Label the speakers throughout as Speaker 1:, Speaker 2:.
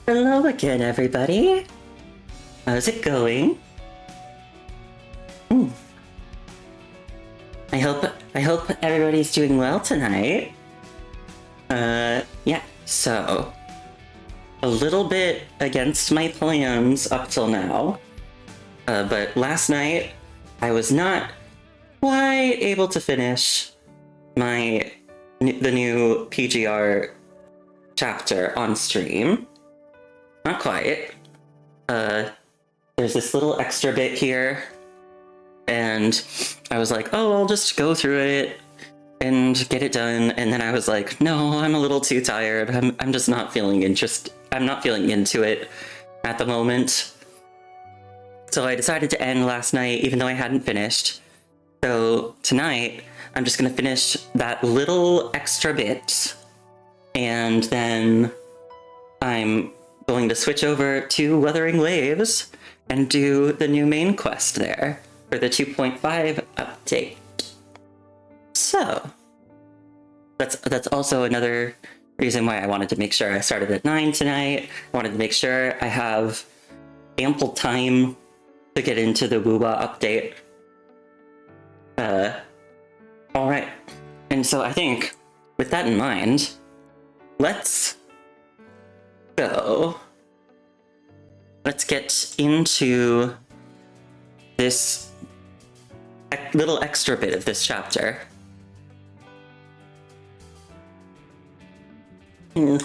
Speaker 1: Hello again, everybody. How's it going? Hmm. I hope everybody's doing well tonight. Yeah, so a little bit against my plans up till now. But last night I was not quite able to finish the new PGR chapter on stream. Not quite. There's this little extra bit here, and I was like, oh, I'll just go through it and get it done. And then I was like, no, I'm a little too tired. I'm just not feeling I'm not feeling into it at the moment. So I decided to end last night, even though I hadn't finished. So tonight, I'm just gonna finish that little extra bit, and then I'm going to switch over to Wuthering Waves and do the new main quest there for the 2.5 update. So that's also another reason why I wanted to make sure I started at 9 tonight. I wanted to make sure I have ample time to get into the Woowa update. Alright. And so I think, with that in mind, let's get into this little extra bit of this chapter. Oh,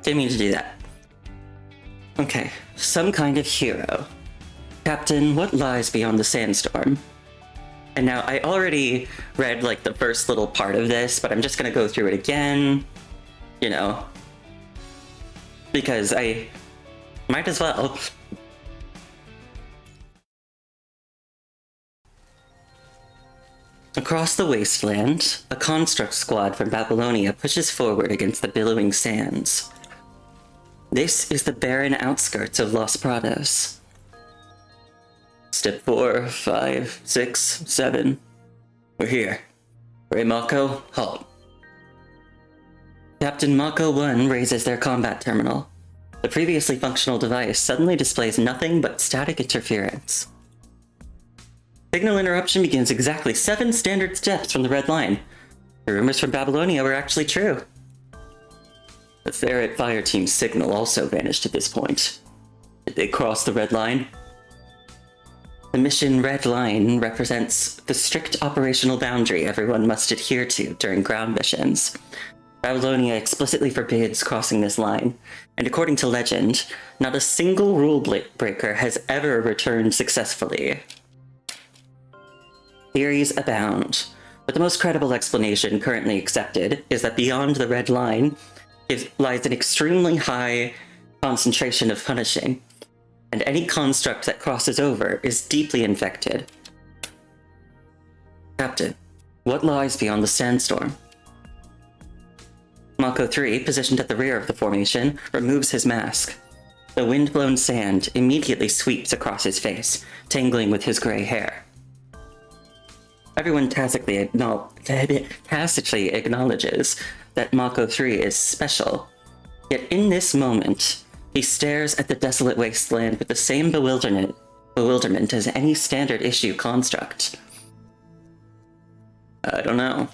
Speaker 1: didn't mean to do that. Okay, some kind of hero. Captain, what lies beyond the sandstorm? And now, I already read, like, the first little part of this, but I'm just gonna go through it again, you know, because I might as well. Across the wasteland, a construct squad from Babylonia pushes forward against the billowing sands. This is the barren outskirts of Los Prados. Step 4, 5, 6, 7. We're here. Ray Mako, halt. Captain Mako 1 raises their combat terminal. The previously functional device suddenly displays nothing but static interference. Signal interruption begins exactly 7 standard steps from the red line. The rumors from Babylonia were actually true. The Ferret fire team's signal also vanished at this point. Did they cross the red line? The mission red line represents the strict operational boundary everyone must adhere to during ground missions. Babylonia explicitly forbids crossing this line, and according to legend, not a single rule breaker has ever returned successfully. Theories abound, but the most credible explanation currently accepted is that beyond the red line lies an extremely high concentration of punishing, and any construct that crosses over is deeply infected. Captain, what lies beyond the sandstorm? Mako 3, positioned at the rear of the formation, removes his mask. The wind-blown sand immediately sweeps across his face, tangling with his gray hair. Everyone tacitly acknowledges that Mako 3 is special, yet in this moment, he stares at the desolate wasteland with the same bewilderment as any standard issue construct. I don't know.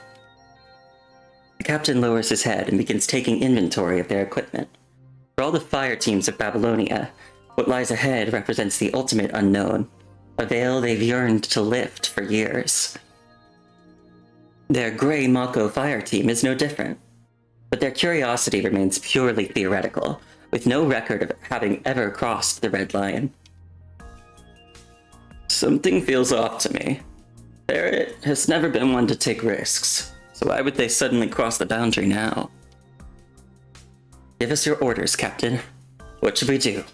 Speaker 1: The captain lowers his head and begins taking inventory of their equipment. For all the fire teams of Babylonia, what lies ahead represents the ultimate unknown, a veil they've yearned to lift for years. Their Grey Mako fire team is no different, but their curiosity remains purely theoretical, with no record of having ever crossed the red line. Something feels off to me. Ferret has never been one to take risks, so why would they suddenly cross the boundary now? Give us your orders, Captain. What should we do?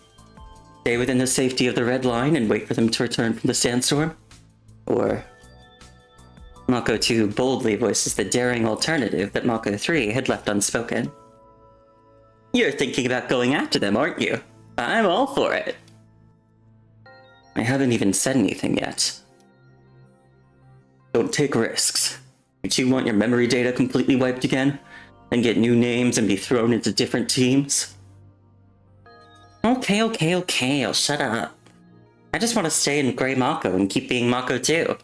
Speaker 1: Stay within the safety of the red line and wait for them to return from the sandstorm? Or... Mako 2 boldly voices the daring alternative that Mako 3 had left unspoken. You're thinking about going after them, aren't you? I'm all for it. I haven't even said anything yet. Don't take risks. Don't you want your memory data completely wiped again? and get new names and be thrown into different teams? Okay, I'll shut up. I just want to stay in Grey Mako and keep being Mako 2.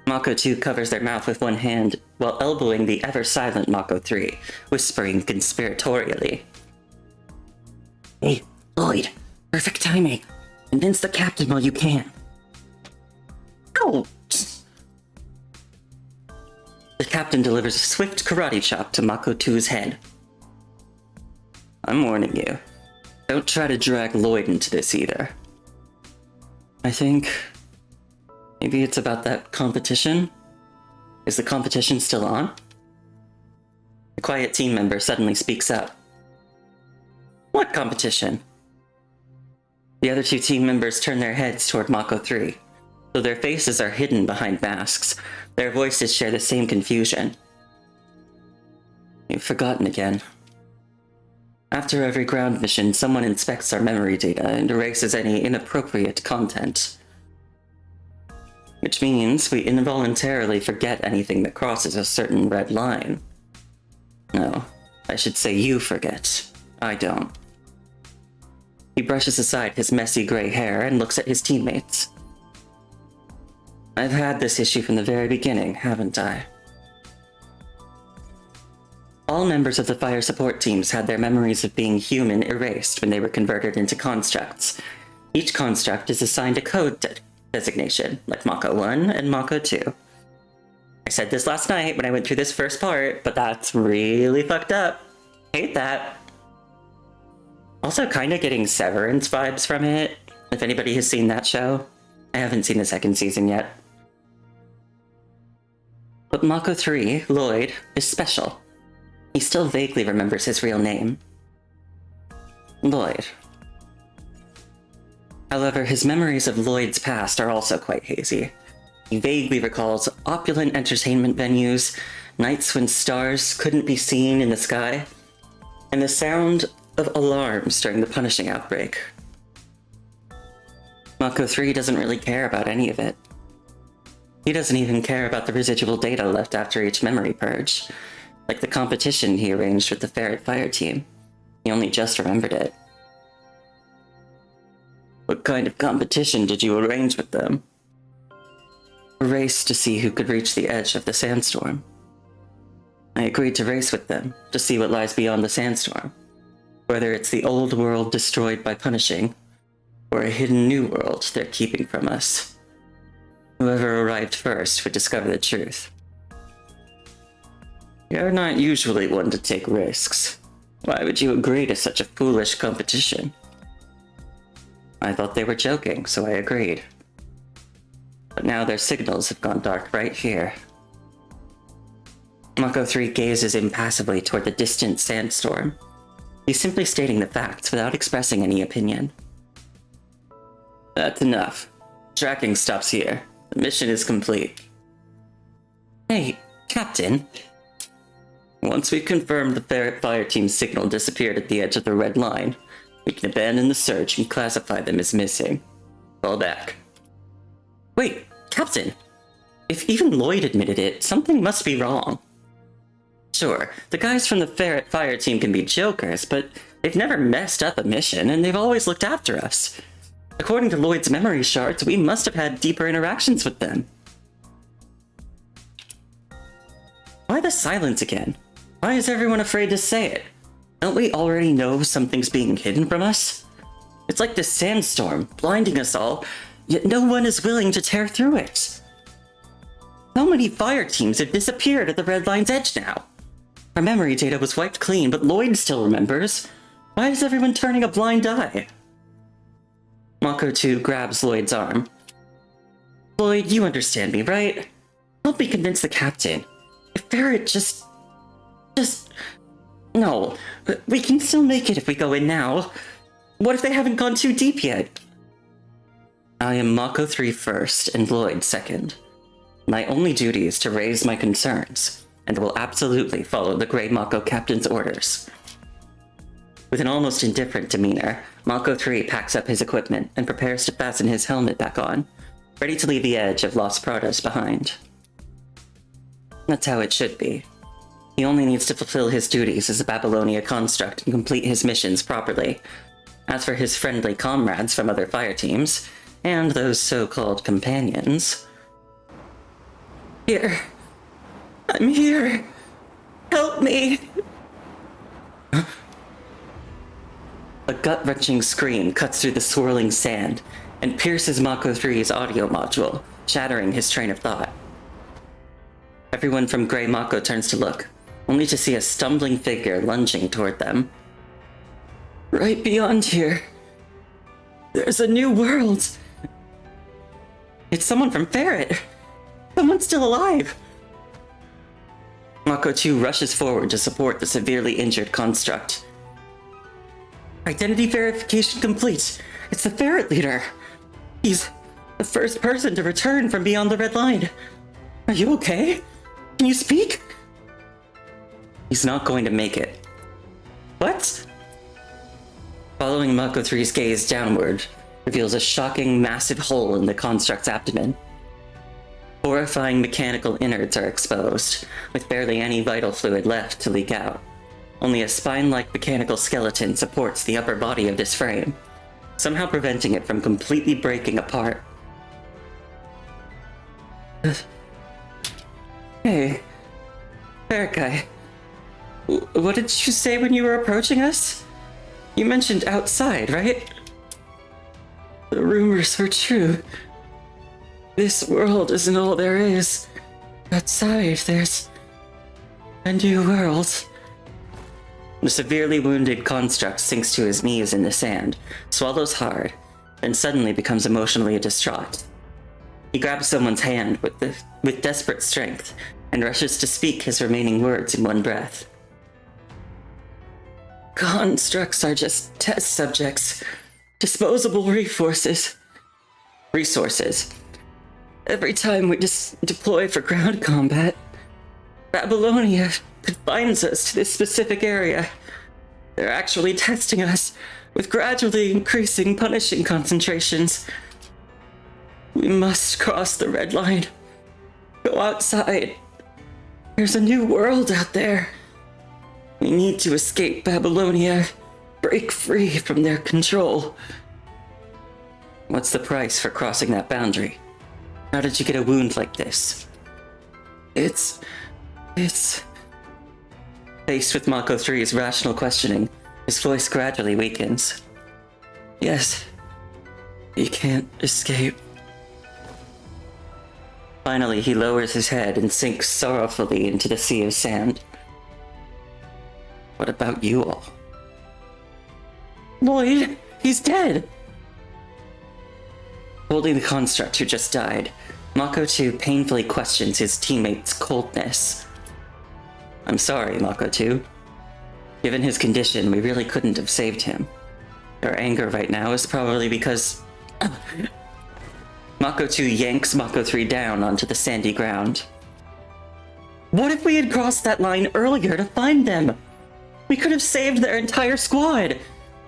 Speaker 1: Mako 2 covers their mouth with one hand while elbowing the ever-silent Mako 3, whispering conspiratorially. Hey, Lloyd, perfect timing. Convince the captain while you can. Ow! The captain delivers a swift karate chop to Mako 2's head. I'm warning you. Don't try to drag Lloyd into this either. I think maybe it's about that competition? Is the competition still on? A quiet team member suddenly speaks up. What competition? The other two team members turn their heads toward Mako 3. Though their faces are hidden behind masks, their voices share the same confusion. You've forgotten again. After every ground mission, someone inspects our memory data and erases any inappropriate content. Which means we involuntarily forget anything that crosses a certain red line. No, I should say you forget. I don't. He brushes aside his messy gray hair and looks at his teammates. I've had this issue from the very beginning, haven't I? All members of the fire support teams had their memories of being human erased when they were converted into constructs. Each construct is assigned a code designation, like Mako 1 and Mako 2. I said this last night when I went through this first part, but that's really fucked up. Hate that. Also kinda getting Severance vibes from it, if anybody has seen that show. I haven't seen the second season yet. But Mako 3, Lloyd, is special. He still vaguely remembers his real name. Lloyd. However, his memories of Lloyd's past are also quite hazy. He vaguely recalls opulent entertainment venues, nights when stars couldn't be seen in the sky, and the sound of alarms during the punishing outbreak. Mako 3 doesn't really care about any of it. He doesn't even care about the residual data left after each memory purge. Like the competition he arranged with the Ferret Fire team. He only just remembered it. What kind of competition did you arrange with them? A race to see who could reach the edge of the sandstorm. I agreed to race with them, to see what lies beyond the sandstorm. Whether it's the old world destroyed by punishing, or a hidden new world they're keeping from us. Whoever arrived first would discover the truth. You're not usually one to take risks. Why would you agree to such a foolish competition? I thought they were joking, so I agreed. But now their signals have gone dark right here. Mako 3 gazes impassively toward the distant sandstorm. He's simply stating the facts without expressing any opinion. That's enough. Tracking stops here. The mission is complete. Hey, Captain. Once we've confirmed the Ferret Fire team's signal disappeared at the edge of the red line, we can abandon the search and classify them as missing. Fall back. Wait, Captain! If even Lloyd admitted it, something must be wrong. Sure, the guys from the Ferret Fire team can be jokers, but they've never messed up a mission, and they've always looked after us. According to Lloyd's memory shards, we must have had deeper interactions with them. Why the silence again? Why is everyone afraid to say it? Don't we already know something's being hidden from us? It's like this sandstorm, blinding us all, yet no one is willing to tear through it. How many fire teams have disappeared at the red line's edge now? Our memory data was wiped clean, but Lloyd still remembers. Why is everyone turning a blind eye? Mako 2 grabs Lloyd's arm. Lloyd, you understand me, right? Help me convince the captain. If Ferret just... No, we can still make it if we go in now. What if they haven't gone too deep yet? I am Mako 3 first and Lloyd second. My only duty is to raise my concerns, and will absolutely follow the Grey Mako captain's orders. With an almost indifferent demeanor, Mako 3 packs up his equipment and prepares to fasten his helmet back on, ready to leave the edge of Los Prados behind. That's how it should be. He only needs to fulfill his duties as a Babylonia construct and complete his missions properly. As for his friendly comrades from other fire teams, and those so-called companions... Here. I'm here. Help me! A gut-wrenching scream cuts through the swirling sand and pierces Mako 3's audio module, shattering his train of thought. Everyone from Grey Mako turns to look, only to see a stumbling figure lunging toward them. Right beyond here, there's a new world. It's someone from Ferret. Someone's still alive. Mako 2 rushes forward to support the severely injured construct. Identity verification complete. It's the Ferret leader. He's the first person to return from beyond the red line. Are you okay? Can you speak? He's not going to make it. What? Following Mako 3's gaze downward reveals a shocking, massive hole in the construct's abdomen. Horrifying mechanical innards are exposed, with barely any vital fluid left to leak out. Only a spine-like mechanical skeleton supports the upper body of this frame, somehow preventing it from completely breaking apart. Hey, Ferret guy. What did you say when you were approaching us? You mentioned outside, right? The rumors are true. This world isn't all there is. Outside, there's a new world. The severely wounded construct sinks to his knees in the sand, swallows hard, then suddenly becomes emotionally distraught. He grabs someone's hand with desperate strength and rushes to speak his remaining words in one breath. Constructs are just test subjects. Disposable resources. Every time we deploy for ground combat, Babylonia confines us to this specific area. They're actually testing us with gradually increasing punishing concentrations. We must cross the red line. Go outside. There's a new world out there. We need to escape Babylonia, break free from their control. What's the price for crossing that boundary? How did you get a wound like this? It's... Faced with Mako 3's rational questioning, his voice gradually weakens. Yes, you can't escape. Finally, he lowers his head and sinks sorrowfully into the sea of sand. What about you all? Lloyd, he's dead! Holding the construct who just died, Mako 2 painfully questions his teammate's coldness. I'm sorry, Mako 2. Given his condition, we really couldn't have saved him. Our anger right now is probably because... Mako 2 yanks Mako 3 down onto the sandy ground. What if we had crossed that line earlier to find them? We could have saved their entire squad!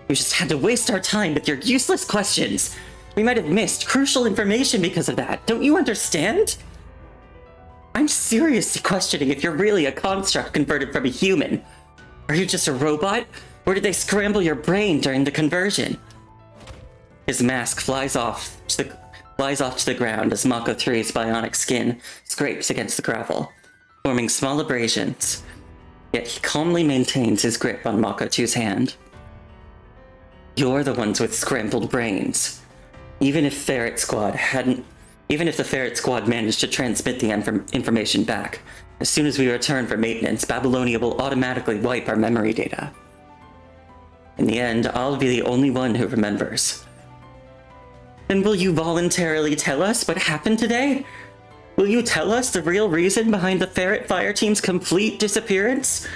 Speaker 1: We just had to waste our time with your useless questions. We might have missed crucial information because of that, don't you understand? I'm seriously questioning if you're really a construct converted from a human. Are you just a robot? Or did they scramble your brain during the conversion? His mask flies off to the ground as Mako 3's bionic skin scrapes against the gravel, forming small abrasions. Yet he calmly maintains his grip on Mako 2's hand. You're the ones with scrambled brains. Even if the Ferret Squad managed to transmit the information back, as soon as we return for maintenance, Babylonia will automatically wipe our memory data. In the end, I'll be the only one who remembers. Then will you voluntarily tell us what happened today? Will you tell us the real reason behind the Ferret Fire Team's complete disappearance?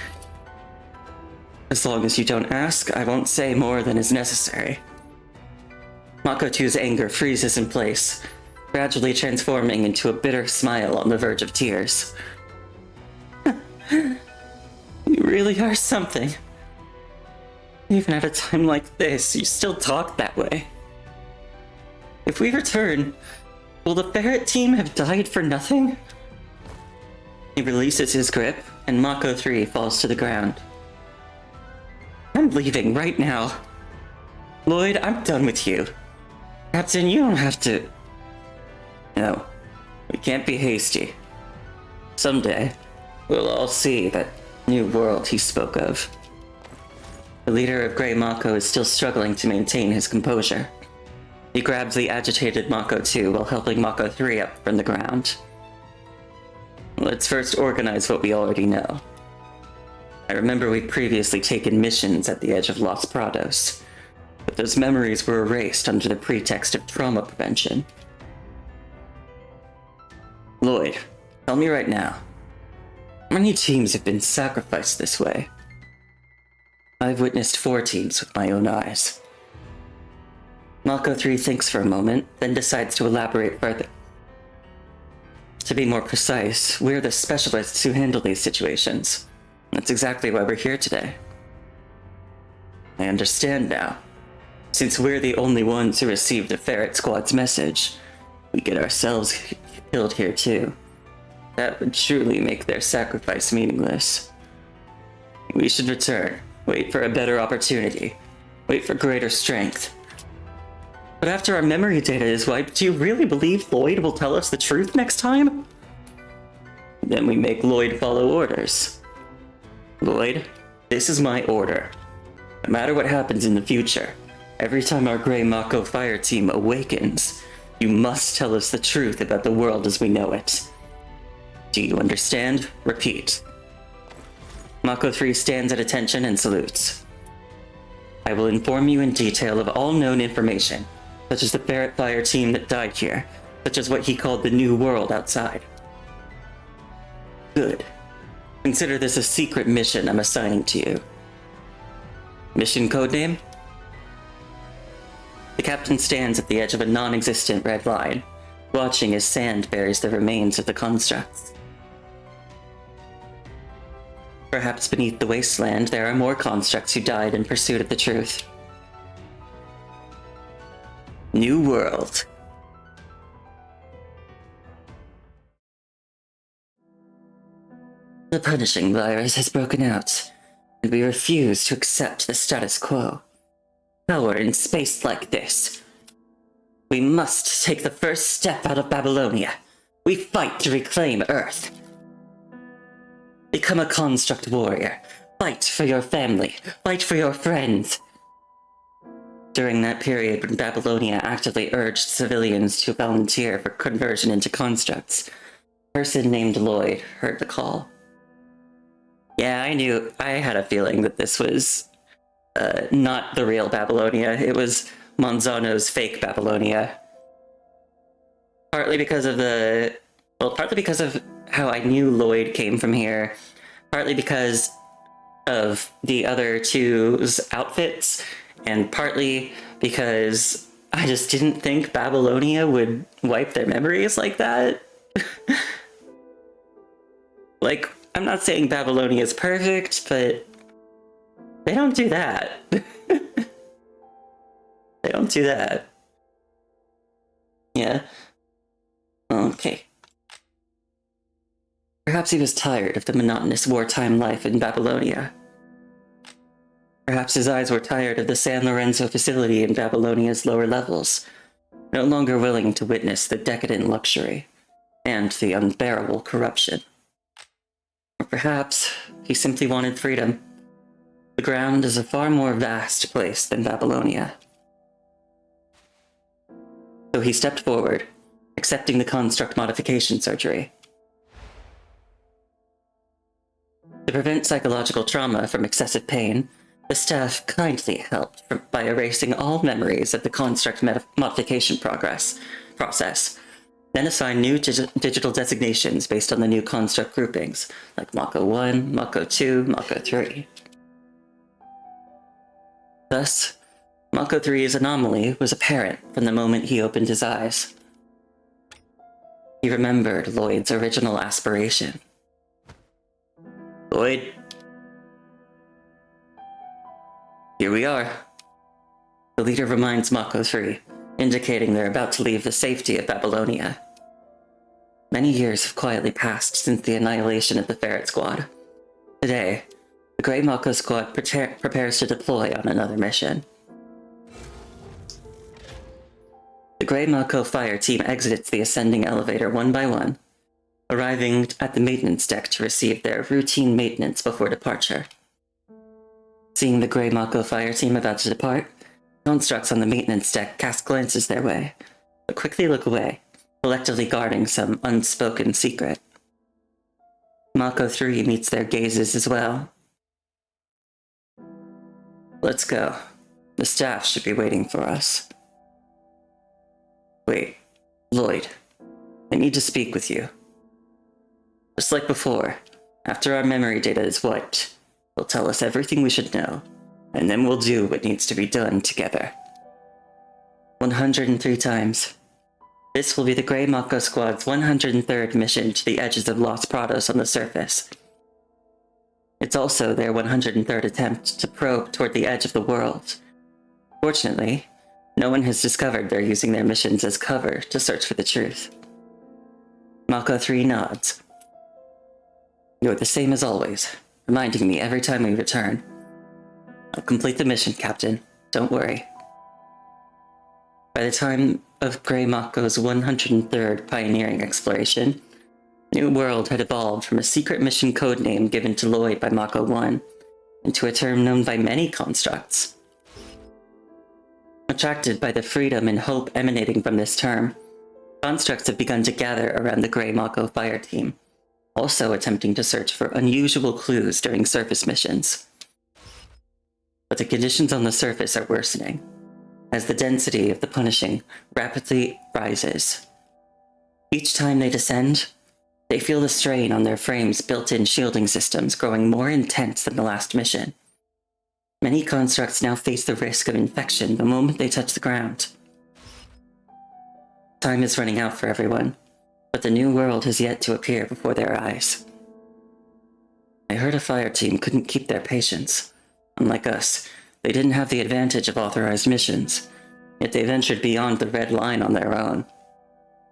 Speaker 1: As long as you don't ask, I won't say more than is necessary. Mako 2's anger freezes in place, gradually transforming into a bitter smile on the verge of tears. You really are something. Even at a time like this, you still talk that way. If we return, will the Ferret team have died for nothing? He releases his grip, and Mako 3 falls to the ground. I'm leaving right now. Lloyd, I'm done with you. Captain, you don't have to... No, we can't be hasty. Someday, we'll all see that new world he spoke of. The leader of Grey Mako is still struggling to maintain his composure. He grabs the agitated Mako 2 while helping Mako 3 up from the ground. Let's first organize what we already know. I remember we'd previously taken missions at the edge of Los Prados, but those memories were erased under the pretext of trauma prevention. Lloyd, tell me right now, how many teams have been sacrificed this way? I've witnessed 4 teams with my own eyes. Mako 3 thinks for a moment, then decides to elaborate further. To be more precise, we're the specialists who handle these situations. That's exactly why we're here today. I understand now. Since we're the only ones who received the Ferret Squad's message, we get ourselves killed here too. That would truly make their sacrifice meaningless. We should return, wait for a better opportunity, wait for greater strength. But after our memory data is wiped, do you really believe Lloyd will tell us the truth next time? Then we make Lloyd follow orders. Lloyd, this is my order. No matter what happens in the future, every time our Grey Mako fire team awakens, you must tell us the truth about the world as we know it. Do you understand? Repeat. Mako 3 stands at attention and salutes. I will inform you in detail of all known information, such as the Ferret Fire team that died here, such as what he called the New World outside. Good. Consider this a secret mission I'm assigning to you. Mission codename? The captain stands at the edge of a non-existent red line, watching as sand buries the remains of the constructs. Perhaps beneath the wasteland there are more constructs who died in pursuit of the truth. New World. The punishing virus has broken out, and we refuse to accept the status quo. Power in space like this. We must take the first step out of Babylonia. We fight to reclaim Earth. Become a construct warrior. Fight for your family. Fight for your friends. During that period when Babylonia actively urged civilians to volunteer for conversion into constructs, a person named Lloyd heard the call. Yeah, I had a feeling that this was not the real Babylonia. It was Monzano's fake Babylonia. Partly because of how I knew Lloyd came from here, partly because of the other two's outfits, and partly because I just didn't think Babylonia would wipe their memories like that. Like, I'm not saying Babylonia is perfect, but they don't do that. They don't do that. Yeah. Okay. Perhaps he was tired of the monotonous wartime life in Babylonia. Perhaps his eyes were tired of the San Lorenzo facility in Babylonia's lower levels, no longer willing to witness the decadent luxury and the unbearable corruption. Or perhaps he simply wanted freedom. The ground is a far more vast place than Babylonia. So he stepped forward, accepting the construct modification surgery. To prevent psychological trauma from excessive pain, the staff kindly helped by erasing all memories of the construct modification process, then assign new digital designations based on the new construct groupings, like Mako 1, Mako 2, Mako 3. Thus, Mako 3's anomaly was apparent from the moment he opened his eyes. He remembered Lloyd's original aspiration. Lloyd. Here we are. The leader reminds Mako 3, indicating they're about to leave the safety of Babylonia. Many years have quietly passed since the annihilation of the Ferret Squad, Today, the Grey Mako Squad prepares to deploy on another mission. The Grey Mako Fire team exits the ascending elevator one by one, arriving at the maintenance deck to receive their routine maintenance before departure. Seeing the Grey Mako Fire team about to depart, constructs on the maintenance deck cast glances their way, but quickly look away, collectively guarding some unspoken secret. Mako 3 meets their gazes as well. Let's go. The staff should be waiting for us. Wait, Lloyd, I need to speak with you. Just like before, after our memory data is wiped, they'll tell us everything we should know, and then we'll do what needs to be done together. 103 times. This will be the Grey Mako Squad's 103rd mission to the edges of Los Prados on the surface. It's also their 103rd attempt to probe toward the edge of the world. Fortunately, no one has discovered they're using their missions as cover to search for the truth. Mako 3 nods. You're the same as always, reminding me every time we return. I'll complete the mission, Captain. Don't worry. By the time of Grey Mako's 103rd pioneering exploration, New World had evolved from a secret mission codename given to Lloyd by Mako 1 into a term known by many constructs. Attracted by the freedom and hope emanating from this term, constructs have begun to gather around the Grey Mako Fire team, also attempting to search for unusual clues during surface missions. But the conditions on the surface are worsening, as the density of the punishing rapidly rises. Each time they descend, they feel the strain on their frames' built-in shielding systems growing more intense than the last mission. Many constructs now face the risk of infection the moment they touch the ground. Time is running out for everyone, but the new world has yet to appear before their eyes. I heard a fire team couldn't keep their patience. Unlike us, they didn't have the advantage of authorized missions, yet they ventured beyond the red line on their own.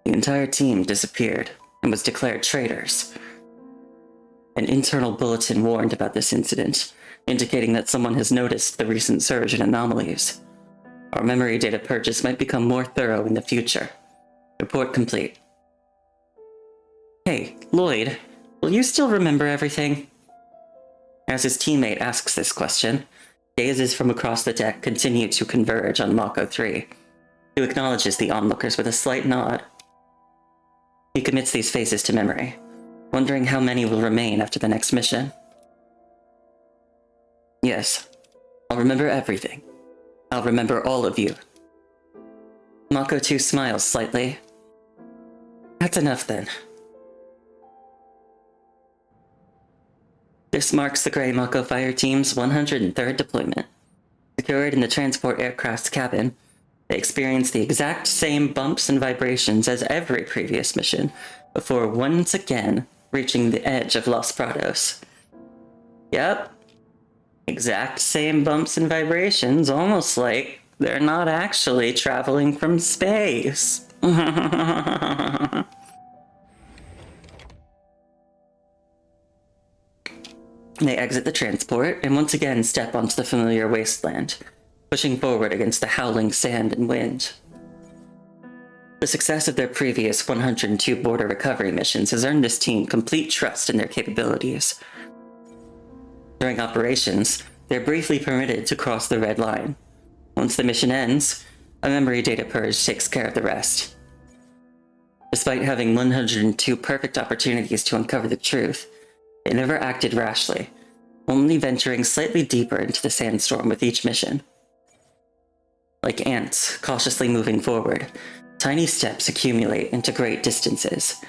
Speaker 1: The entire team disappeared and was declared traitors. An internal bulletin warned about this incident, indicating that someone has noticed the recent surge in anomalies. Our memory data purges might become more thorough in the future. Report complete. Hey, Lloyd, will you still remember everything? As his teammate asks this question, gazes from across the deck continue to converge on Mako 3, who acknowledges the onlookers with a slight nod. He commits these faces to memory, wondering how many will remain after the next mission. Yes, I'll remember everything. I'll remember all of you. Mako 2 smiles slightly. That's enough then. This marks the Grey Mako Fire Team's 103rd deployment. Secured in the transport aircraft's cabin, they experience the exact same bumps and vibrations as every previous mission, before once again reaching the edge of Los Prados. Yep. Exact same bumps and vibrations, almost like they're not actually traveling from space. They exit the transport and once again step onto the familiar wasteland, pushing forward against the howling sand and wind. The success of their previous 102 border recovery missions has earned this team complete trust in their capabilities. During operations, they're briefly permitted to cross the red line. Once the mission ends, a memory data purge takes care of the rest. Despite having 102 perfect opportunities to uncover the truth, they never acted rashly, only venturing slightly deeper into the sandstorm with each mission. Like ants cautiously moving forward, tiny steps accumulate into great distances.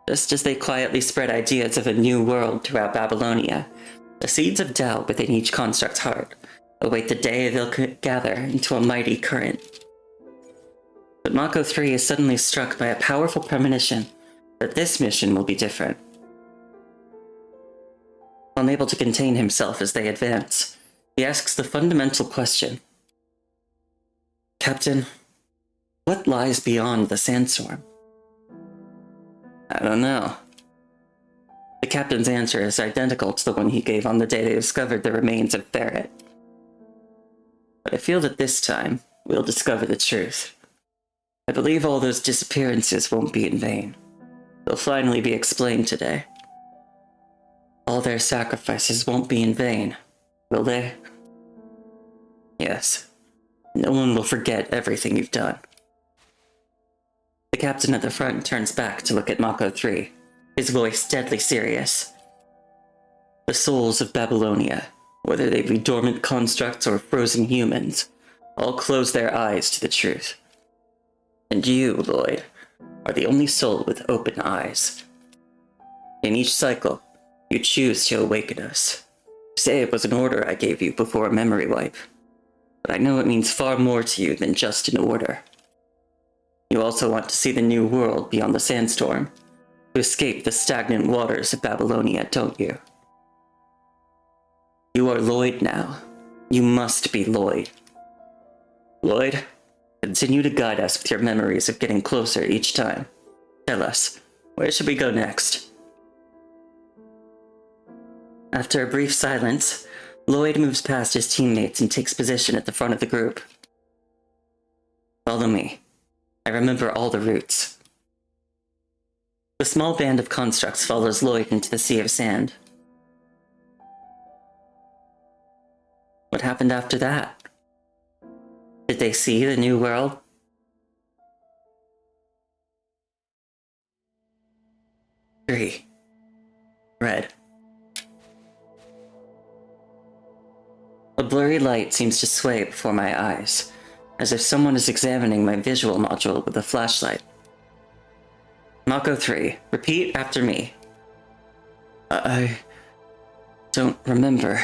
Speaker 1: Just as they quietly spread ideas of a new world throughout Babylonia, the seeds of doubt within each construct's heart await the day they'll gather into a mighty current. But Mako 3 is suddenly struck by a powerful premonition that this mission will be different. Unable to contain himself as they advance, he asks the fundamental question. Captain, what lies beyond the sandstorm? I don't know. The captain's answer is identical to the one he gave on the day they discovered the remains of Ferret. But I feel that this time, we'll discover the truth. I believe all those disappearances won't be in vain. They'll finally be explained today. All their sacrifices won't be in vain, will they? Yes. No one will forget everything you've done. The captain at the front turns back to look at Mako 3, his voice deadly serious. The souls of Babylonia, whether they be dormant constructs or frozen humans, all close their eyes to the truth. And you, Lloyd, are the only soul with open eyes. In each cycle, you choose to awaken us. Say it was an order I gave you before a memory wipe, but I know it means far more to you than just an order. You also want to see the new world beyond the sandstorm, to escape the stagnant waters of Babylonia, don't you? You are Lloyd now. You must be Lloyd. Lloyd, continue to guide us with your memories of getting closer each time. Tell us, where should we go next? After a brief silence, Lloyd moves past his teammates and takes position at the front of the group. Follow me. I remember all the routes. The small band of constructs follows Lloyd into the sea of sand. What happened after that? Did they see the new world? Three. Red. A blurry light seems to sway before my eyes, as if someone is examining my visual module with a flashlight. Mako 3, repeat after me. I don't remember.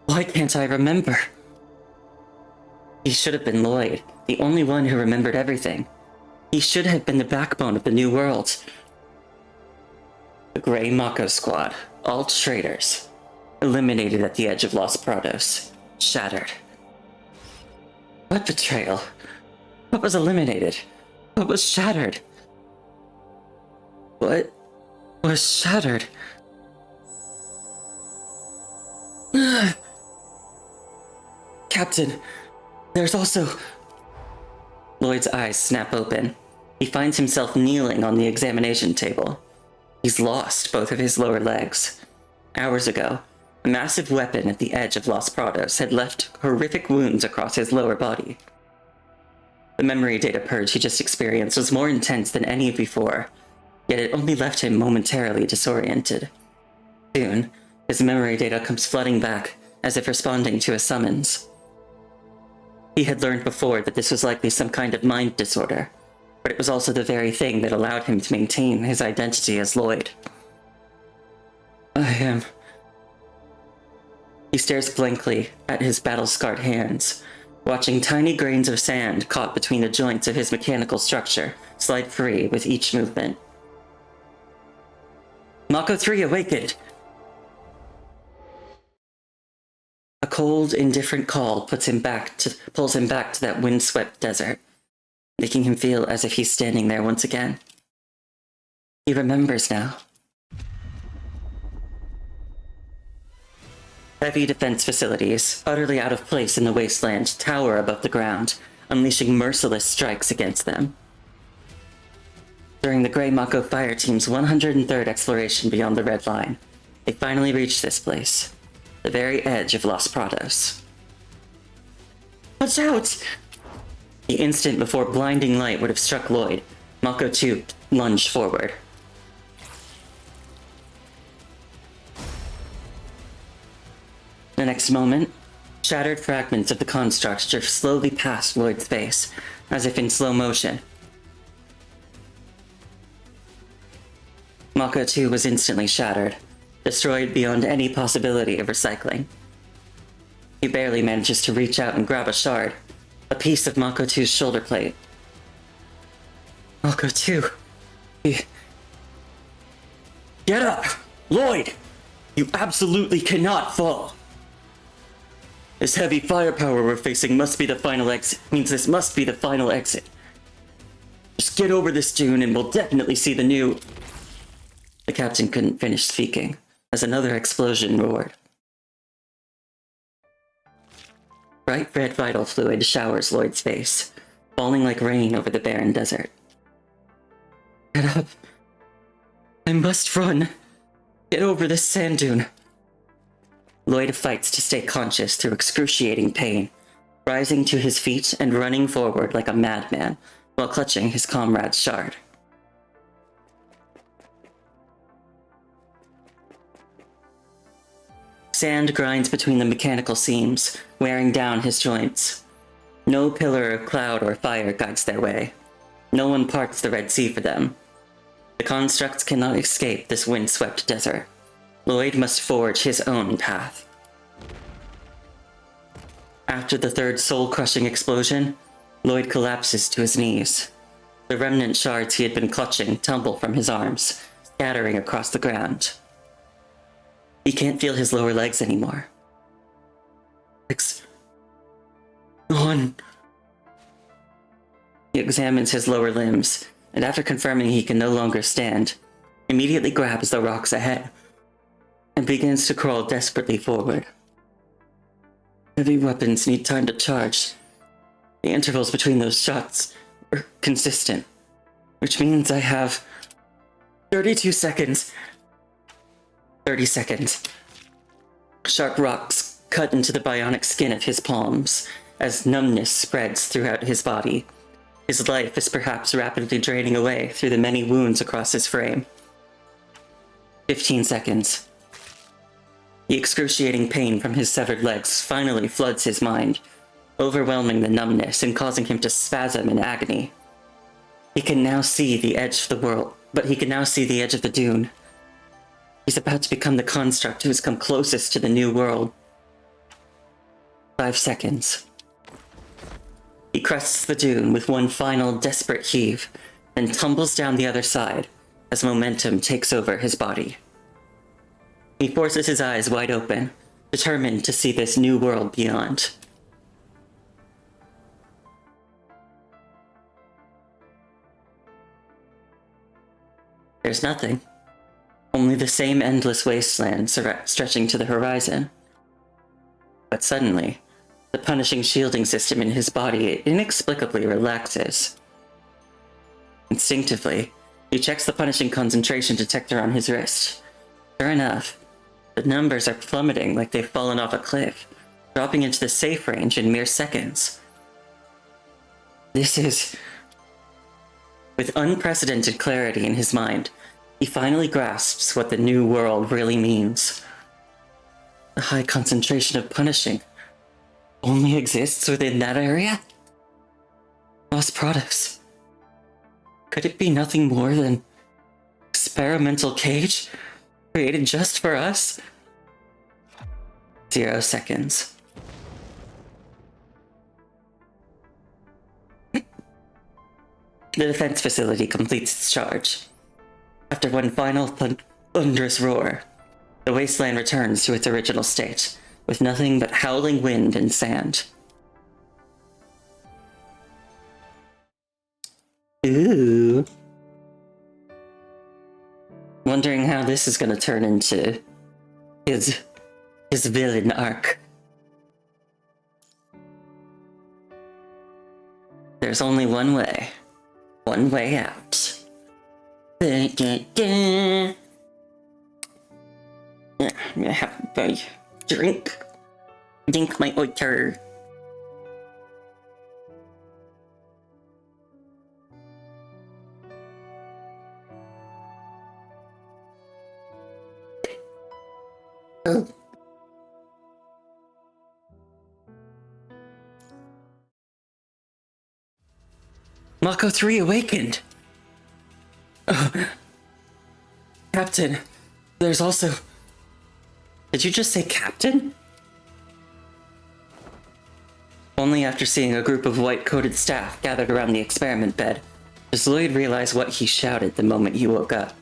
Speaker 1: Why can't I remember? He should have been Lloyd, the only one who remembered everything. He should have been the backbone of the new world. The Grey Mako Squad, all traitors, eliminated at the edge of Los Prados, shattered. What betrayal? What was eliminated? What was shattered? What was shattered? Captain, there's also... Lloyd's eyes snap open. He finds himself kneeling on the examination table. He's lost both of his lower legs. Hours ago, a massive weapon at the edge of Los Prados had left horrific wounds across his lower body. The memory data purge he just experienced was more intense than any before, yet it only left him momentarily disoriented. Soon, his memory data comes flooding back, as if responding to a summons. He had learned before that this was likely some kind of mind disorder, but it was also the very thing that allowed him to maintain his identity as Lloyd. I am... He stares blankly at his battle-scarred hands, watching tiny grains of sand caught between the joints of his mechanical structure slide free with each movement. Mako 3 awakened! A cold, indifferent call pulls him back to that windswept desert, making him feel as if he's standing there once again. He remembers now. Heavy defense facilities, utterly out of place in the wasteland, tower above the ground, unleashing merciless strikes against them. During the Grey Mako Fire Team's 103rd exploration beyond the Red Line, they finally reached this place, the very edge of Los Prados. Watch out! The instant before blinding light would have struck Lloyd, Mako 2 lunged forward. The next moment, shattered fragments of the construct drift slowly past Lloyd's face, as if in slow motion. Mako 2 was instantly shattered, destroyed beyond any possibility of recycling. He barely manages to reach out and grab a shard, a piece of Mako 2's shoulder plate. Mako 2... Get up! Lloyd! You absolutely cannot fall! This heavy firepower we're facing must be the final exit. Means this must be the final exit. Just get over this dune and we'll definitely see the new... The captain couldn't finish speaking, as another explosion roared. Bright red vital fluid showers Lloyd's face, falling like rain over the barren desert. Get up. I must run. Get over this sand dune. Lloyd fights to stay conscious through excruciating pain, rising to his feet and running forward like a madman while clutching his comrade's shard. Sand grinds between the mechanical seams, wearing down his joints. No pillar of cloud or fire guides their way. No one parts the Red Sea for them. The constructs cannot escape this wind-swept desert. Lloyd must forge his own path. After the third soul-crushing explosion, Lloyd collapses to his knees. The remnant shards he had been clutching tumble from his arms, scattering across the ground. He can't feel his lower legs anymore. On. He examines his lower limbs, and after confirming he can no longer stand, immediately grabs the rocks ahead and begins to crawl desperately forward. Heavy weapons need time to charge. The intervals between those shots are consistent, which means I have 32 seconds. 30 seconds. Sharp rocks cut into the bionic skin of his palms as numbness spreads throughout his body. His life is perhaps rapidly draining away through the many wounds across his frame. 15 seconds. The excruciating pain from his severed legs finally floods his mind, overwhelming the numbness and causing him to spasm in agony. He can now see the edge of the world, but he can now see the edge of the dune. He's about to become the construct who has come closest to the new world. 5 seconds. He crests the dune with one final desperate heave, and tumbles down the other side as momentum takes over his body. He forces his eyes wide open, determined to see this new world beyond. There's nothing. Only the same endless wasteland stretching to the horizon. But suddenly, the punishing shielding system in his body inexplicably relaxes. Instinctively, he checks the punishing concentration detector on his wrist. Sure enough, the numbers are plummeting like they've fallen off a cliff, dropping into the safe range in mere seconds. This is... With unprecedented clarity in his mind, he finally grasps what the new world really means. The high concentration of punishing only exists within that area? Los Prados. Could it be nothing more than experimental cage created just for us? 0 seconds. The defense facility completes its charge. After one final thunderous roar, the wasteland returns to its original state, with nothing but howling wind and sand. Ooh. Wondering how this is gonna turn into his villain arc. There's only one way. One way out. I'm gonna have a drink. Drink my oiter. Oh. Mako 3 awakened. Oh. Captain, there's also... Did you just say captain? Only after seeing a group of white-coated staff gathered around the experiment bed does Lloyd realize what he shouted the moment he woke up.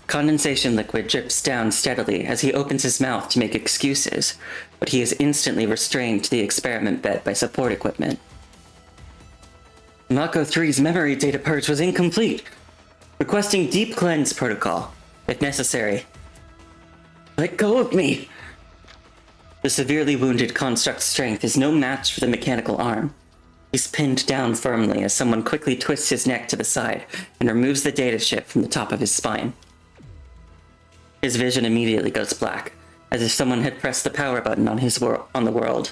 Speaker 1: Condensation liquid drips down steadily as he opens his mouth to make excuses, but he is instantly restrained to the experiment bed by support equipment. Mako 3's memory data purge was incomplete. Requesting deep cleanse protocol, if necessary. Let go of me! The severely wounded construct's strength is no match for the mechanical arm. He's pinned down firmly as someone quickly twists his neck to the side and removes the data chip from the top of his spine. His vision immediately goes black, as if someone had pressed the power button on the world.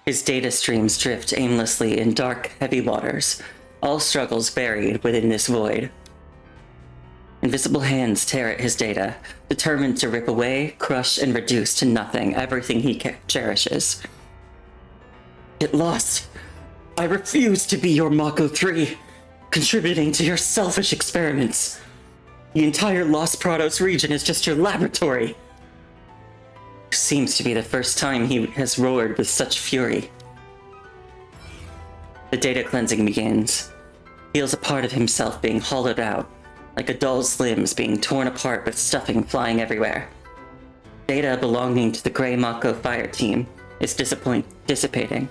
Speaker 1: His data streams drift aimlessly in dark, heavy waters, all struggles buried within this void. Invisible hands tear at his data, determined to rip away, crush, and reduce to nothing everything he cherishes. Get lost. I refuse to be your Mako 3, contributing to your selfish experiments. The entire Los Prados region is just your laboratory. It seems to be the first time he has roared with such fury. The data cleansing begins. He feels a part of himself being hollowed out, like a doll's limbs being torn apart with stuffing flying everywhere. Data belonging to the Grey Mako Fire team is dissipating.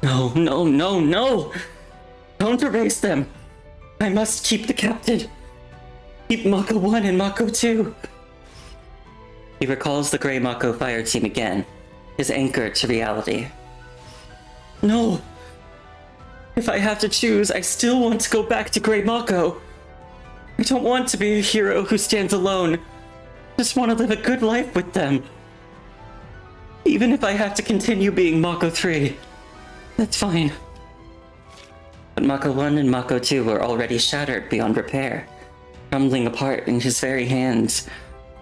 Speaker 1: No, no, no, no! Don't erase them! I must keep the captain! Keep Mako 1 and Mako 2! He recalls the Grey Mako Fire team again, his anchor to reality. No! If I have to choose, I still want to go back to Grey Mako. I don't want to be a hero who stands alone. Just want to live a good life with them. Even if I have to continue being Mako 3, that's fine. But Mako 1 and Mako 2 were already shattered beyond repair, crumbling apart in his very hands,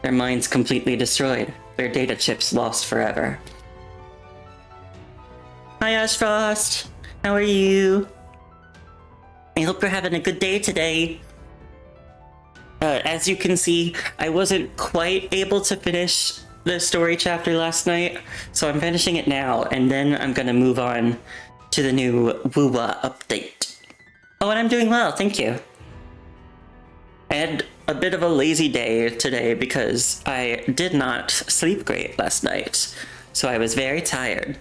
Speaker 1: their minds completely destroyed, their data chips lost forever. Hi Ashfrost! How are you? I hope you're having a good day today. As you can see, I wasn't quite able to finish the story chapter last night, so I'm finishing it now, and then I'm gonna move on to the new Woowa update. Oh, and I'm doing well, thank you. I had a bit of a lazy day today because I did not sleep great last night, so I was very tired.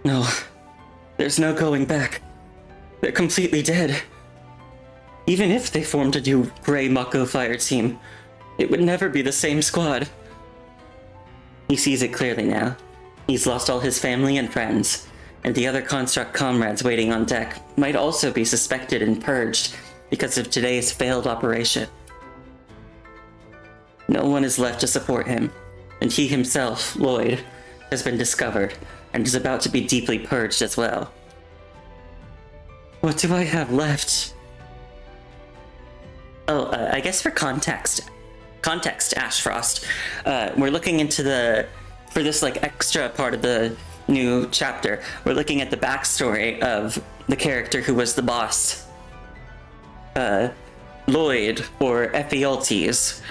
Speaker 1: No, there's no going back. They're completely dead. Even if they formed a new Grey Mako Fire team, it would never be the same squad. He sees it clearly now. He's lost all his family and friends, and the other Construct comrades waiting on deck might also be suspected and purged because of today's failed operation. No one is left to support him, and he himself, Lloyd, has been discovered and is about to be deeply purged as well. What do I have left? Oh, I guess for context, Ashfrost, we're looking into for this like extra part of the new chapter, we're looking at the backstory of the character who was the boss, Lloyd, or Ephialtes.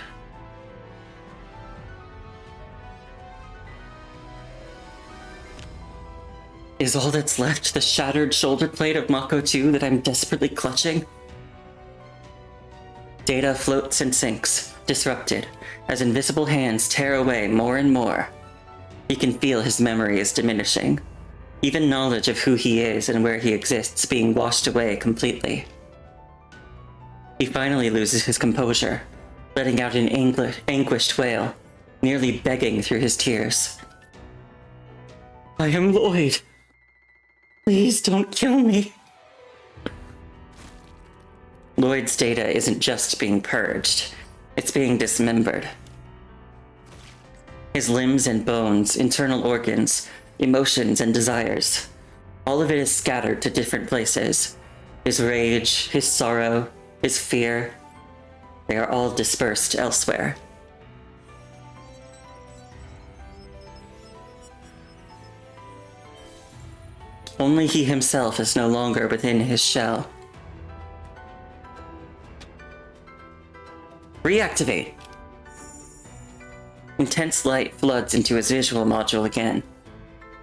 Speaker 1: Is all that's left the shattered shoulder plate of Mako 2 that I'm desperately clutching? Data floats and sinks, disrupted, as invisible hands tear away more and more. He can feel his memory is diminishing, even knowledge of who he is and where he exists being washed away completely. He finally loses his composure, letting out an anguished wail, nearly begging through his tears. I am Lloyd. Please don't kill me. Lloyd's data isn't just being purged, it's being dismembered. His limbs and bones, internal organs, emotions and desires, all of it is scattered to different places. His rage, his sorrow, his fear, they are all dispersed elsewhere. Only he himself is no longer within his shell. Reactivate! Intense light floods into his visual module again.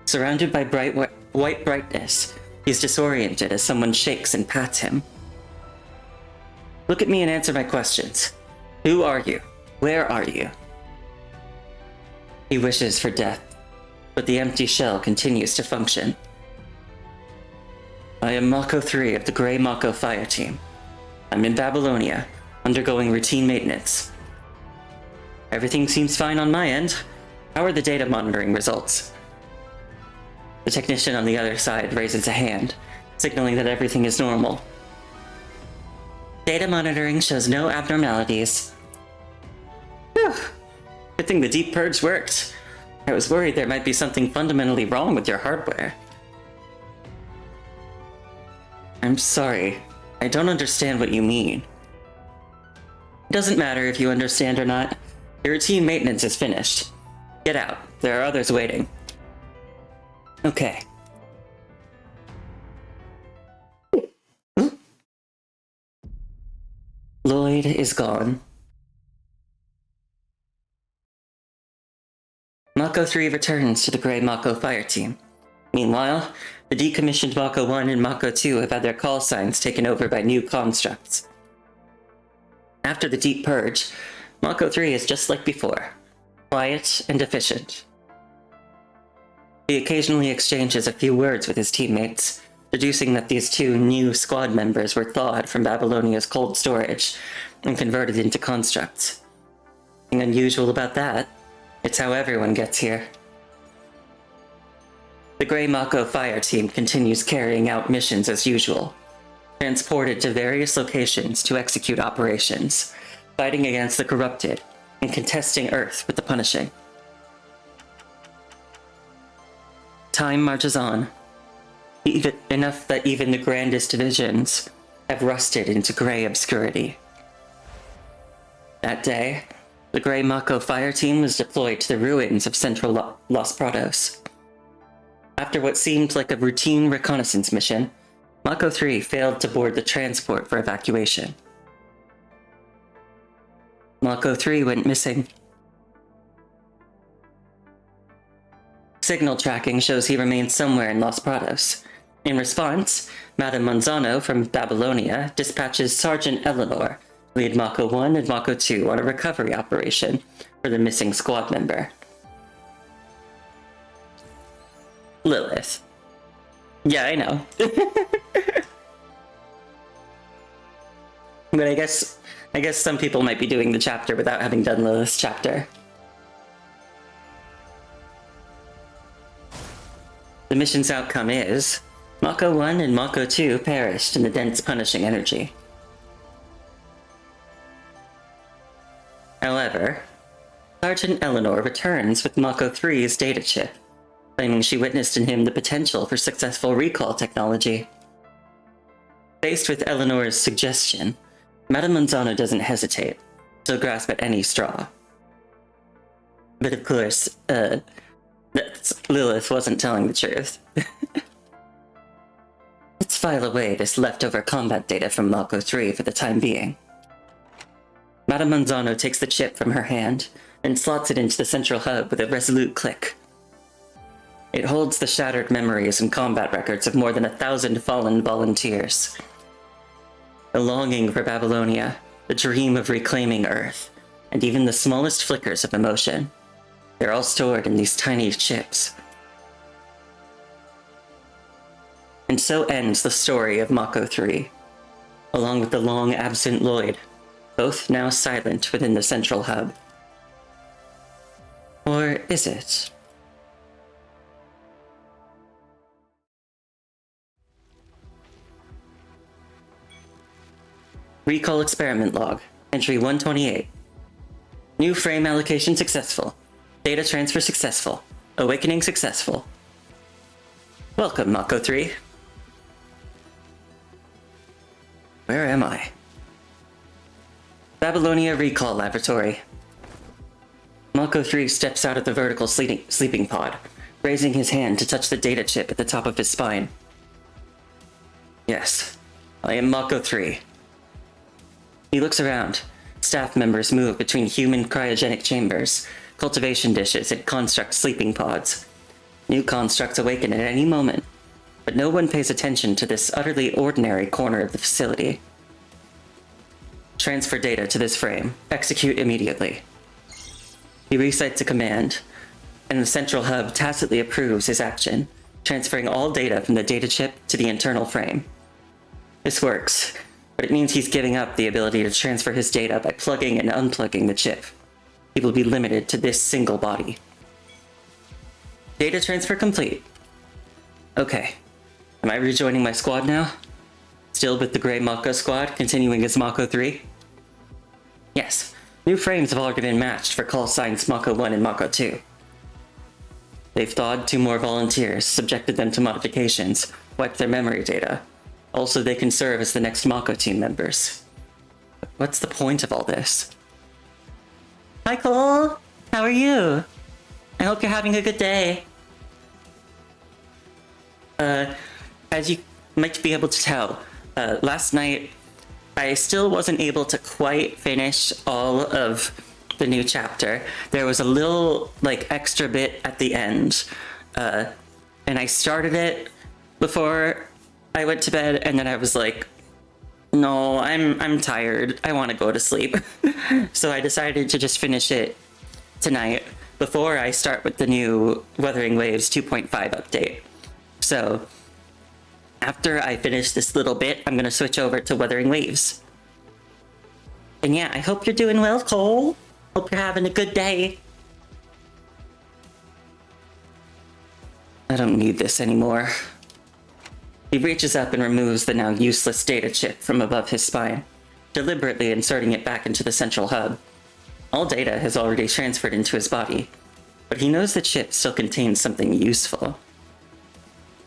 Speaker 1: Surrounded by bright white brightness, he's disoriented as someone shakes and pats him. Look at me and answer my questions. Who are you? Where are you? He wishes for death, but the empty shell continues to function. I am Mako 3 of the Grey Mako Fire Team. I'm in Babylonia, undergoing routine maintenance. Everything seems fine on my end. How are the data monitoring results? The technician on the other side raises a hand, signaling that everything is normal. Data monitoring shows no abnormalities. Whew. Good thing the deep purge worked. I was worried there might be something fundamentally wrong with your hardware. I'm sorry. I don't understand what you mean. It doesn't matter if you understand or not. Your routine maintenance is finished. Get out. There are others waiting. Okay. Lloyd is gone. Mako 3 returns to the Grey Mako Fire Team. Meanwhile, the decommissioned Mako 1 and Mako 2 have had their call signs taken over by new constructs. After the deep purge, Mako 3 is just like before, quiet and efficient. He occasionally exchanges a few words with his teammates, deducing that these two new squad members were thawed from Babylonia's cold storage and converted into constructs. Nothing unusual about that. It's how everyone gets here. The Grey Mako Fire Team continues carrying out missions as usual, transported to various locations to execute operations, fighting against the corrupted and contesting Earth with the punishing. Time marches on, enough that even the grandest visions have rusted into gray obscurity. That day, the Grey Mako Fire Team was deployed to the ruins of central Los Prados. After what seemed like a routine reconnaissance mission, Mako 3 failed to board the transport for evacuation. Mako 3 went missing. Signal tracking shows he remains somewhere in Los Prados. In response, Madame Manzano from Babylonia dispatches Sergeant Eleanor to lead Mako 1 and Mako 2 on a recovery operation for the missing squad member. Lilith. Yeah, I know. But I guess some people might be doing the chapter without having done Lilith's chapter. The mission's outcome is Mako 1 and Mako 2 perished in the dense punishing energy. However, Sergeant Eleanor returns with Mako 3's data chip, claiming she witnessed in him the potential for successful recall technology. Faced with Eleanor's suggestion, Madame Manzano doesn't hesitate. She'll grasp at any straw. But of course, Lilith wasn't telling the truth. Let's file away this leftover combat data from Mako 3 for the time being. Madame Manzano takes the chip from her hand and slots it into the central hub with a resolute click. It holds the shattered memories and combat records of more than 1,000 fallen volunteers. The longing for Babylonia, the dream of reclaiming Earth, and even the smallest flickers of emotion. They're all stored in these tiny chips. And so ends the story of Mako 3, along with the long-absent Lloyd, both now silent within the central hub. Or is it? Recall experiment log, entry 128. New frame allocation successful. Data transfer successful. Awakening successful. Welcome, Mako 3. Where am I? Babylonia Recall Laboratory. Mako 3 steps out of the vertical sleeping pod, raising his hand to touch the data chip at the top of his spine. Yes, I am Mako 3. He looks around. Staff members move between human cryogenic chambers, cultivation dishes, and construct sleeping pods. New constructs awaken at any moment, but no one pays attention to this utterly ordinary corner of the facility. transfer data to this frame. Execute immediately. He recites a command, and the central hub tacitly approves his action, transferring all data from the data chip to the internal frame. This works, but it means he's giving up the ability to transfer his data by plugging and unplugging the chip. He will be limited to this single body. Data transfer complete. Okay. Am I rejoining my squad now? Still with the Grey Mako squad, continuing as Mako 3? Yes. New frames have already been matched for call signs Mako 1 and Mako 2. They've thawed 2 more volunteers, subjected them to modifications, wiped their memory data. Also, they can serve as the next Mako team members. What's the point of all this? Hi Cole! How are you? I hope you're having a good day. As you might be able to tell, last night I still wasn't able to quite finish all of the new chapter. There was a little, extra bit at the end, and I started it before I went to bed, and then I was like, no, I'm tired. I want to go to sleep. So I decided to just finish it tonight before I start with the new Wuthering Waves 2.5 update. So after I finish this little bit, I'm going to switch over to Wuthering Waves. And yeah, I hope you're doing well, Cole. Hope you're having a good day. I don't need this anymore. He reaches up and removes the now useless data chip from above his spine, deliberately inserting it back into the central hub. All data has already transferred into his body, but he knows the chip still contains something useful.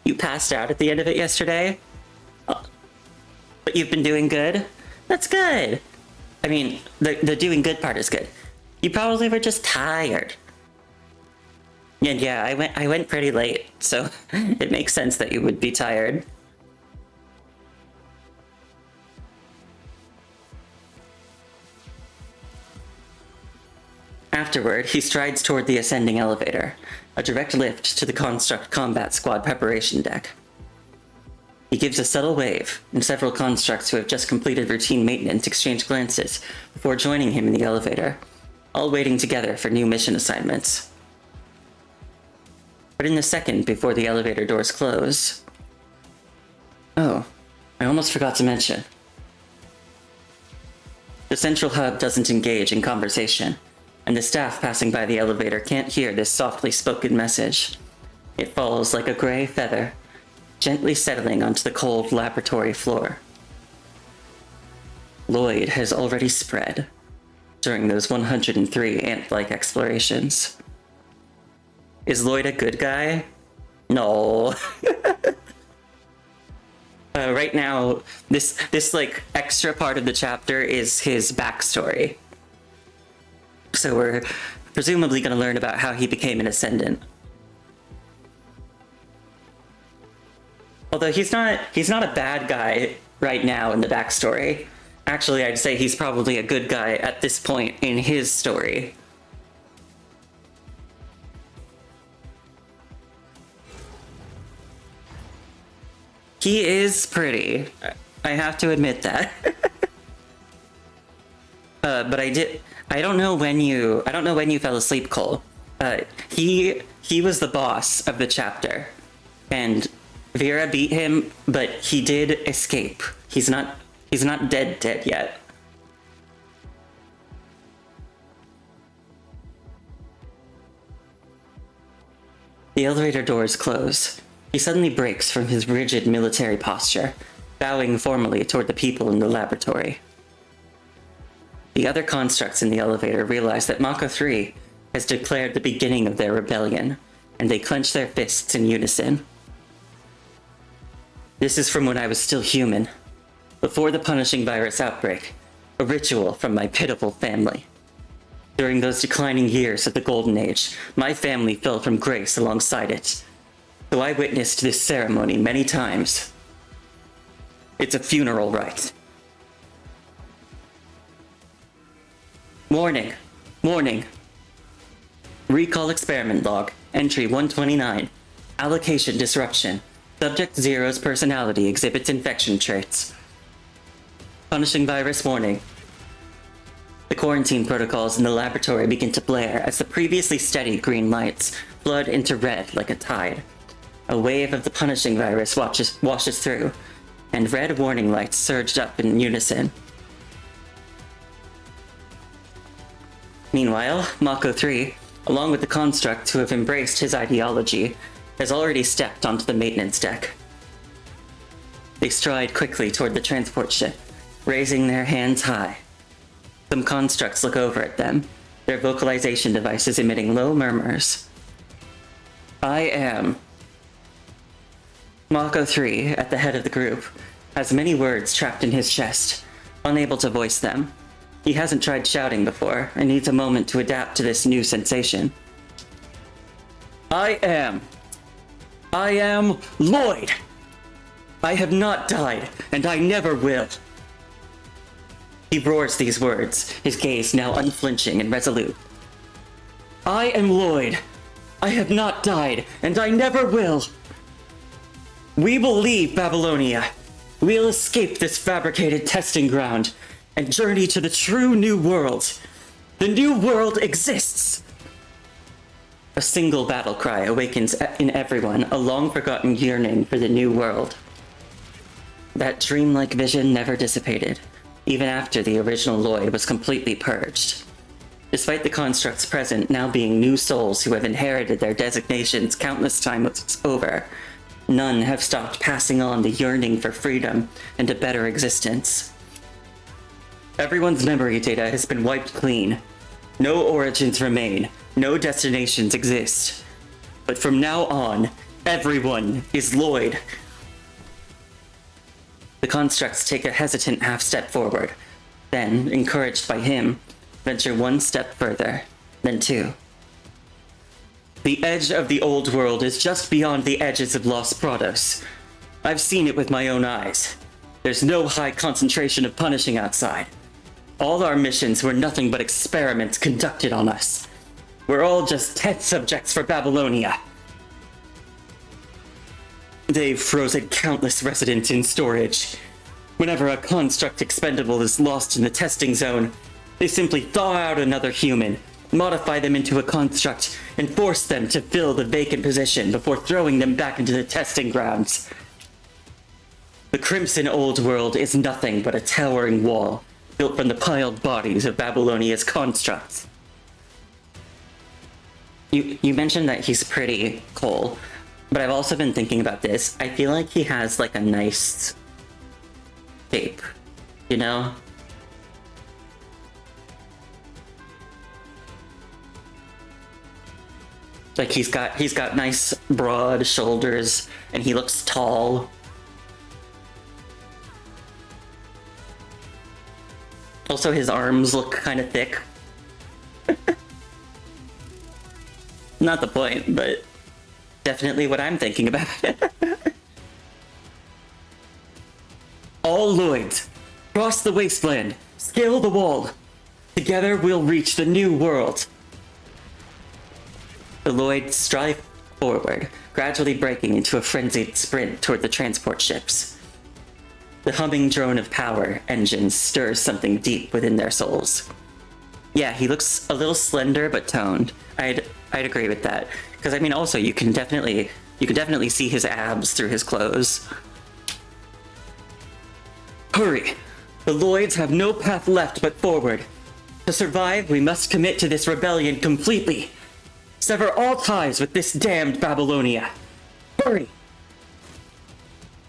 Speaker 1: You passed out at the end of it yesterday? But you've been doing good? That's good! I mean, the doing good part is good. You probably were just tired. And yeah, I went pretty late, so it makes sense that you would be tired. Afterward, he strides toward the ascending elevator, a direct lift to the Construct Combat Squad preparation deck. He gives a subtle wave, and several constructs who have just completed routine maintenance exchange glances before joining him in the elevator, all waiting together for new mission assignments. But in the second before the elevator doors close... Oh, I almost forgot to mention. The central hub doesn't engage in conversation, and the staff passing by the elevator can't hear this softly spoken message. It falls like a gray feather, gently settling onto the cold laboratory floor. Lloyd has already spread during those 103 ant-like explorations. Is Lloyd a good guy? No. Right now, this extra part of the chapter is his backstory. So we're presumably going to learn about how he became an Ascendant. Although he's not a bad guy right now in the backstory. Actually, I'd say he's probably a good guy at this point in his story. He is pretty. I have to admit that. But I don't know when you fell asleep, Cole. He was the boss of the chapter, and Vera beat him, but he did escape. He's not dead yet. The elevator doors close. He suddenly breaks from his rigid military posture, bowing formally toward the people in the laboratory. The other constructs in the elevator realize that Mako 3 has declared the beginning of their rebellion, and they clench their fists in unison. This is from when I was still human, before the punishing virus outbreak, a ritual from my pitiful family. During those declining years of the Golden Age, my family fell from grace alongside it. So I witnessed this ceremony many times. It's a funeral rite. Warning. Warning. Recall experiment log. Entry 129. Allocation disruption. Subject Zero's personality exhibits infection traits. Punishing virus warning. The quarantine protocols in the laboratory begin to blare as the previously steady green lights flood into red like a tide. A wave of the punishing virus washes through, and red warning lights surged up in unison. Meanwhile, Mako 3, along with the constructs who have embraced his ideology, has already stepped onto the maintenance deck. They stride quickly toward the transport ship, raising their hands high. Some constructs look over at them, their vocalization devices emitting low murmurs. I am. Mako 3, at the head of the group, has many words trapped in his chest, unable to voice them. He hasn't tried shouting before, and needs a moment to adapt to this new sensation. I am Lloyd! I have not died, and I never will. He roars these words, his gaze now unflinching and resolute. I am Lloyd. I have not died, and I never will. We will leave Babylonia. We'll escape this fabricated testing ground and journey to the true new world. The new world exists! A single battle cry awakens in everyone a long-forgotten yearning for the new world. That dreamlike vision never dissipated, even after the original Lloyd was completely purged. Despite the constructs present now being new souls who have inherited their designations countless times over, none have stopped passing on the yearning for freedom and a better existence. Everyone's memory data has been wiped clean. No origins remain, no destinations exist. But from now on, everyone is Lloyd. The constructs take a hesitant half-step forward, then, encouraged by him, venture one step further, then two. The edge of the old world is just beyond the edges of Los Prados. I've seen it with my own eyes. There's no high concentration of punishing outside. All our missions were nothing but experiments conducted on us. We're all just test subjects for Babylonia. They've frozen countless residents in storage. Whenever a construct expendable is lost in the testing zone, they simply thaw out another human, modify them into a construct, and force them to fill the vacant position before throwing them back into the testing grounds. The Crimson Old World is nothing but a towering wall, built from the piled bodies of Babylonia's constructs. You mentioned that he's pretty, Cole, but I've also been thinking about this. I feel like he has like a nice shape, you know? Like he's got nice broad shoulders and he looks tall. Also his arms look kind of thick. Not the point, but definitely what I'm thinking about. All Lloyds, cross the wasteland, scale the wall. Together we'll reach the new world. The Lloyds strive forward, gradually breaking into a frenzied sprint toward the transport ships. The humming drone of power engines stirs something deep within their souls. Yeah, he looks a little slender but toned. I'd agree with that. Because I mean, also you can definitely see his abs through his clothes. Hurry! The Lloyds have no path left but forward. To survive, we must commit to this rebellion completely. Sever all ties with this damned Babylonia. Hurry!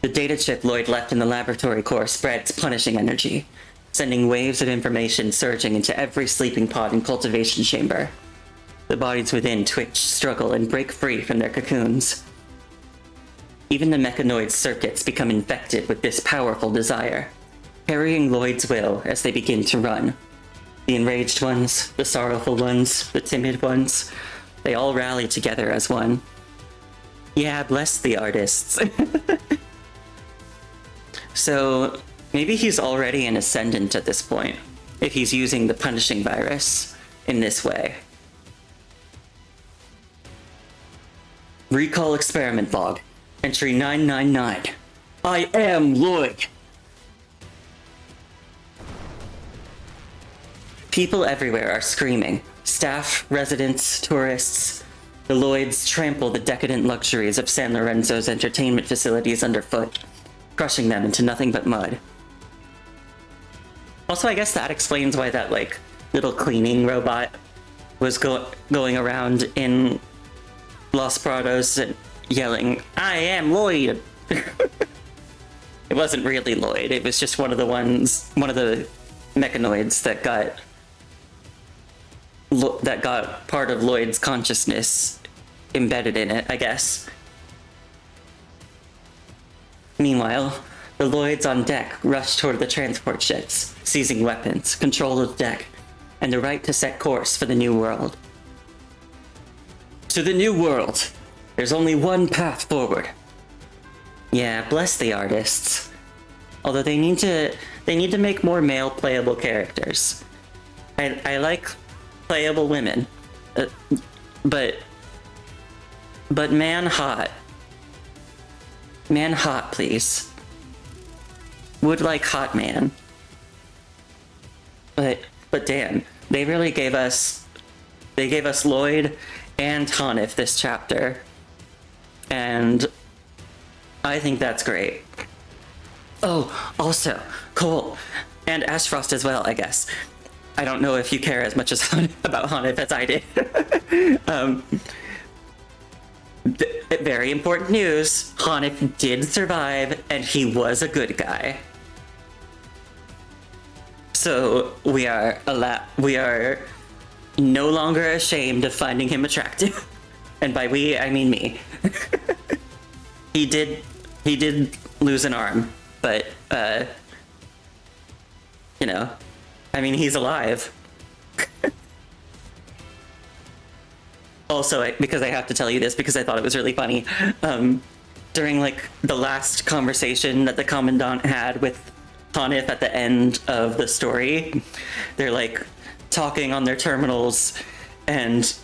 Speaker 1: The data chip Lloyd left in the laboratory core spreads punishing energy, sending waves of information surging into every sleeping pod and cultivation chamber. The bodies within twitch, struggle, and break free from their cocoons. Even the mechanoid circuits become infected with this powerful desire, carrying Lloyd's will as they begin to run. The enraged ones, the sorrowful ones, the timid ones, they all rally together as one. Yeah, bless the artists. So, maybe he's already an ascendant at this point, if he's using the punishing virus in this way. Recall experiment log. Entry 999. I am Lloyd. People everywhere are screaming. Staff, residents, tourists. The Lloyds trample the decadent luxuries of San Lorenzo's entertainment facilities underfoot, crushing them into nothing but mud. Also, I guess that explains why that, like, little cleaning robot was going around in Los Prados and yelling, "I am Lloyd!" It wasn't really Lloyd, it was just one of the mechanoids that got part of Lloyd's consciousness embedded in it, I guess. Meanwhile, the Lloyds on deck rush toward the transport ships, seizing weapons, control of the deck, and the right to set course for the New World. To the New World! There's only one path forward. Yeah, bless the artists. Although they need to make more male playable characters. I like playable women, but man hot. Man hot, please. Would like hot man. But damn, they really gave us Lloyd and Hanif this chapter, and I think that's great. Oh, also, Cole, and Ashfrost as well, I guess. I don't know if you care as much as about Hanif as I did. Very important news, Hanif did survive, and he was a good guy. So we are no longer ashamed of finding him attractive. And by we, I mean me. He did lose an arm, but you know, I mean, he's alive. Also, because I have to tell you this because I thought it was really funny. During like the last conversation that the Commandant had with Hanif at the end of the story, they're like talking on their terminals, and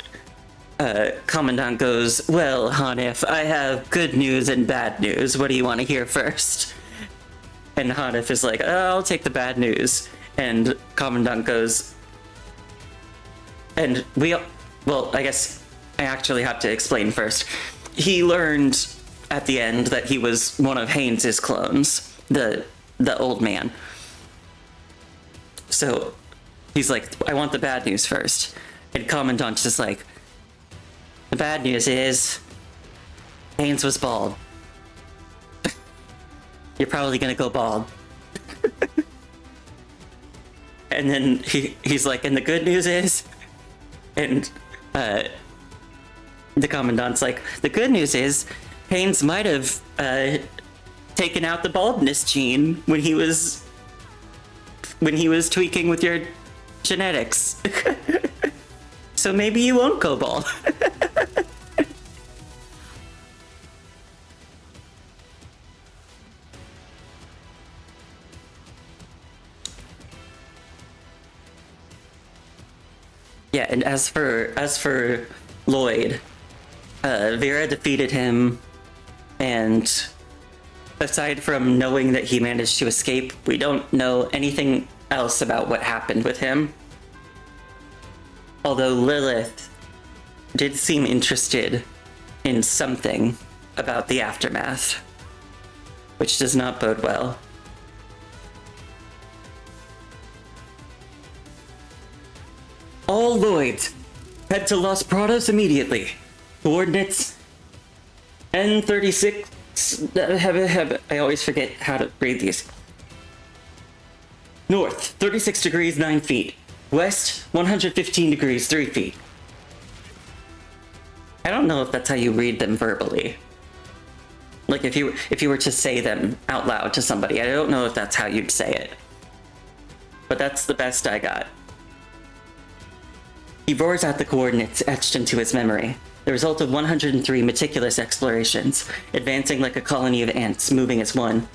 Speaker 1: Commandant goes, "Well, Hanif, I have good news and bad news. What do you want to hear first?" And Hanif is like, "I'll take the bad news." And Commandant goes, "And well, I guess I actually have to explain first. He learned at the end that he was one of Haynes's clones, the old man. So he's like, I want the bad news first." And Commandant's just like, "The bad news is Haynes was bald. You're probably gonna go bald." And then he's like, "And the good news is," and the Commandant's like, "The good news is Haynes might have taken out the baldness gene when he was tweaking with your genetics. So maybe you won't go bald." Yeah, and as for Lloyd, Vera defeated him, and aside from knowing that he managed to escape, we don't know anything else about what happened with him. Although Lilith did seem interested in something about the aftermath, which does not bode well. All Lloyds, head to Los Prados immediately. Coordinates N36. I always forget how to read these. North, 36 degrees 9 feet. West, 115 degrees 3 feet. I don't know if that's how you read them verbally. Like if you were to say them out loud to somebody, I don't know if that's how you'd say it. But that's the best I got. He roars out the coordinates etched into his memory, the result of 103 meticulous explorations, advancing like a colony of ants moving as one.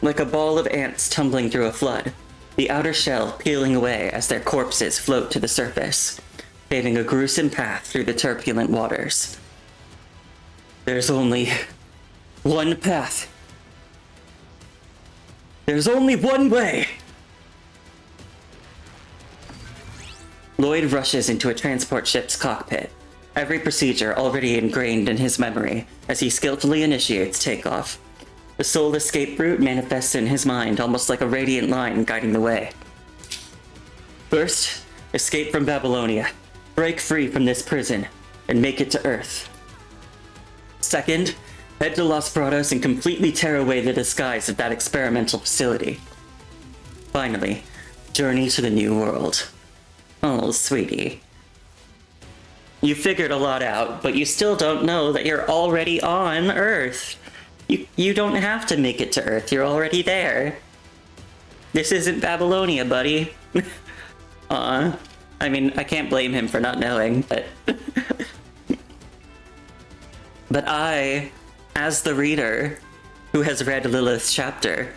Speaker 1: Like a ball of ants tumbling through a flood, the outer shell peeling away as their corpses float to the surface, paving a gruesome path through the turbulent waters. There's only one path. There's only one way. Lloyd rushes into a transport ship's cockpit, every procedure already ingrained in his memory as he skillfully initiates takeoff. The soul escape route manifests in his mind almost like a radiant line guiding the way. First, escape from Babylonia, break free from this prison, and make it to Earth. Second, head to Los Prados and completely tear away the disguise of that experimental facility. Finally, journey to the new world. Oh, sweetie. You figured a lot out, but you still don't know that you're already on Earth. You don't have to make it to Earth, you're already there. This isn't Babylonia, buddy. I mean, I can't blame him for not knowing, but... But I, as the reader who has read Lilith's chapter,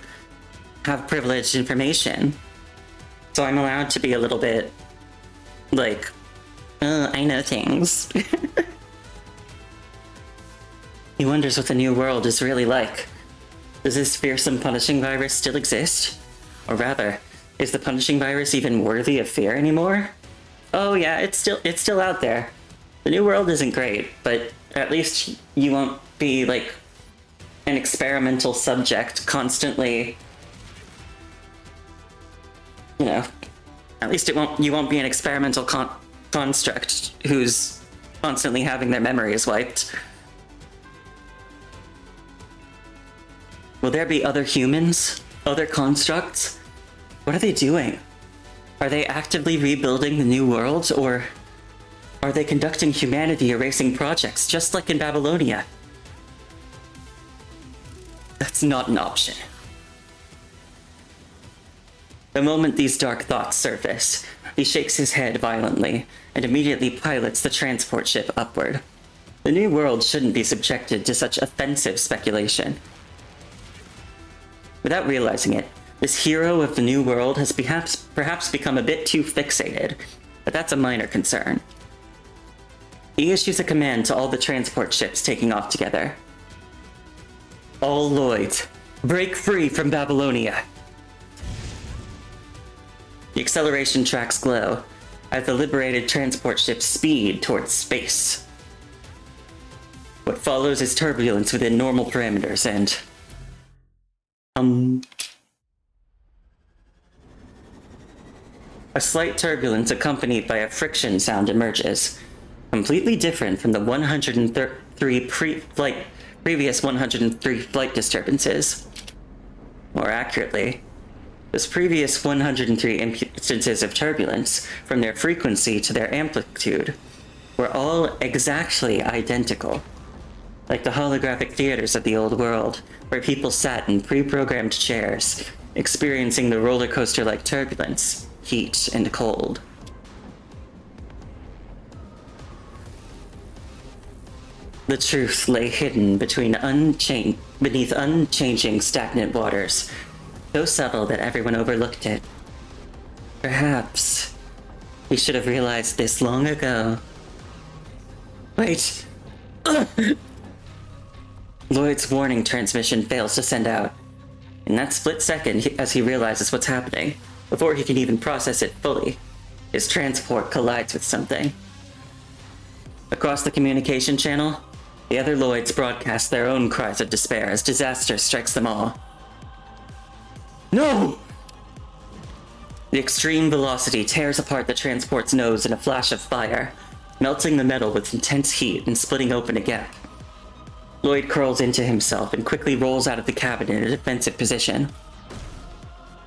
Speaker 1: have privileged information. So I'm allowed to be a little bit, like, I know things. He wonders what the new world is really like. Does this fearsome punishing virus still exist? Or rather, is the punishing virus even worthy of fear anymore? Oh yeah, it's still out there. The new world isn't great, but at least you won't be like an experimental subject constantly. You know, at least you won't be an experimental construct who's constantly having their memories wiped. Will there be other humans? Other constructs? What are they doing? Are they actively rebuilding the new world, or are they conducting humanity-erasing projects just like in Babylonia? That's not an option. The moment these dark thoughts surface, he shakes his head violently and immediately pilots the transport ship upward. The new world shouldn't be subjected to such offensive speculation. Without realizing it, this hero of the new world has perhaps become a bit too fixated, but that's a minor concern. He issues a command to all the transport ships taking off together. All Lloyds, break free from Babylonia. The acceleration tracks glow as the liberated transport ships speed towards space. What follows is turbulence within normal parameters and... A slight turbulence accompanied by a friction sound emerges, completely different from the 103 previous 103 flight disturbances. More accurately, those previous 103 instances of turbulence, from their frequency to their amplitude, were all exactly identical. Like the holographic theaters of the old world, where people sat in pre-programmed chairs, experiencing the roller coaster-like turbulence, heat, and cold. The truth lay hidden beneath unchanging stagnant waters, so subtle that everyone overlooked it. Perhaps we should have realized this long ago. Wait! Lloyd's warning transmission fails to send out. In that split second, as he realizes what's happening, before he can even process it fully, his transport collides with something. Across the communication channel, the other Lloyds broadcast their own cries of despair as disaster strikes them all. No! The extreme velocity tears apart the transport's nose in a flash of fire, melting the metal with intense heat and splitting open a gap. Lloyd curls into himself and quickly rolls out of the cabin in a defensive position.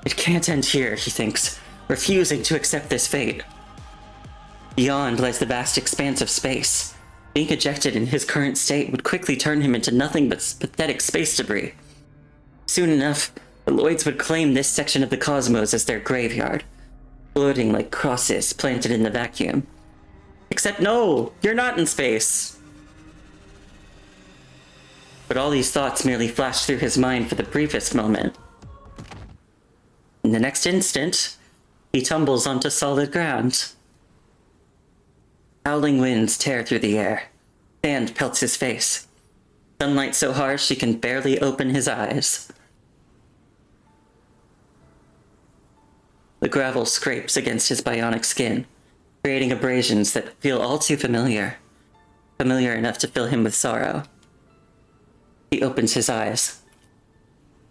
Speaker 1: It can't end here, he thinks, refusing to accept this fate. Beyond lies the vast expanse of space. Being ejected in his current state would quickly turn him into nothing but pathetic space debris. Soon enough, the Lloyds would claim this section of the cosmos as their graveyard, floating like crosses planted in the vacuum. Except no, you're not in space. But all these thoughts merely flashed through his mind for the briefest moment. In the next instant, he tumbles onto solid ground. Howling winds tear through the air. Sand pelts his face. Sunlight so harsh he can barely open his eyes. The gravel scrapes against his bionic skin, creating abrasions that feel all too familiar. Familiar enough to fill him with sorrow. He opens his eyes.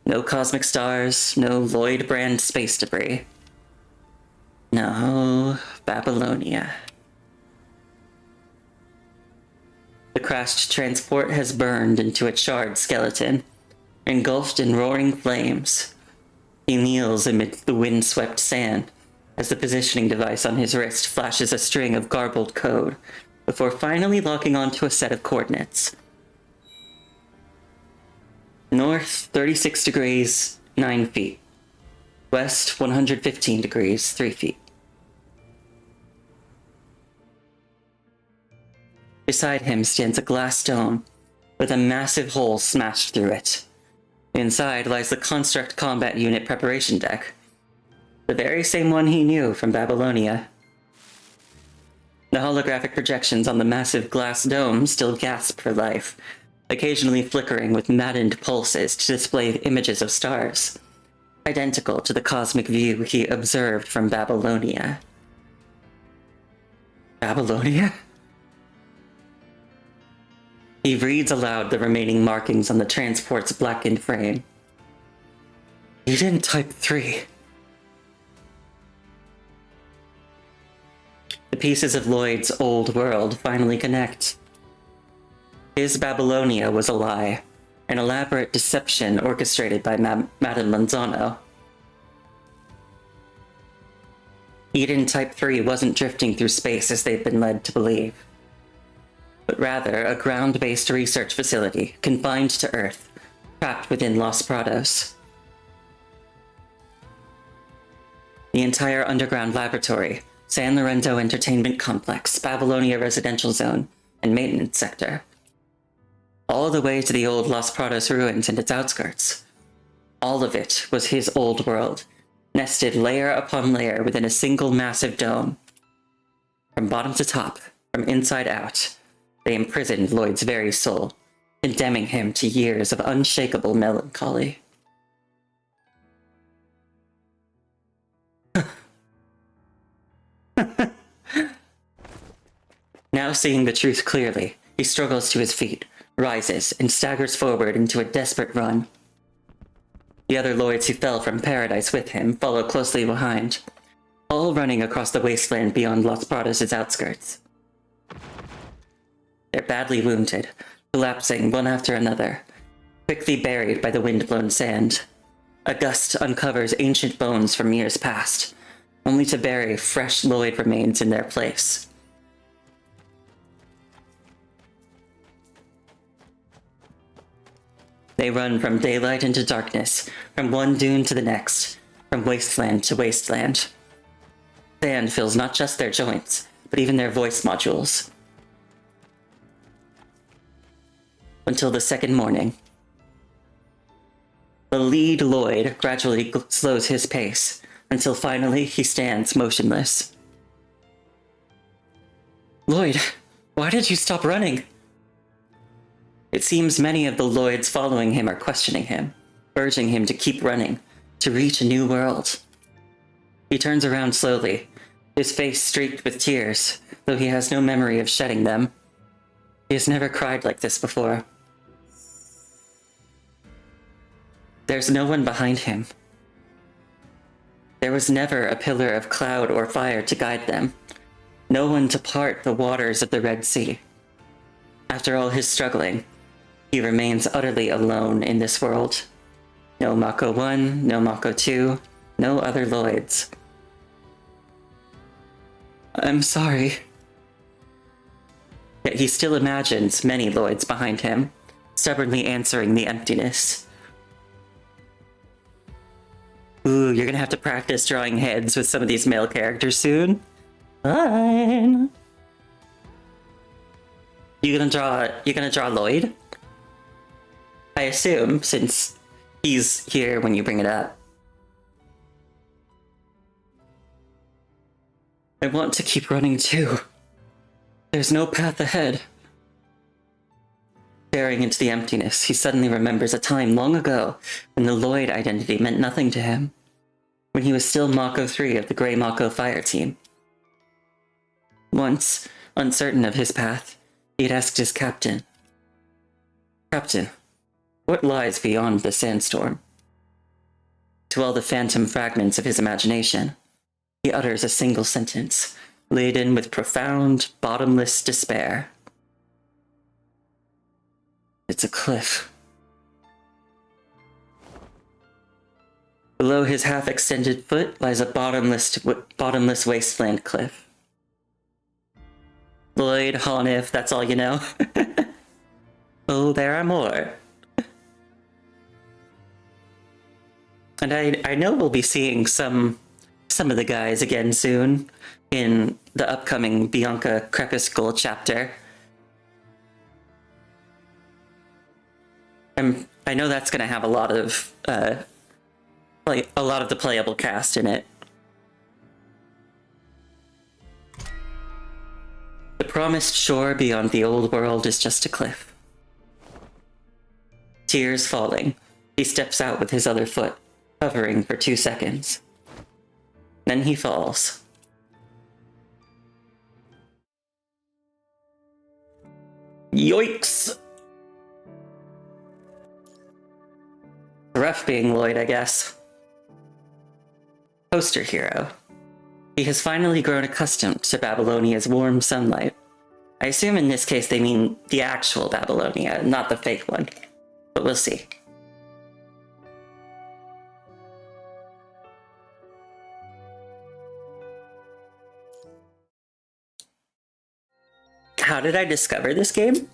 Speaker 1: No cosmic stars, no Lloyd brand space debris. No, Babylonia. The crashed transport has burned into a charred skeleton, engulfed in roaring flames. He kneels amid the wind-swept sand as the positioning device on his wrist flashes a string of garbled code before finally locking onto a set of coordinates. North, 36 degrees, 9 feet. West, 115 degrees, 3 feet. Beside him stands a glass dome with a massive hole smashed through it. Inside lies the Construct Combat Unit preparation deck, the very same one he knew from Babylonia. The holographic projections on the massive glass dome still gasp for life, occasionally flickering with maddened pulses to display images of stars, identical to the cosmic view he observed from Babylonia. Babylonia? He reads aloud the remaining markings on the transport's blackened frame. You didn't type 3. The pieces of Lloyd's old world finally connect. His Babylonia was a lie, an elaborate deception orchestrated by Madame Manzano. Eden Type 3 wasn't drifting through space as they'd been led to believe, but rather a ground-based research facility confined to Earth, trapped within Los Prados. The entire underground laboratory, San Lorenzo Entertainment Complex, Babylonia Residential Zone, and Maintenance Sector. All the way to the old Los Prados ruins and its outskirts. All of it was his old world, nested layer upon layer within a single massive dome. From bottom to top, from inside out, they imprisoned Lloyd's very soul, condemning him to years of unshakable melancholy. Now seeing the truth clearly, he struggles to his feet, rises, and staggers forward into a desperate run. The other Lloyds who fell from paradise with him follow closely behind, all running across the wasteland beyond Los Prados' outskirts. They're badly wounded, collapsing one after another, quickly buried by the wind-blown sand. A gust uncovers ancient bones from years past, only to bury fresh Lloyd remains in their place. They run from daylight into darkness, from one dune to the next, from wasteland to wasteland. Sand fills not just their joints, but even their voice modules. Until the second morning. The lead Lloyd gradually slows his pace, until finally he stands motionless. Lloyd, why did you stop running? It seems many of the Lloyds following him are questioning him, urging him to keep running, to reach a new world. He turns around slowly, his face streaked with tears, though he has no memory of shedding them. He has never cried like this before. There's no one behind him. There was never a pillar of cloud or fire to guide them, no one to part the waters of the Red Sea. After all his struggling, he remains utterly alone in this world. No Mako 1, no Mako 2, no other Lloyds. I'm sorry. Yet he still imagines many Lloyds behind him, stubbornly answering the emptiness. Ooh, you're gonna have to practice drawing heads with some of these male characters soon. Fine. You gonna draw Lloyd? I assume, since he's here when you bring it up. I want to keep running too. There's no path ahead. Staring into the emptiness, he suddenly remembers a time long ago when the Lloyd identity meant nothing to him, when he was still Mako 3 of the Grey Mako Fire Team. Once, uncertain of his path, he'd asked his captain, "Captain, what lies beyond the sandstorm?" To all the phantom fragments of his imagination, he utters a single sentence, laden with profound, bottomless despair. "It's a cliff." Below his half-extended foot lies a bottomless wasteland cliff. Lloyd, Hanif, that's all you know. Oh, there are more. And I know we'll be seeing some of the guys again soon in the upcoming Bianca Crepuscule chapter. I know that's going to have a lot of the playable cast in it. The promised shore beyond the old world is just a cliff. Tears falling, he steps out with his other foot, hovering for 2 seconds. Then he falls. Yoicks! Rough being Lloyd, I guess. Poster hero. He has finally grown accustomed to Babylonia's warm sunlight. I assume in this case they mean the actual Babylonia, not the fake one. But we'll see. How did I discover this game?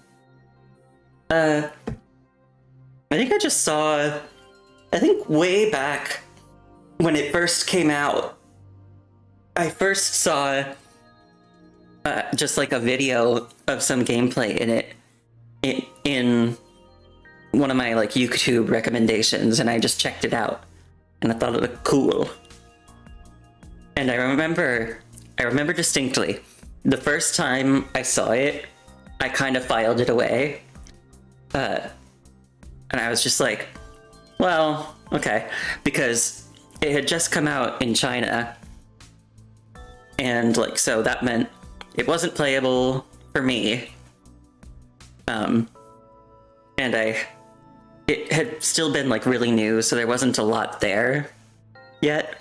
Speaker 1: I think I just saw... I think way back when it first came out, I first saw just like a video of some gameplay in it in one of my like YouTube recommendations, and I just checked it out and I thought it looked cool. And I remember distinctly the first time I saw it, I kind of filed it away, and I was just like, well, okay, because it had just come out in China, and like, so that meant it wasn't playable for me, and it had still been like really new, so there wasn't a lot there yet,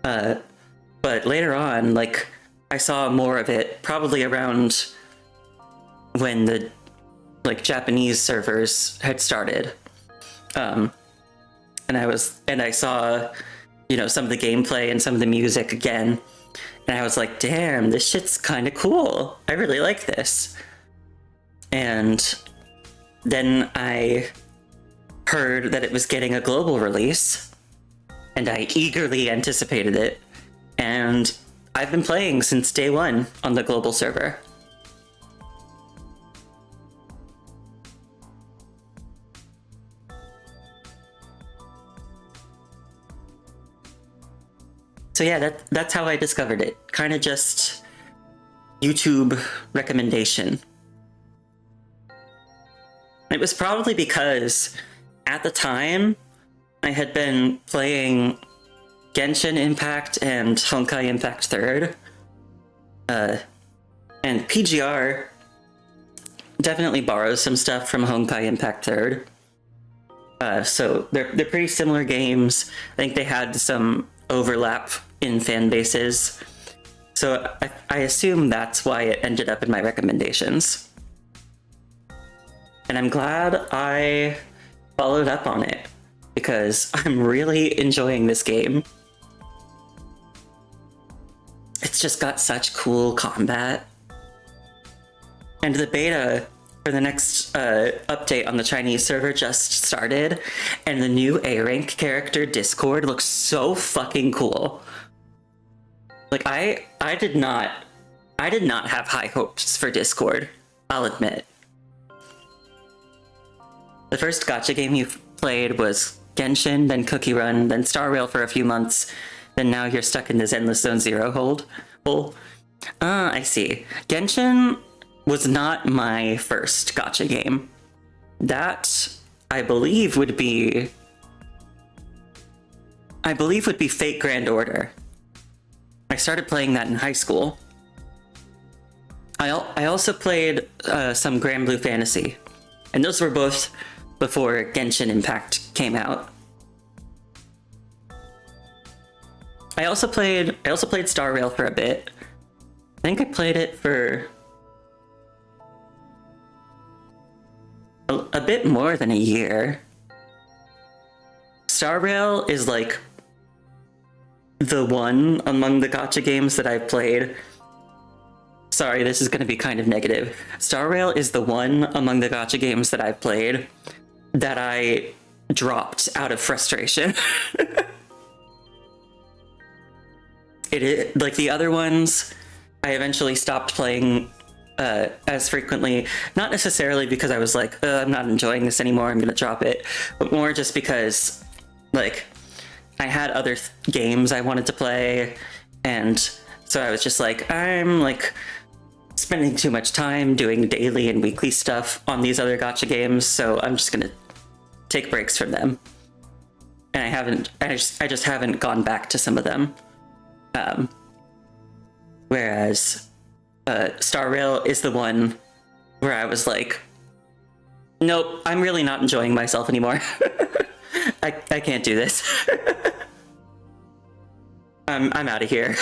Speaker 1: but later on, like, I saw more of it probably around when the like Japanese servers had started. And I saw, you know, some of the gameplay and some of the music again, and I was like, damn, this shit's kind of cool. I really like this. And then I heard that it was getting a global release, and I eagerly anticipated it, and I've been playing since day one on the global server. So yeah, that's how I discovered it. Kind of just YouTube recommendation. It was probably because at the time I had been playing Genshin Impact and Honkai Impact 3rd. And PGR definitely borrows some stuff from Honkai Impact 3rd. So they're pretty similar games. I think they had some overlap in fan bases. So I assume that's why it ended up in my recommendations. And I'm glad I followed up on it, because I'm really enjoying this game. It's just got such cool combat. And the beta for the next update on the Chinese server just started, and the new A-rank character Discord looks so fucking cool. Like, I did not have high hopes for Discord, I'll admit. The first gacha game you played was Genshin, then Cookie Run, then Star Rail for a few months, then now you're stuck in this Endless Zone Zero hole. I see. Genshin was not my first gacha game. That, I believe would be Fate Grand Order. I started playing that in high school, I also played some Grand Blue Fantasy, and those were both before Genshin Impact came out. I also played Star Rail for a bit. I think I played it for a bit more than a year. Star Rail is like the one among the gacha games that I've played. Sorry, this is going to be kind of negative. Star Rail is the one among the gacha games that I've played that I dropped out of frustration. It is, like the other ones, I eventually stopped playing as frequently, not necessarily because I was like, I'm not enjoying this anymore, I'm gonna drop it, but more just because, like, I had other games I wanted to play, and so I was just like, I'm like spending too much time doing daily and weekly stuff on these other gacha games, so I'm just gonna take breaks from them. And I just haven't gone back to some of them. Whereas Star Rail is the one where I was like, nope, I'm really not enjoying myself anymore. I can't do this. I'm out of here.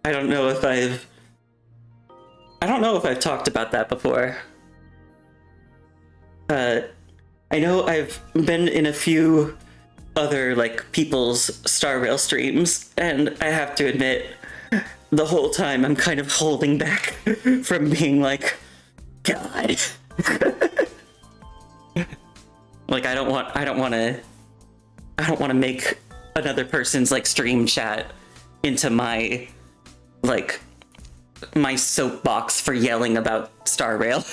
Speaker 1: I don't know if I've talked about that before. I know I've been in a few other like people's Star Rail streams, and I have to admit, the whole time I'm kind of holding back from being like, God. Like I don't want to make another person's like stream chat into my soapbox for yelling about Star Rail.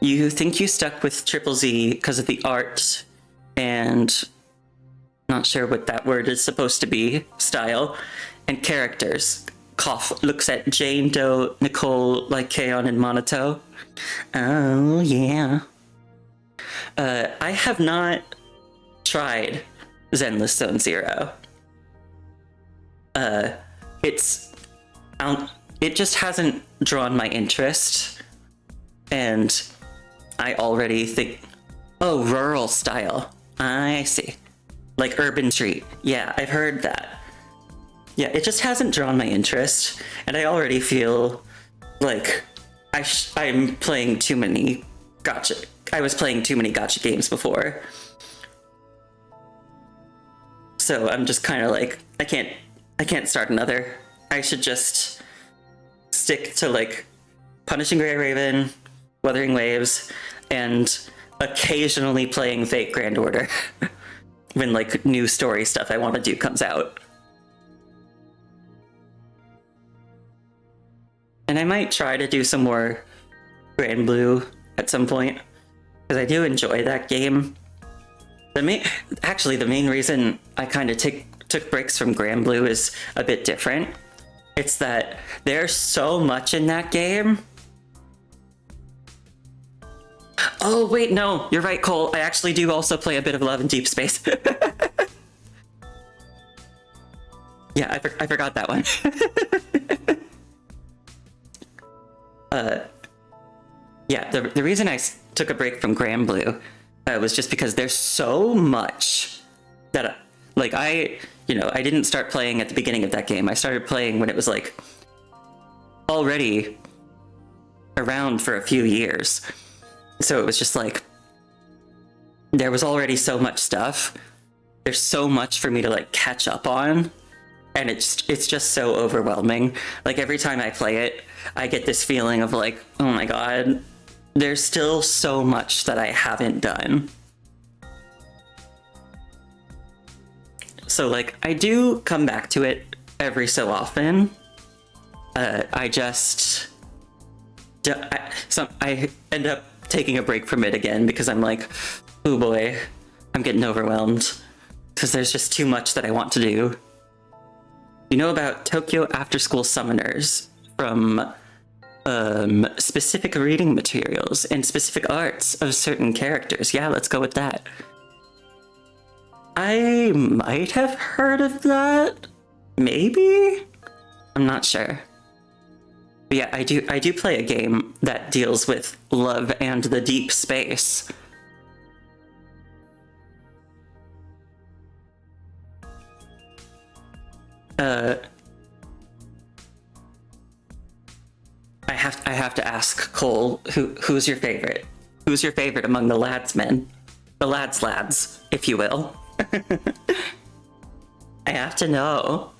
Speaker 1: You think you stuck with Triple Z because of the art and not sure what that word is supposed to be, style, and characters. Cough looks at Jane Doe, Nicole, Lycaon, and Monato. Oh, yeah. I have not tried Zenless Zone Zero. It just hasn't drawn my interest, and I already think, oh, rural style. I see. Like Urban Street. Yeah, I've heard that. Yeah, it just hasn't drawn my interest, and I already feel like I'm playing too many gacha. I was playing too many gacha games before. So I'm just kind of like, I can't start another. I should just stick to like Punishing Grey Raven, Wuthering Waves, and occasionally playing Fate Grand Order when like new story stuff I want to do comes out. And I might try to do some more Grand Blue at some point, because I do enjoy that game. The main reason I kind of took breaks from Grand Blue is a bit different. It's that there's so much in that game. Oh, wait, no, you're right, Cole. I actually do also play a bit of Love in Deep Space. Yeah, I forgot that one. Yeah, the reason I took a break from Grand Blue was just because there's so much that, like, I didn't start playing at the beginning of that game. I started playing when it was, like, already around for a few years. So it was just, like, there was already so much stuff. There's so much for me to, like, catch up on. And it's just so overwhelming. Like, every time I play it, I get this feeling of, like, oh my god, there's still so much that I haven't done. So, like, I do come back to it every so often. I end up taking a break from it again because I'm like, oh boy, I'm getting overwhelmed. Because there's just too much that I want to do. You know about Tokyo After School Summoners from specific reading materials and specific arts of certain characters. Yeah, let's go with that. I might have heard of that. Maybe? I'm not sure. But yeah, I do play a game that deals with love and the deep space. I have to ask Cole, who's your favorite? Who's your favorite among the ladsmen? The lads, if you will. I have to know.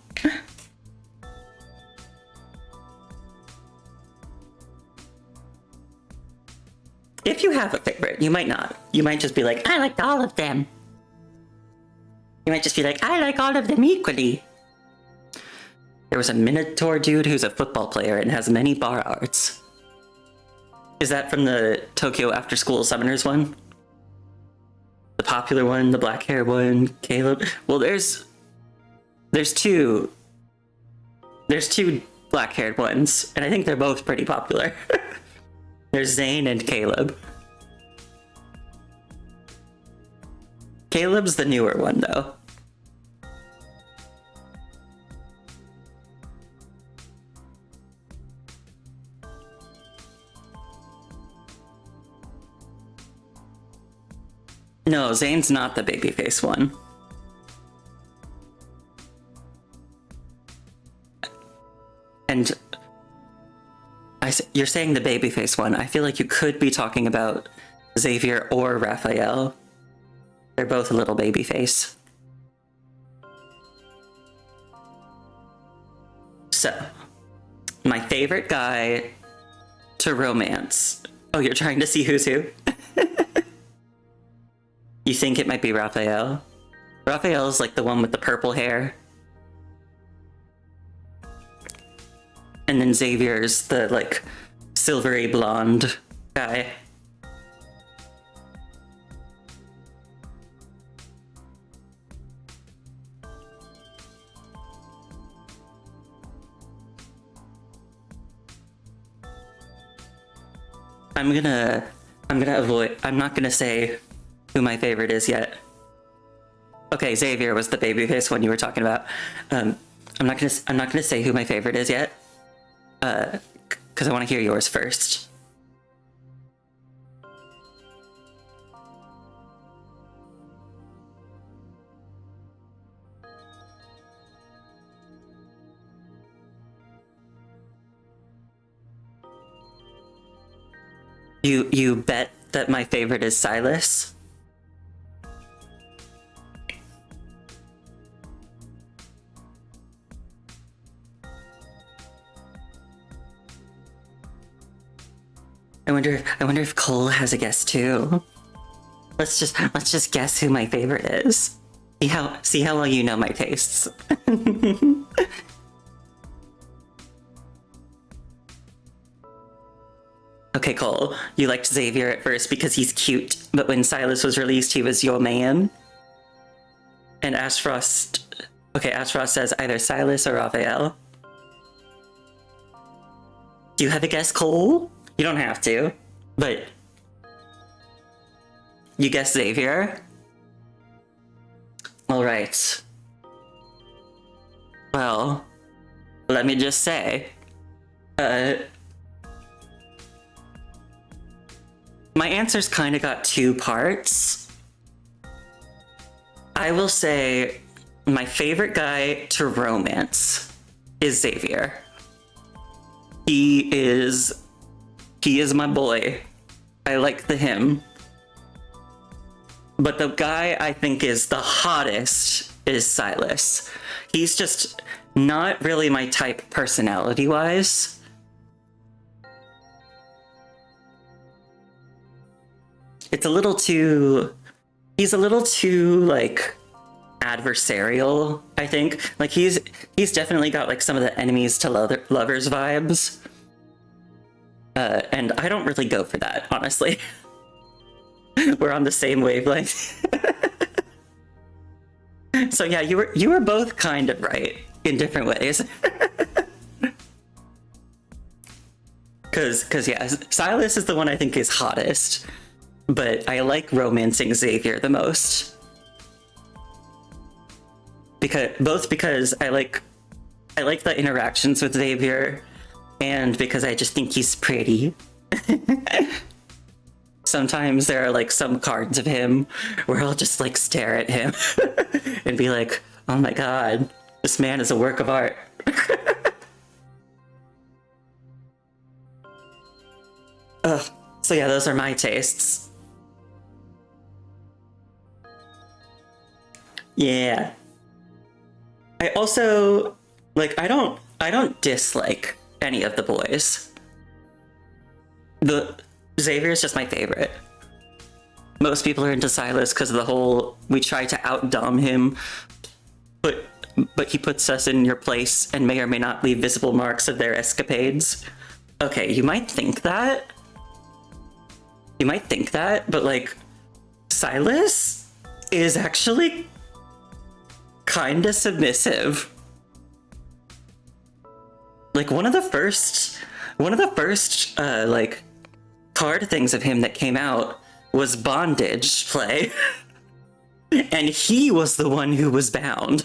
Speaker 1: If you have a favorite, you might not. You might just be like, I like all of them. You might just be like, I like all of them equally. There was a Minotaur dude who's a football player and has many bar arts. Is that from the Tokyo After School Summoners one? The popular one, the black hair one, Caleb? Well, there's two black haired ones, and I think they're both pretty popular. There's Zane and Caleb. Caleb's the newer one, though. No, Zane's not the babyface one. And you're saying the babyface one. I feel like you could be talking about Xavier or Raphael. They're both a little babyface. So, my favorite guy to romance. Oh, you're trying to see who's who? You think it might be Raphael? Raphael's like the one with the purple hair. And then Xavier's the like silvery blonde guy. I'm not gonna say who my favorite is yet. Okay, Xavier was the babyface one you were talking about. I'm not gonna say who my favorite is yet. Because I want to hear yours first. You bet that my favorite is Silas? I wonder if Cole has a guess too. Let's just guess who my favorite is. See how well you know my tastes. Okay, Cole, you liked Xavier at first because he's cute, but when Silas was released, he was your man. And Ashfrost says either Silas or Raphael. Do you have a guess, Cole? You don't have to, but you guess Xavier? All right. Well, let me just say, my answer's kind of got two parts. I will say my favorite guy to romance is Xavier. He is my boy. I like him. But the guy I think is the hottest is Silas. He's just not really my type personality-wise. He's a little too, like, adversarial, I think. Like, he's definitely got, like, some of the enemies to lovers vibes. And I don't really go for that, honestly. We're on the same wavelength. So yeah, you were both kind of right in different ways. Cause yeah, Silas is the one I think is hottest, but I like romancing Xavier the most. because I like the interactions with Xavier, and because I just think he's pretty. Sometimes there are like some cards of him where I'll just like stare at him and be like, oh my god, this man is a work of art. Ugh. So yeah, those are my tastes. Yeah. I also like I don't dislike any of the boys. The Xavier is just my favorite. Most people are into Silas because of the whole we try to outdom him, but he puts us in your place and may or may not leave visible marks of their escapades. Okay, you might think that. You might think that, but like Silas is actually kinda submissive. Like one of the first like card things of him that came out was bondage play. And he was the one who was bound.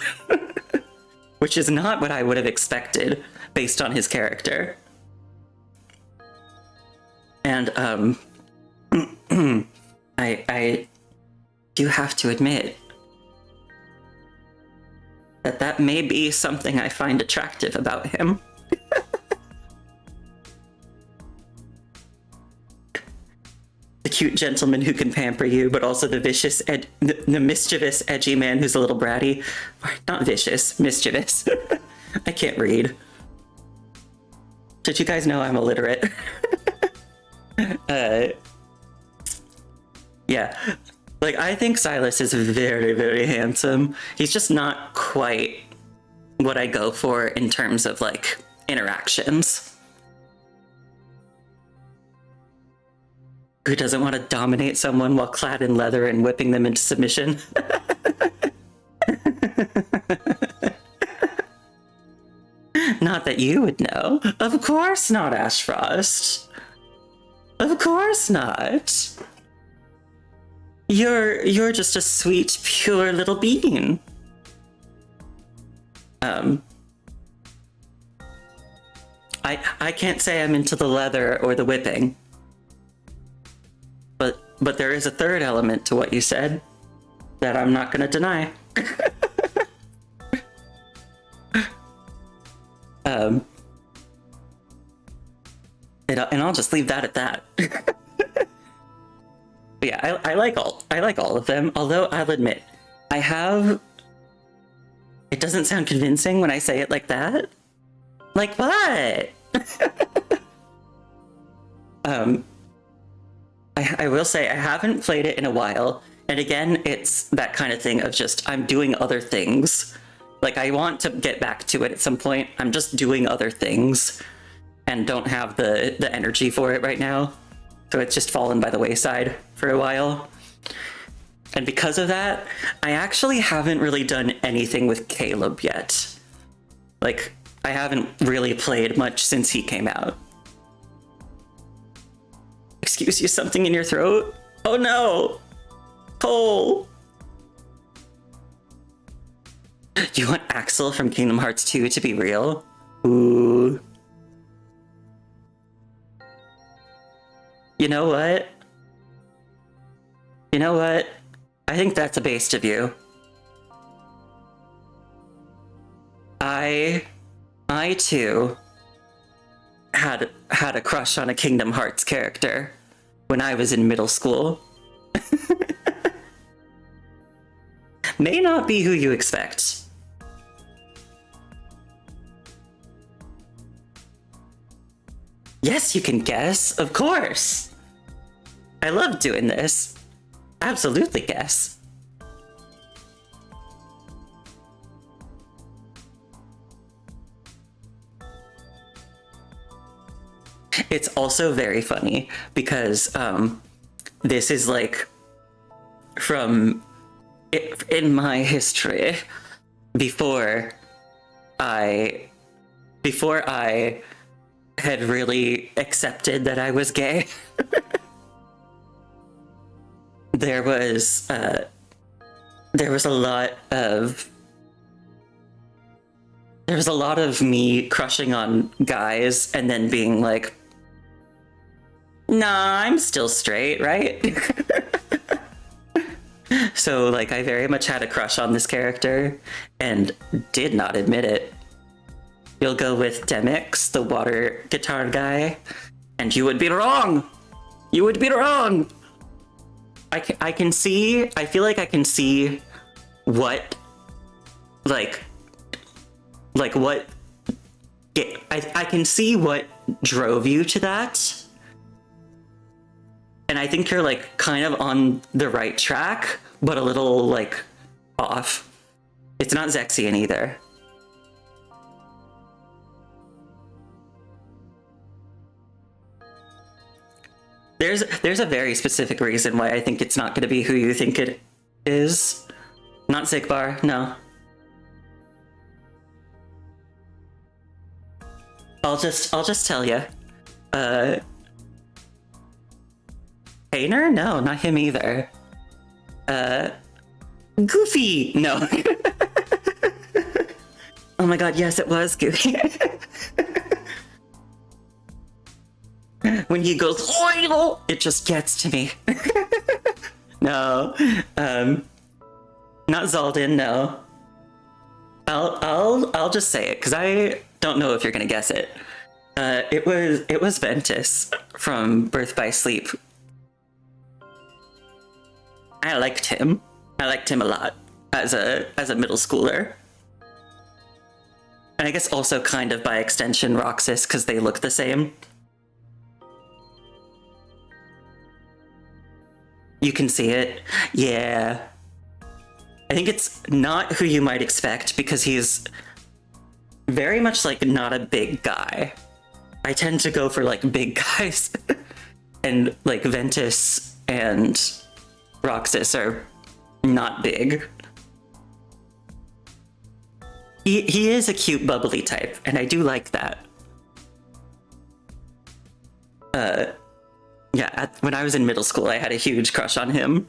Speaker 1: Which is not what I would have expected based on his character. And I do have to admit that may be something I find attractive about him. The cute gentleman who can pamper you, but also the vicious, the mischievous, edgy man who's a little bratty. Not vicious, mischievous. I can't read. Did you guys know I'm illiterate? Yeah. Like, I think Silas is very, very handsome. He's just not quite what I go for in terms of, like, interactions. Who doesn't want to dominate someone while clad in leather and whipping them into submission? Not that you would know. Of course not, Ashfrost. Of course not. You're just a sweet, pure little being. I can't say I'm into the leather or the whipping. But there is a third element to what you said that I'm not gonna deny. And I'll just leave that at that. But yeah, I like all of them. Although I'll admit, it doesn't sound convincing when I say it like that. Like what? I will say I haven't played it in a while, and again, it's that kind of thing of just I'm doing other things. Like I want to get back to it at some point. I'm just doing other things, and don't have the energy for it right now. So it's just fallen by the wayside for a while. And because of that, I actually haven't really done anything with Caleb yet. Like, I haven't really played much since he came out. Excuse you, something in your throat? Oh no! Cole! You want Axel from Kingdom Hearts 2 to be real? Ooh. You know what? You know what? I think that's a base of you. I too had a crush on a Kingdom Hearts character when I was in middle school. May not be who you expect. Yes, you can guess, of course. I love doing this. Absolutely guess. It's also very funny because this is like from in my history before I had really accepted that I was gay. There was a lot of there's a lot of me crushing on guys and then being like, nah, I'm still straight, right? So, like, I very much had a crush on this character and did not admit it. You'll go with Demix, the water guitar guy, and you would be wrong! You would be wrong! I can see, I feel like I can see what, like what, I can see what drove you to that. And I think you're like kind of on the right track, but a little like off. It's not Zexian either. There's a very specific reason why I think it's not going to be who you think it is. Not Zigbar, no. I'll just tell you. Painter? No, not him either. Goofy! No. Oh my god, yes, it was Goofy. When he goes, Lloyd, it just gets to me. No. Not Zaldin, no. I'll just say it, because I don't know if you're gonna guess it. It was Ventus from Birth by Sleep. I liked him. I liked him a lot as a middle schooler. And I guess also kind of by extension Roxas, because they look the same. You can see it. Yeah. I think it's not who you might expect, because he's very much like not a big guy. I tend to go for like big guys. And like Ventus and Roxas are not big. He is a cute bubbly type, and I do like that. Yeah, when I was in middle school, I had a huge crush on him.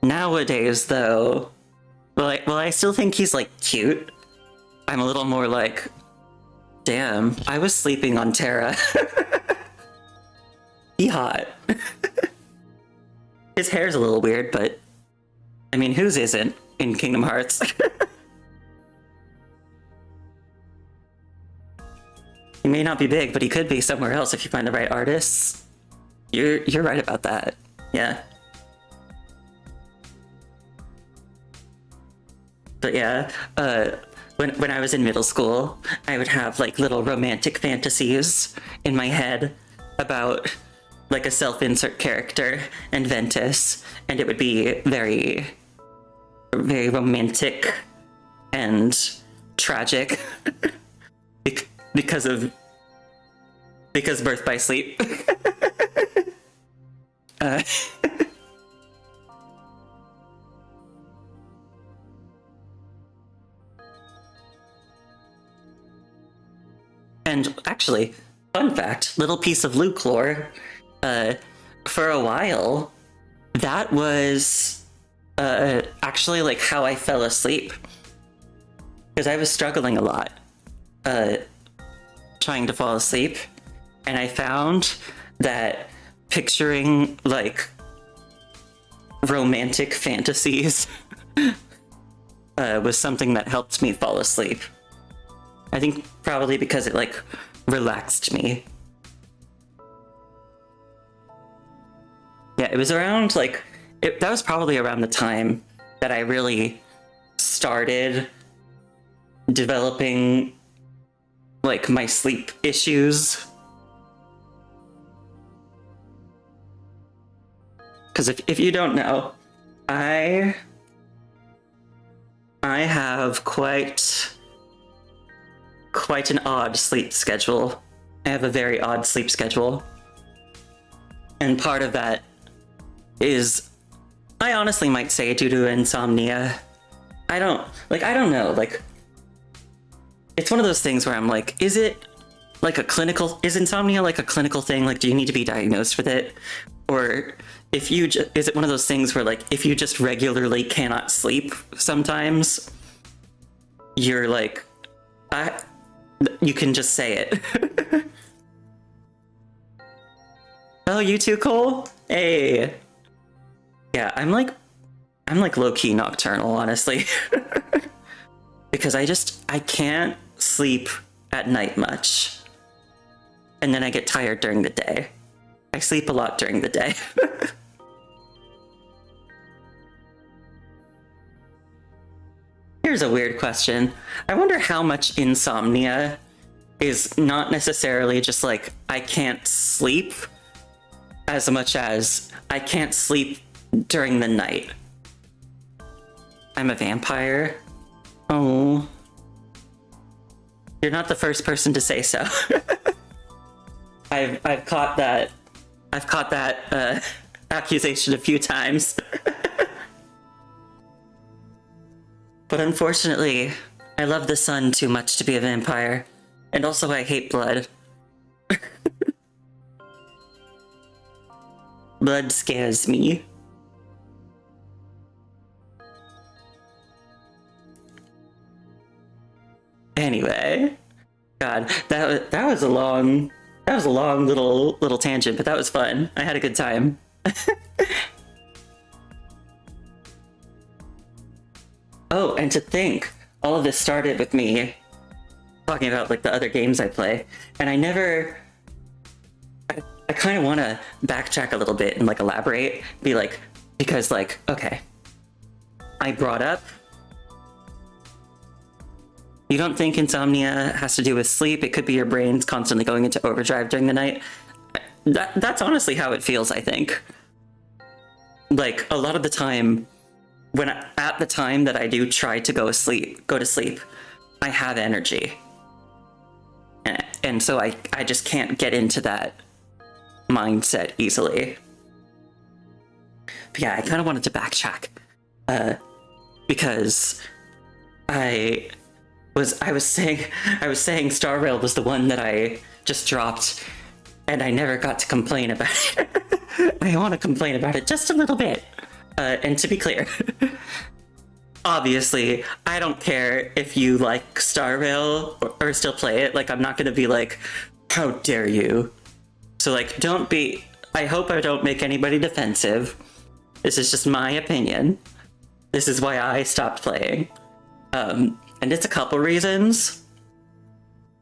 Speaker 1: Nowadays, though, well, I still think he's like cute. I'm a little more like, damn, I was sleeping on Terra. He hot. His hair's a little weird, but I mean, whose isn't in Kingdom Hearts? He may not be big, but he could be somewhere else if you find the right artists. You're right about that. Yeah. But yeah, when I was in middle school, I would have like little romantic fantasies in my head about like a self-insert character and Ventus, and it would be very, very romantic and tragic because Birth by Sleep. And actually, fun fact, little piece of Luke lore, for a while, that was actually like how I fell asleep. Because I was struggling a lot trying to fall asleep, and I found that picturing like romantic fantasies was something that helped me fall asleep. I think probably because it like relaxed me. Yeah, it was around like that was probably around the time that I really started developing like my sleep issues. Because if you don't know, I have quite an odd sleep schedule. I have a very odd sleep schedule. And part of that is, I honestly might say, due to insomnia. I don't know, like, it's one of those things where I'm like, is insomnia like a clinical thing? Like, do you need to be diagnosed with it? Or if you is it one of those things where like if you just regularly cannot sleep sometimes, you're like, you can just say it. Oh, you too, Cole? Hey. Yeah, I'm like low-key nocturnal, honestly. Because I can't sleep at night much. And then I get tired during the day. I sleep a lot during the day. Here's a weird question. I wonder how much insomnia is not necessarily just like I can't sleep, as much as I can't sleep during the night. I'm a vampire. Oh. You're not the first person to say so. I've caught that accusation a few times. But unfortunately, I love the sun too much to be a vampire. And also I hate blood. Blood scares me. Anyway, God, that was a long little tangent, but that was fun. I had a good time. Oh, and to think, all of this started with me talking about like the other games I play, and I kind of want to backtrack a little bit and like elaborate, be like, because like, okay, I brought up, you don't think insomnia has to do with sleep? It could be your brain's constantly going into overdrive during the night. That's honestly how it feels, I think. Like, a lot of the time, at the time that I do try to go to sleep, I have energy. And so I just can't get into that mindset easily. But yeah, I kind of wanted to backtrack. Because I was saying Star Rail was the one that I just dropped, and I never got to complain about it. I want to complain about it just a little bit. And to be clear, obviously, I don't care if you like Star Rail or still play it. Like, I'm not gonna be like, how dare you? So like, I hope I don't make anybody defensive. This is just my opinion. This is why I stopped playing. And it's a couple reasons.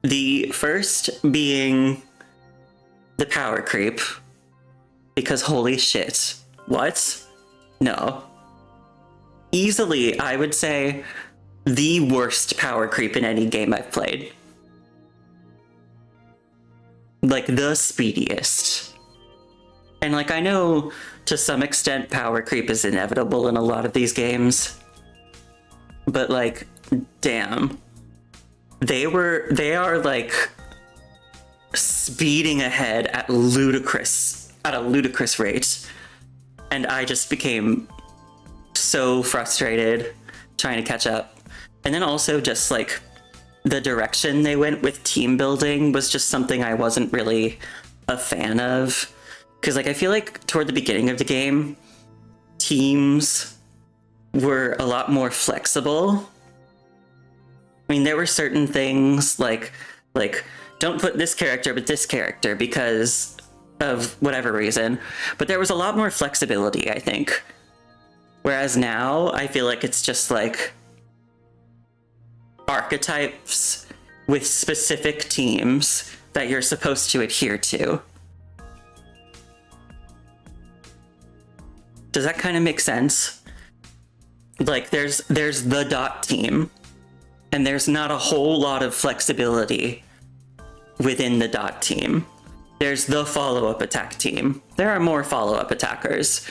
Speaker 1: The first being the power creep. Because holy shit. What? No. Easily, I would say, the worst power creep in any game I've played. Like, the speediest. And like, I know to some extent power creep is inevitable in a lot of these games. But like, damn. They are like speeding ahead at a ludicrous rate. And I just became so frustrated trying to catch up. And then also just like the direction they went with team building was just something I wasn't really a fan of. Because like, I feel like toward the beginning of the game, teams were a lot more flexible. I mean, there were certain things like don't put this character with this character because of whatever reason, but there was a lot more flexibility, I think. Whereas now, I feel like it's just like archetypes with specific teams that you're supposed to adhere to. Does that kind of make sense? Like, there's the dot team, and there's not a whole lot of flexibility within the dot team. There's the follow-up attack team. There are more follow-up attackers.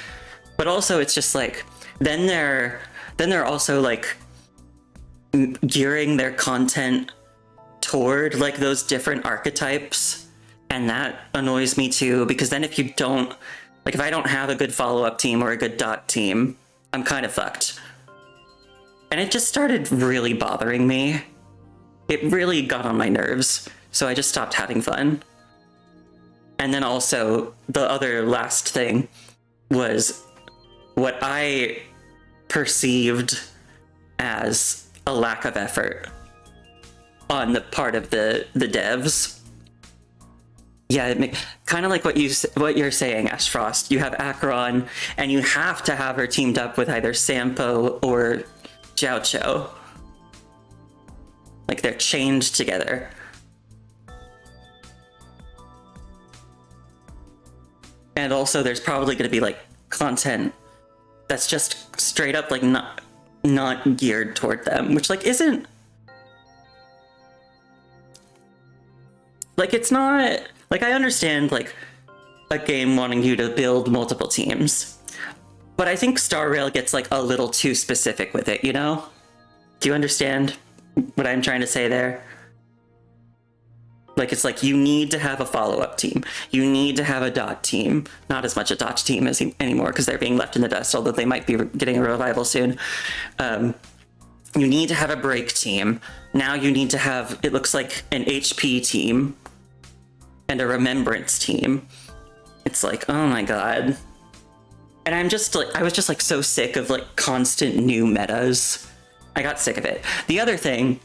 Speaker 1: But also it's just like, then they're also like gearing their content toward like those different archetypes. And that annoys me too, because then if I don't have a good follow-up team or a good dot team, I'm kind of fucked. And it just started really bothering me. It really got on my nerves, so I just stopped having fun. And then also the other last thing was what I perceived as a lack of effort on the part of the devs. Yeah, kind of like what you're saying, Ash Frost. You have Acheron, and you have to have her teamed up with either Sampo or Jiao Cho. Like they're chained together. And also, there's probably going to be like content that's just straight up like not geared toward them, which like isn't like, it's not like, I understand like a game wanting you to build multiple teams, but I think Star Rail gets like a little too specific with it, you know? Do you understand what I'm trying to say there? Like, it's like you need to have a follow-up team. You need to have a dot team. Not as much a dot team as anymore because they're being left in the dust, although they might be getting a revival soon. You need to have a break team. Now you need to have, it looks like, an HP team and a remembrance team. It's like, oh my god. And I was just like so sick of like constant new metas. I got sick of it. The other thing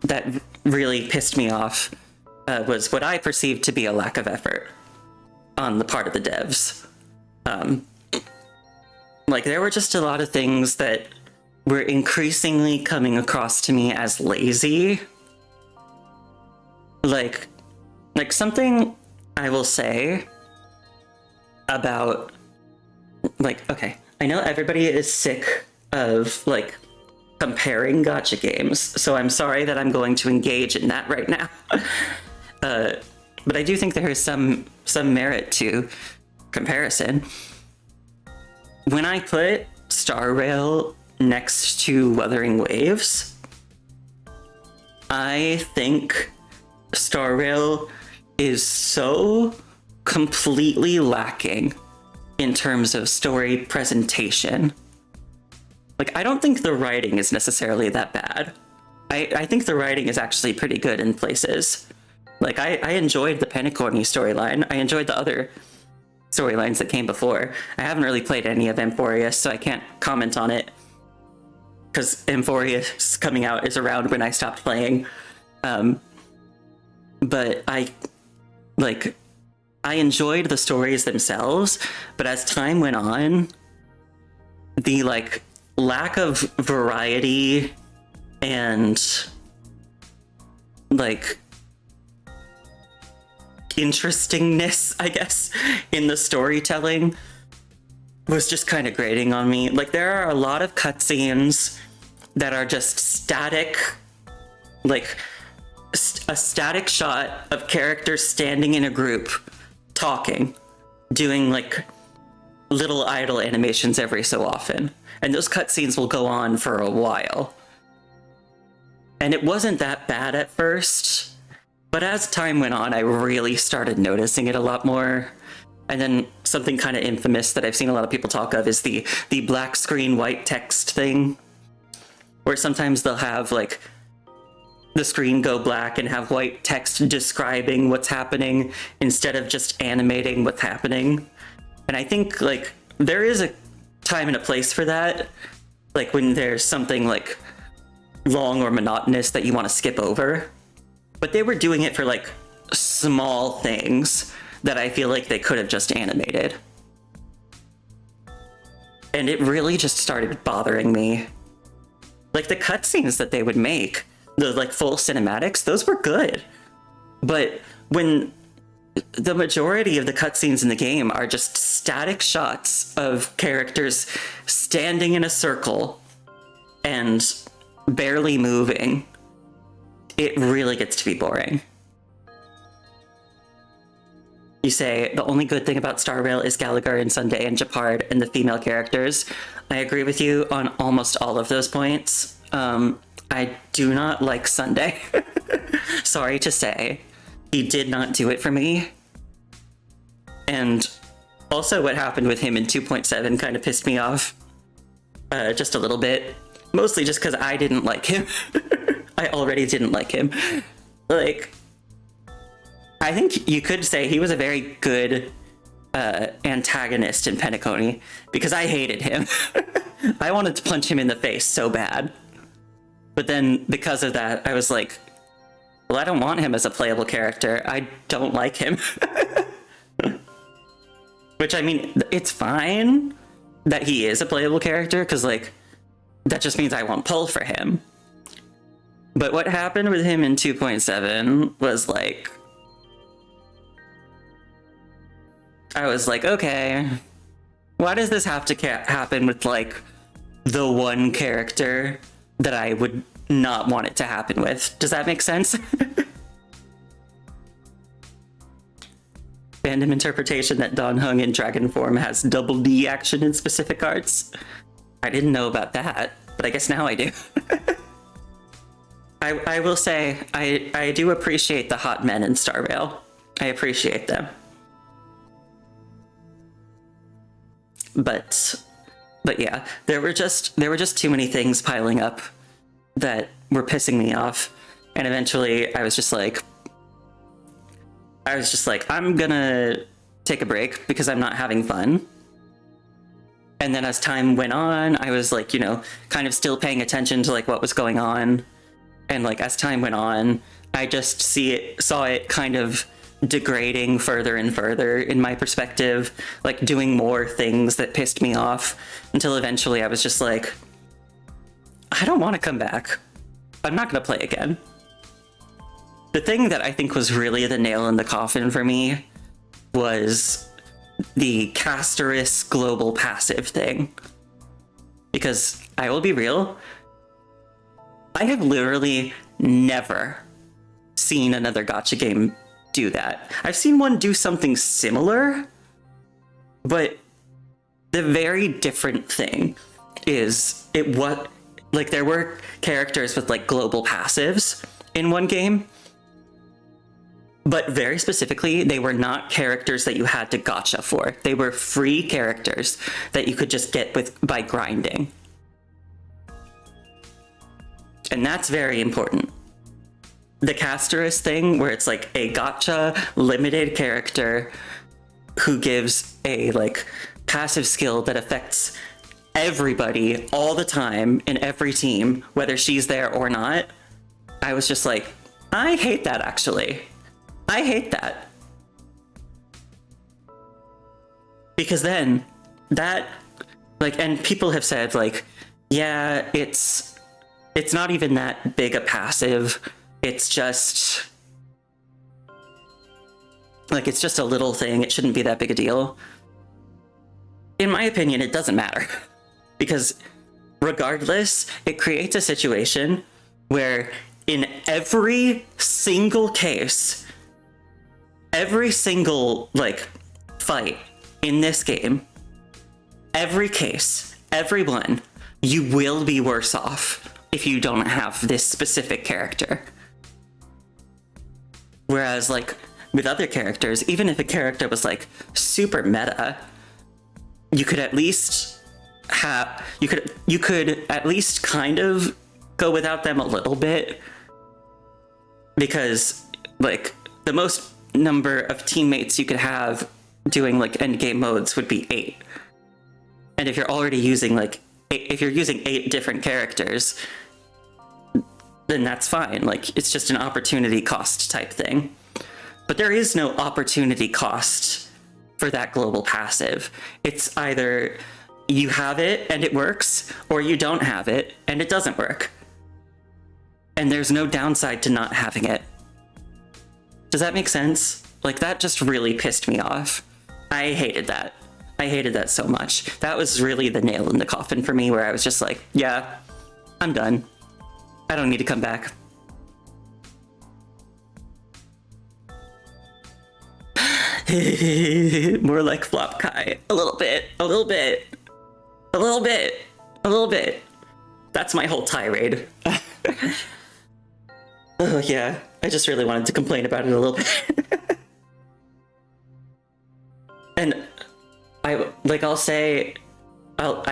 Speaker 1: that really pissed me off was what I perceived to be a lack of effort on the part of the devs. Like, there were just a lot of things that were increasingly coming across to me as lazy. Like something I will say about, like, okay, I know everybody is sick of, like, comparing gacha games, so I'm sorry that I'm going to engage in that right now. But I do think there is some merit to comparison. When I put Star Rail next to Wuthering Waves, I think Star Rail is so completely lacking in terms of story presentation. Like, I don't think the writing is necessarily that bad. I think the writing is actually pretty good in places. Like, I enjoyed the Penicorni storyline. I enjoyed the other storylines that came before. I haven't really played any of Emphorius, so I can't comment on it. Because Emphorius coming out is around when I stopped playing. But I enjoyed the stories themselves, but as time went on, the, like, lack of variety and, like, interestingness, I guess, in the storytelling was just kind of grating on me. Like, there are a lot of cutscenes that are just static, like a static shot of characters standing in a group talking, doing like little idle animations every so often. And those cutscenes will go on for a while. And it wasn't that bad at first, but as time went on, I really started noticing it a lot more. And then something kind of infamous that I've seen a lot of people talk of is the black screen white text thing, where sometimes they'll have like the screen go black and have white text describing what's happening instead of just animating what's happening. And I think like there is a time and a place for that, like when there's something like long or monotonous that you want to skip over. But they were doing it for like small things that I feel like they could have just animated. And it really just started bothering me. Like the cutscenes that they would make, the like full cinematics, those were good. But when the majority of the cutscenes in the game are just static shots of characters standing in a circle and barely moving, it really gets to be boring. You say, the only good thing about Star Rail is Gallagher and Sunday and Japard and the female characters. I agree with you on almost all of those points. I do not like Sunday. Sorry to say. He did not do it for me. And also what happened with him in 2.7 kind of pissed me off. Just a little bit. Mostly just because I didn't like him. I already didn't like him. Like, I think you could say he was a very good antagonist in Penacony, because I hated him. I wanted to punch him in the face so bad. But then because of that, I was like, well, I don't want him as a playable character. I don't like him. Which, I mean, it's fine that he is a playable character, because, like, that just means I won't pull for him. But what happened with him in 2.7 was, like, I was like, okay, why does this have to happen with, like, the one character that I would not want it to happen with? Does that make sense? Fandom interpretation that Don Hung in dragon form has double D action in specific arts. I didn't know about that, but I guess now I do. I will say, I do appreciate the hot men in Star Rail. I appreciate them. But yeah, there were just too many things piling up that were pissing me off, and eventually I was just like, I'm gonna take a break because I'm not having fun. And then as time went on, I was like, you know, kind of still paying attention to like what was going on, and like as time went on, I just saw it kind of degrading further and further in my perspective, like doing more things that pissed me off, until eventually I was just like, I don't want to come back. I'm not going to play again. The thing that I think was really the nail in the coffin for me was the Casterus global passive thing. Because I will be real, I have literally never seen another gacha game do that. I've seen one do something similar, but the very different thing is there were characters with like global passives in one game, but very specifically, they were not characters that you had to gacha for. They were free characters that you could just get by grinding. And that's very important. The Casterus thing, where it's like a gacha limited character who gives a like passive skill that affects everybody all the time in every team, whether she's there or not. I was just like, I hate that actually. I hate that. Because then that, like, and people have said like, yeah, it's not even that big a passive. It's just like, it's just a little thing. It shouldn't be that big a deal. In my opinion, it doesn't matter. Because regardless, it creates a situation where in every single case, every single like fight in this game, every case, everyone, you will be worse off if you don't have this specific character. Whereas like with other characters, even if a character was like super meta, you could at least you could at least kind of go without them a little bit, because like the most number of teammates you could have doing like end game modes would be 8. And if you're already using if you're using 8 different characters, then that's fine. Like, it's just an opportunity cost type thing. But there is no opportunity cost for that global passive. It's either you have it and it works, or you don't have it and it doesn't work. And there's no downside to not having it. Does that make sense? Like, that just really pissed me off. I hated that. I hated that so much. That was really the nail in the coffin for me, where I was just like, yeah, I'm done. I don't need to come back. More like Flop Kai. A little bit. A little bit. A little bit. A little bit. That's my whole tirade. Oh, yeah. I just really wanted to complain about it a little bit. And I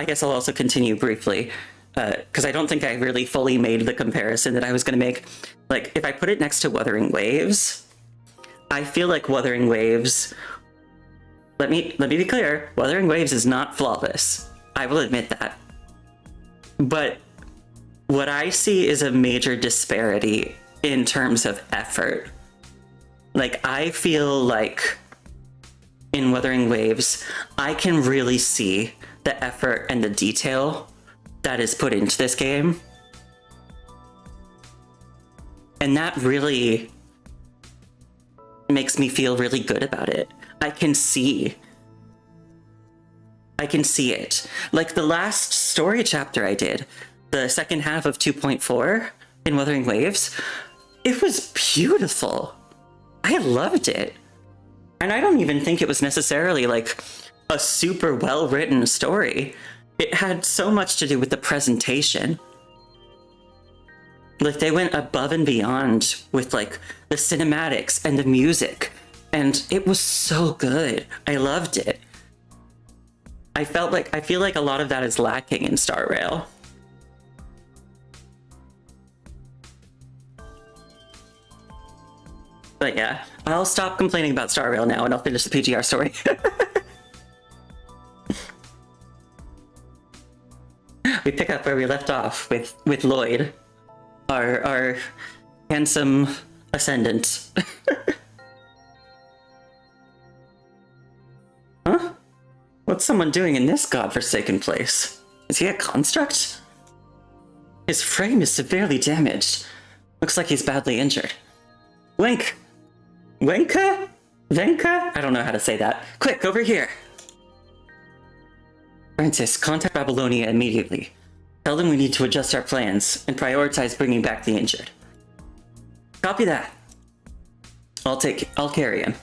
Speaker 1: guess I'll also continue briefly, because I don't think I really fully made the comparison that I was going to make. Like, if I put it next to Wuthering Waves, I feel like Wuthering Waves. Let me be clear. Wuthering Waves is not flawless. I will admit that. But what I see is a major disparity in terms of effort. Like, I feel like in Wuthering Waves, I can really see the effort and the detail that is put into this game. And that really makes me feel really good about it. I can see it. Like the last story chapter I did, the second half of 2.4 in Wuthering Waves, it was beautiful. I loved it. And I don't even think it was necessarily like a super well-written story. It had so much to do with the presentation. Like, they went above and beyond with like the cinematics and the music, and it was so good. I loved it. I feel like a lot of that is lacking in Star Rail. But yeah, I'll stop complaining about Star Rail now and I'll finish the PGR story. We pick up where we left off with Lloyd, our handsome ascendant. Huh? What's someone doing in this godforsaken place? Is he a construct? His frame is severely damaged. Looks like he's badly injured. Wenka? Venka? I don't know how to say that. Quick, over here. Francis, contact Babylonia immediately. Tell them we need to adjust our plans and prioritize bringing back the injured. Copy that. I'll carry him.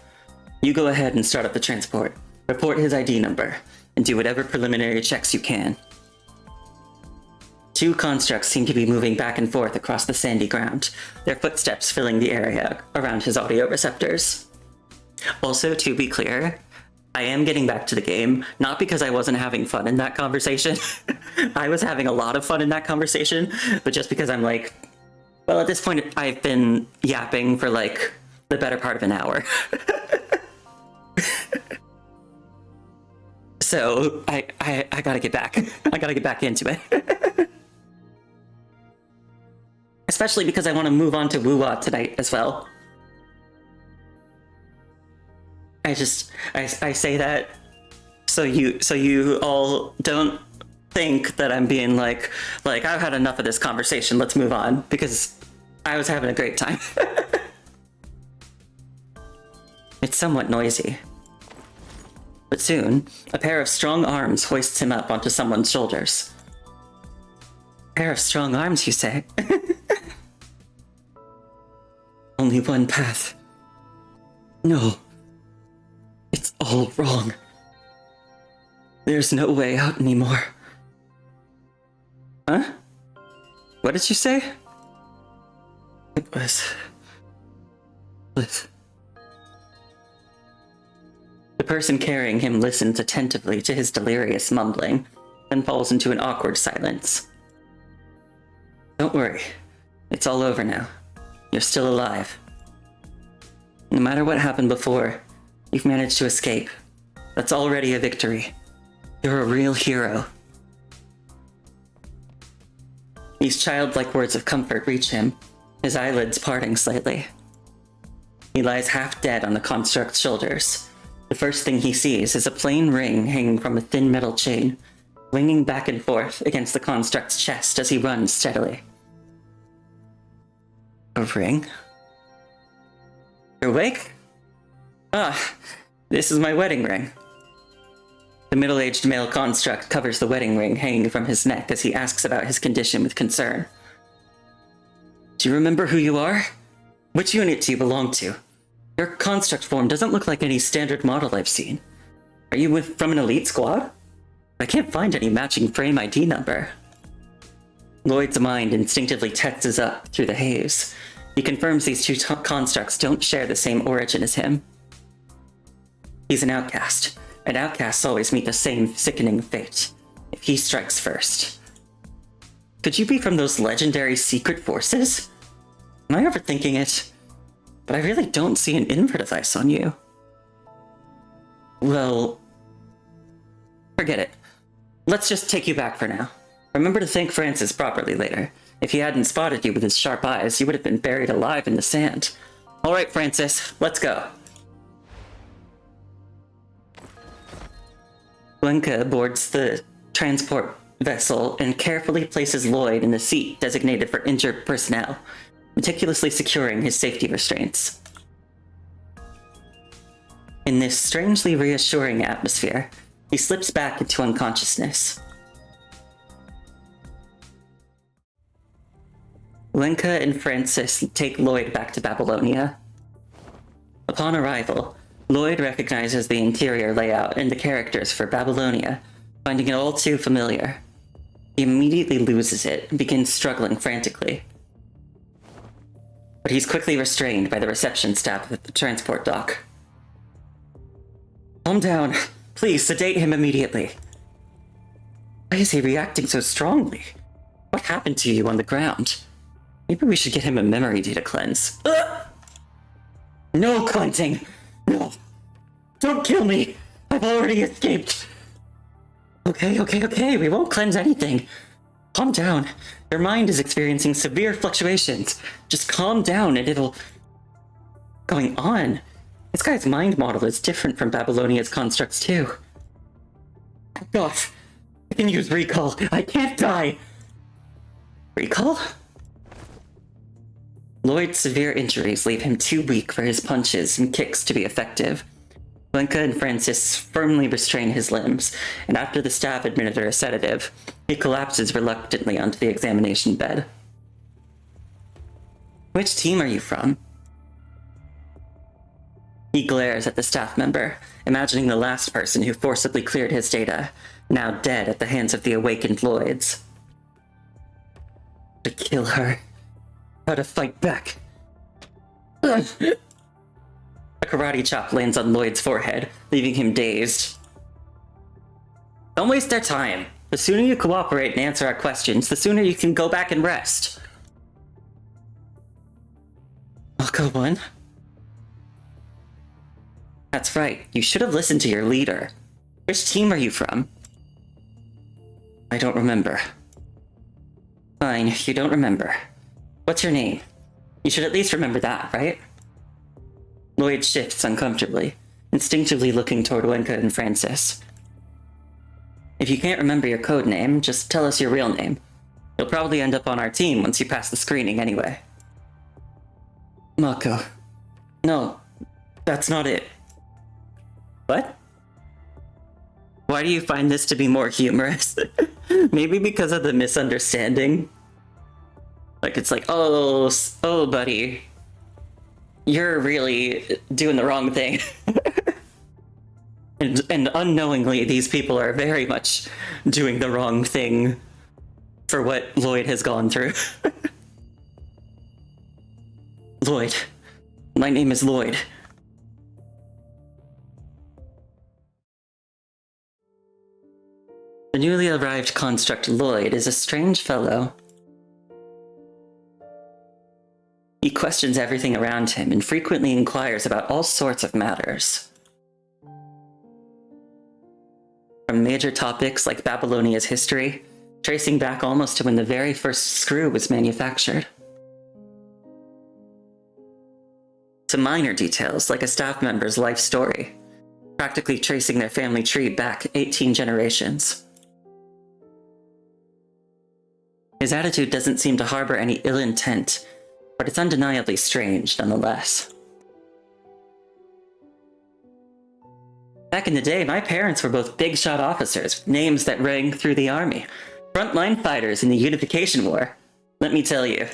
Speaker 1: You go ahead and start up the transport. Report his ID number, and do whatever preliminary checks you can. 2 constructs seem to be moving back and forth across the sandy ground, their footsteps filling the area around his audio receptors. Also, to be clear, I am getting back to the game, not because I wasn't having fun in that conversation. I was having a lot of fun in that conversation, but just because I'm like, well, at this point, I've been yapping for like the better part of an hour. So I gotta get back. I gotta get back into it. Especially because I want to move on to Woo-Wah tonight as well. I say that so you all don't think that I'm being like I've had enough of this conversation, let's move on, because I was having a great time. It's somewhat noisy. But soon, a pair of strong arms hoists him up onto someone's shoulders. A pair of strong arms, you say? Only one path. No. It's all wrong. There's no way out anymore. Huh? What did you say? It was... The person carrying him listens attentively to his delirious mumbling, then falls into an awkward silence. Don't worry. It's all over now. You're still alive. No matter what happened before, you've managed to escape. That's already a victory. You're a real hero. These childlike words of comfort reach him, his eyelids parting slightly. He lies half dead on the construct's shoulders. The first thing he sees is a plain ring hanging from a thin metal chain, swinging back and forth against the construct's chest as he runs steadily. A ring? You're awake? Ah, this is my wedding ring. The middle-aged male construct covers the wedding ring hanging from his neck as he asks about his condition with concern. Do you remember who you are? Which unit do you belong to? Your construct form doesn't look like any standard model I've seen. Are you from an elite squad? I can't find any matching frame ID number. Lloyd's mind instinctively tenses up through the haze. He confirms these 2 constructs don't share the same origin as him. He's an outcast, and outcasts always meet the same sickening fate, if he strikes first. Could you be from those legendary secret forces? Am I overthinking it? but I really don't see an invert device on you. Well, forget it. Let's just take you back for now. Remember to thank Francis properly later. If he hadn't spotted you with his sharp eyes, you would have been buried alive in the sand. Alright, Francis, let's go. Lenka boards the transport vessel and carefully places Lloyd in the seat designated for injured personnel, meticulously securing his safety restraints. In this strangely reassuring atmosphere, he slips back into unconsciousness. Lenka and Francis take Lloyd back to Babylonia. Upon arrival, Lloyd recognizes the interior layout and the characters for Babylonia, finding it all too familiar. He immediately loses it and begins struggling frantically. But he's quickly restrained by the reception staff at the transport dock. Calm down. Please, sedate him immediately. Why is he reacting so strongly? What happened to you on the ground? Maybe we should get him a memory data cleanse. Ugh! No cleansing! No! Don't kill me! I've already escaped! Okay, we won't cleanse anything. Calm down. Your mind is experiencing severe fluctuations. Just calm down and it'll... Going on? This guy's mind model is different from Babylonia's constructs too. Gosh, I can use recall. I can't die! Recall? Lloyd's severe injuries leave him too weak for his punches and kicks to be effective. Lenka and Francis firmly restrain his limbs, and after the staff administer a sedative, he collapses reluctantly onto the examination bed. Which team are you from? He glares at the staff member, imagining the last person who forcibly cleared his data, now dead at the hands of the awakened Lloyds. To kill her. How to fight back. Ugh. A karate chop lands on Lloyd's forehead, leaving him dazed. Don't waste their time. The sooner you cooperate and answer our questions, the sooner you can go back and rest. I'll go one. That's right, you should have listened to your leader. Which team are you from? I don't remember. Fine, you don't remember. What's your name? You should at least remember that, right? Lloyd shifts uncomfortably, instinctively looking toward Lenka and Francis. If you can't remember your code name, just tell us your real name. You'll probably end up on our team once you pass the screening anyway. Mako. No, that's not it. What? Why do you find this to be more humorous? Maybe because of the misunderstanding? Like, it's like, oh, buddy. You're really doing the wrong thing. and unknowingly, these people are very much doing the wrong thing for what Lloyd has gone through. Lloyd. My name is Lloyd. The newly arrived construct Lloyd is a strange fellow. He questions everything around him and frequently inquires about all sorts of matters. From major topics like Babylonia's history, tracing back almost to when the very first screw was manufactured, to minor details like a staff member's life story, practically tracing their family tree back 18 generations. His attitude doesn't seem to harbor any ill intent, but it's undeniably strange nonetheless. Back in the day, my parents were both big-shot officers with names that rang through the army. Frontline fighters in the Unification War. Let me tell you.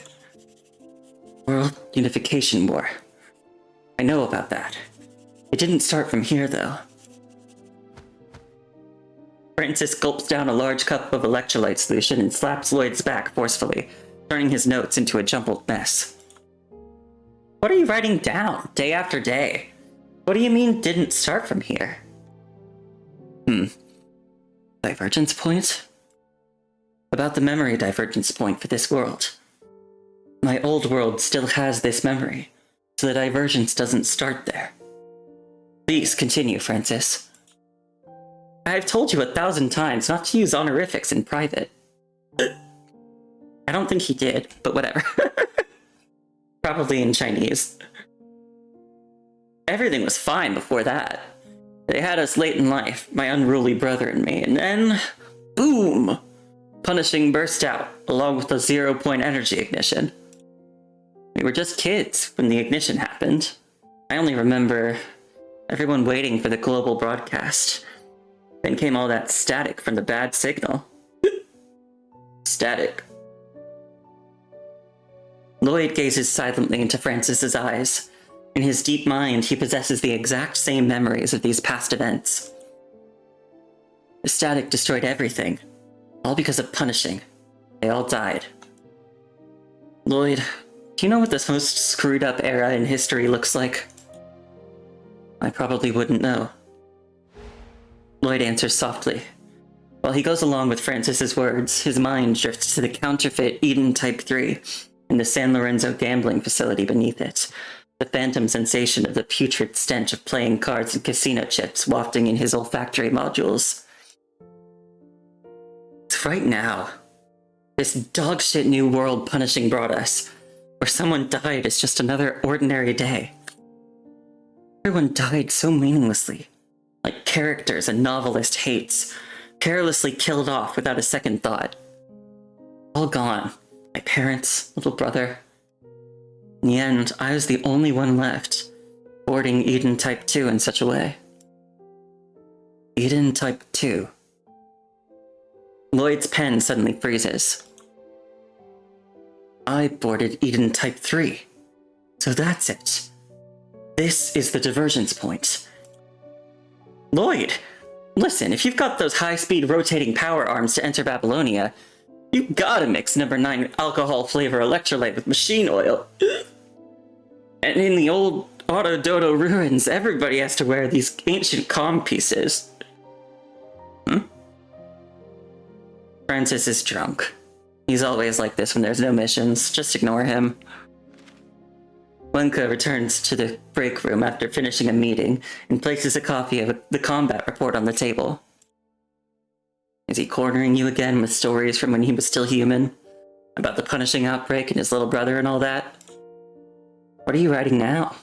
Speaker 1: World Unification War. I know about that. It didn't start from here, though. Francis gulps down a large cup of electrolyte solution and slaps Lloyd's back forcefully, turning his notes into a jumbled mess. What are you writing down, day after day? What do you mean didn't start from here? Divergence point? About the memory divergence point for this world. My old world still has this memory, so the divergence doesn't start there. Please continue, Francis. I've told you 1,000 times not to use honorifics in private. I don't think he did, but whatever. Probably in Chinese. Everything was fine before that. They had us late in life, my unruly brother and me, and then, boom! Punishing burst out, along with the 0-point energy ignition. We were just kids when the ignition happened. I only remember everyone waiting for the global broadcast. Then came all that static from the bad signal. Static. Lloyd gazes silently into Francis's eyes. In his deep mind, he possesses the exact same memories of these past events. The static destroyed everything, all because of punishing. They all died. Lloyd, do you know what this most screwed up era in history looks like? I probably wouldn't know. Lloyd answers softly. While he goes along with Francis's words, his mind drifts to the counterfeit Eden Type 3 and the San Lorenzo gambling facility beneath it. The phantom sensation of the putrid stench of playing cards and casino chips wafting in his olfactory modules. It's right now. This dogshit new world punishing brought us, where someone died is just another ordinary day. Everyone died so meaninglessly, like characters a novelist hates, carelessly killed off without a second thought. All gone. My parents, little brother. In the end, I was the only one left, boarding Eden Type 2 in such a way. Eden Type 2. Lloyd's pen suddenly freezes. I boarded Eden Type 3. So that's it. This is the divergence point. Lloyd! Listen, if you've got those high-speed rotating power arms to enter Babylonia, you've gotta mix number 9 alcohol flavor electrolyte with machine oil. And in the old Auto-Dodo ruins, everybody has to wear these ancient comm pieces. Francis is drunk. He's always like this when there's no missions. Just ignore him. Wenka returns to the break room after finishing a meeting and places a copy of the combat report on the table. Is he cornering you again with stories from when he was still human? About the punishing outbreak and his little brother and all that? What are you writing now?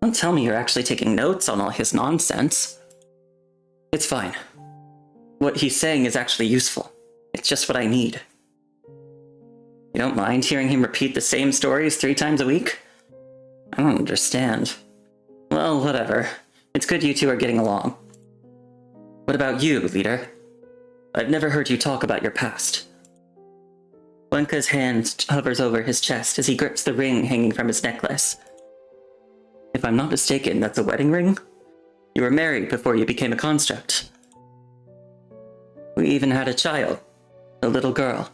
Speaker 1: Don't tell me you're actually taking notes on all his nonsense. It's fine. What he's saying is actually useful. It's just what I need. You don't mind hearing him repeat the same stories 3 times a week? I don't understand. Well, whatever. It's good you two are getting along. What about you, leader? I've never heard you talk about your past. Wenka's hand hovers over his chest as he grips the ring hanging from his necklace. If I'm not mistaken, that's a wedding ring? You were married before you became a construct. We even had a child. A little girl.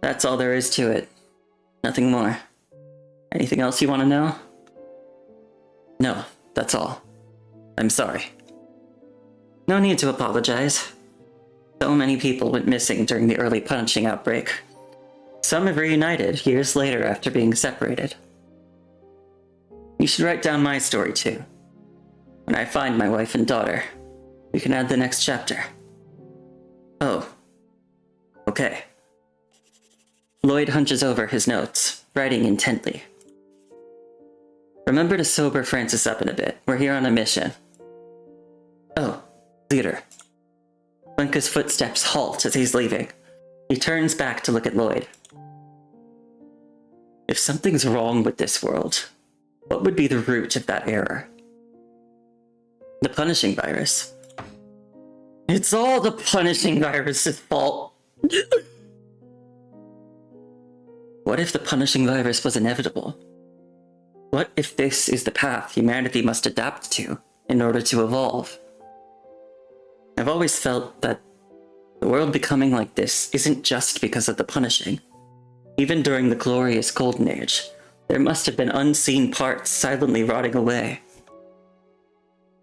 Speaker 1: That's all there is to it. Nothing more. Anything else you want to know? No, that's all. I'm sorry. No need to apologize. So many people went missing during the early punishing outbreak. Some have reunited years later after being separated. You should write down my story too. When I find my wife and daughter, we can add the next chapter. Oh. Okay. Lloyd hunches over his notes, writing intently. Remember to sober Francis up in a bit. We're here on a mission. Oh, leader. Wenka's footsteps halt as he's leaving. He turns back to look at Lloyd. If something's wrong with this world, what would be the root of that error? The punishing virus. It's all the punishing virus's fault. What if the punishing virus was inevitable? What if this is the path humanity must adapt to in order to evolve? I've always felt that the world becoming like this isn't just because of the punishing. Even during the glorious Golden Age, there must have been unseen parts silently rotting away.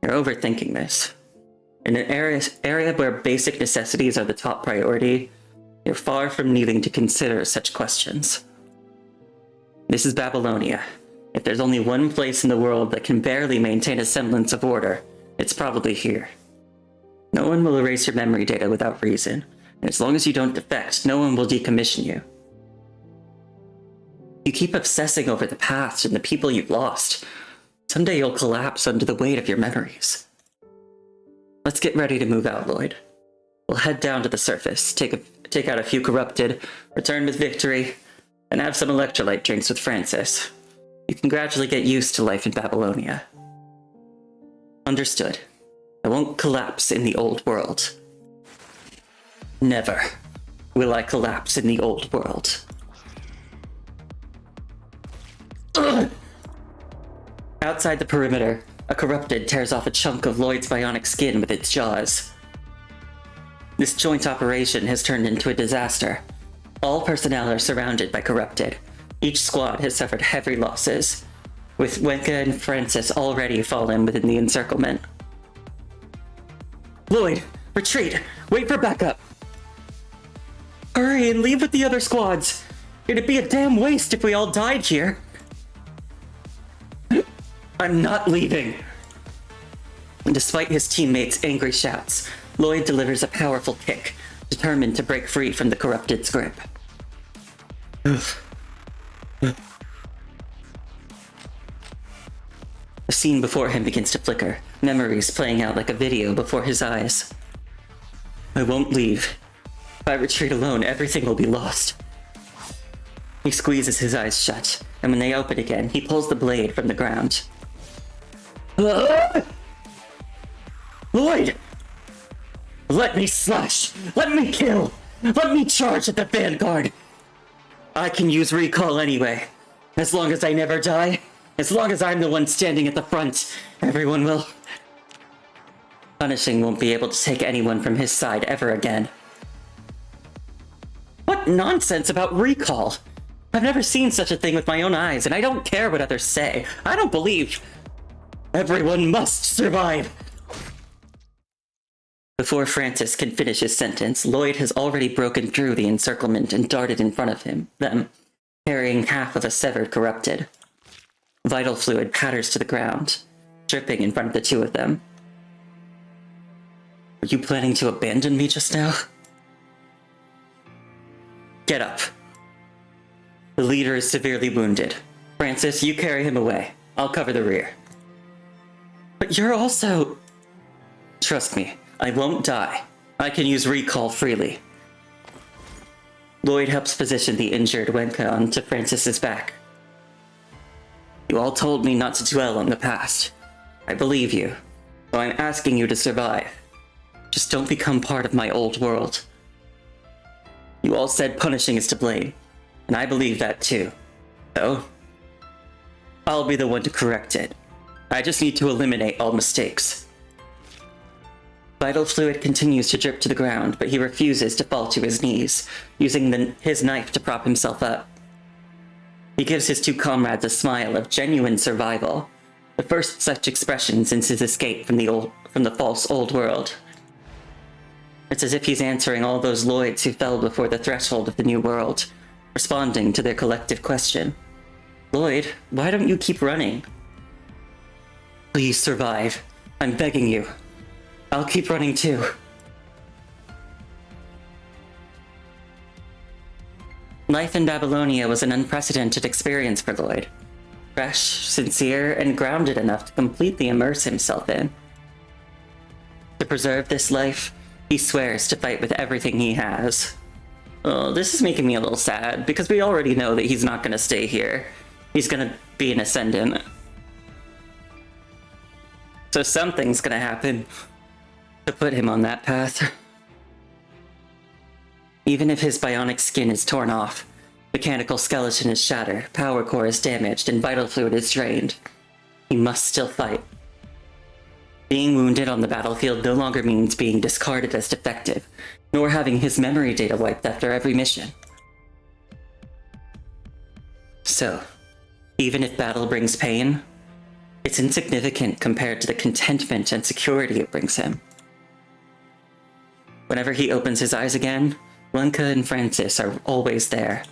Speaker 1: You're overthinking this. In an area where basic necessities are the top priority, you're far from needing to consider such questions. This is Babylonia, If there's only one place in the world that can barely maintain a semblance of order, it's probably here. No one will erase your memory data without reason, and as long as you don't defect, no one will decommission you. You keep obsessing over the past and the people you've lost. Someday you'll collapse under the weight of your memories. Let's get ready to move out, Lloyd. We'll head down to the surface, take out a few corrupted, return with victory, and have some electrolyte drinks with Francis. You can gradually get used to life in Babylonia. Understood. I won't collapse in the old world. Never will I collapse in the old world. Ugh! Outside the perimeter, a corrupted tears off a chunk of Lloyd's bionic skin with its jaws. This joint operation has turned into a disaster. All personnel are surrounded by corrupted. Each squad has suffered heavy losses, with Wenka and Francis already fallen within the encirclement. Lloyd, retreat! Wait for backup! Hurry and leave with the other squads! It'd be a damn waste if we all died here! I'm not leaving! Despite his teammates' angry shouts, Lloyd delivers a powerful kick, determined to break free from the corrupted's grip. The scene before him begins to flicker, memories playing out like a video before his eyes. I won't leave. If I retreat alone, everything will be lost. He squeezes his eyes shut, and when they open again, he pulls the blade from the ground. Lloyd! Let me slash! Let me kill! Let me charge at the vanguard! I can use recall anyway. As long as I never die, as long as I'm the one standing at the front, everyone will... Punishing won't be able to take anyone from his side ever again. What nonsense about recall? I've never seen such a thing with my own eyes, and I don't care what others say. I don't believe... Everyone must survive! Before Francis can finish his sentence, Lloyd has already broken through the encirclement and darted in front of them, carrying half of a severed corrupted. Vital fluid patters to the ground, dripping in front of the two of them. Were you planning to abandon me just now? Get up. The leader is severely wounded. Francis, you carry him away. I'll cover the rear. But you're also... Trust me, I won't die. I can use recall freely. Lloyd helps position the injured Wenka onto Francis's back. You all told me not to dwell on the past. I believe you, so I'm asking you to survive. Just don't become part of my old world. You all said punishing is to blame, and I believe that too. So, I'll be the one to correct it. I just need to eliminate all mistakes. Vital fluid continues to drip to the ground, but he refuses to fall to his knees, using his knife to prop himself up. He gives his two comrades a smile of genuine survival, the first such expression since his escape from the false old world. It's as if he's answering all those Lloyds who fell before the threshold of the new world, responding to their collective question. Lloyd, why don't you keep running? Please survive. I'm begging you. I'll keep running too. Life in Babylonia was an unprecedented experience for Lloyd. Fresh, sincere, and grounded enough to completely immerse himself in. To preserve this life, he swears to fight with everything he has. Oh, this is making me a little sad, because we already know that he's not going to stay here. He's going to be an Ascendant. So something's going to happen to put him on that path. Even if his bionic skin is torn off, mechanical skeleton is shattered, power core is damaged, and vital fluid is drained, he must still fight. Being wounded on the battlefield no longer means being discarded as defective, nor having his memory data wiped after every mission. So, even if battle brings pain, it's insignificant compared to the contentment and security it brings him. Whenever he opens his eyes again, Lenka and Francis are always there.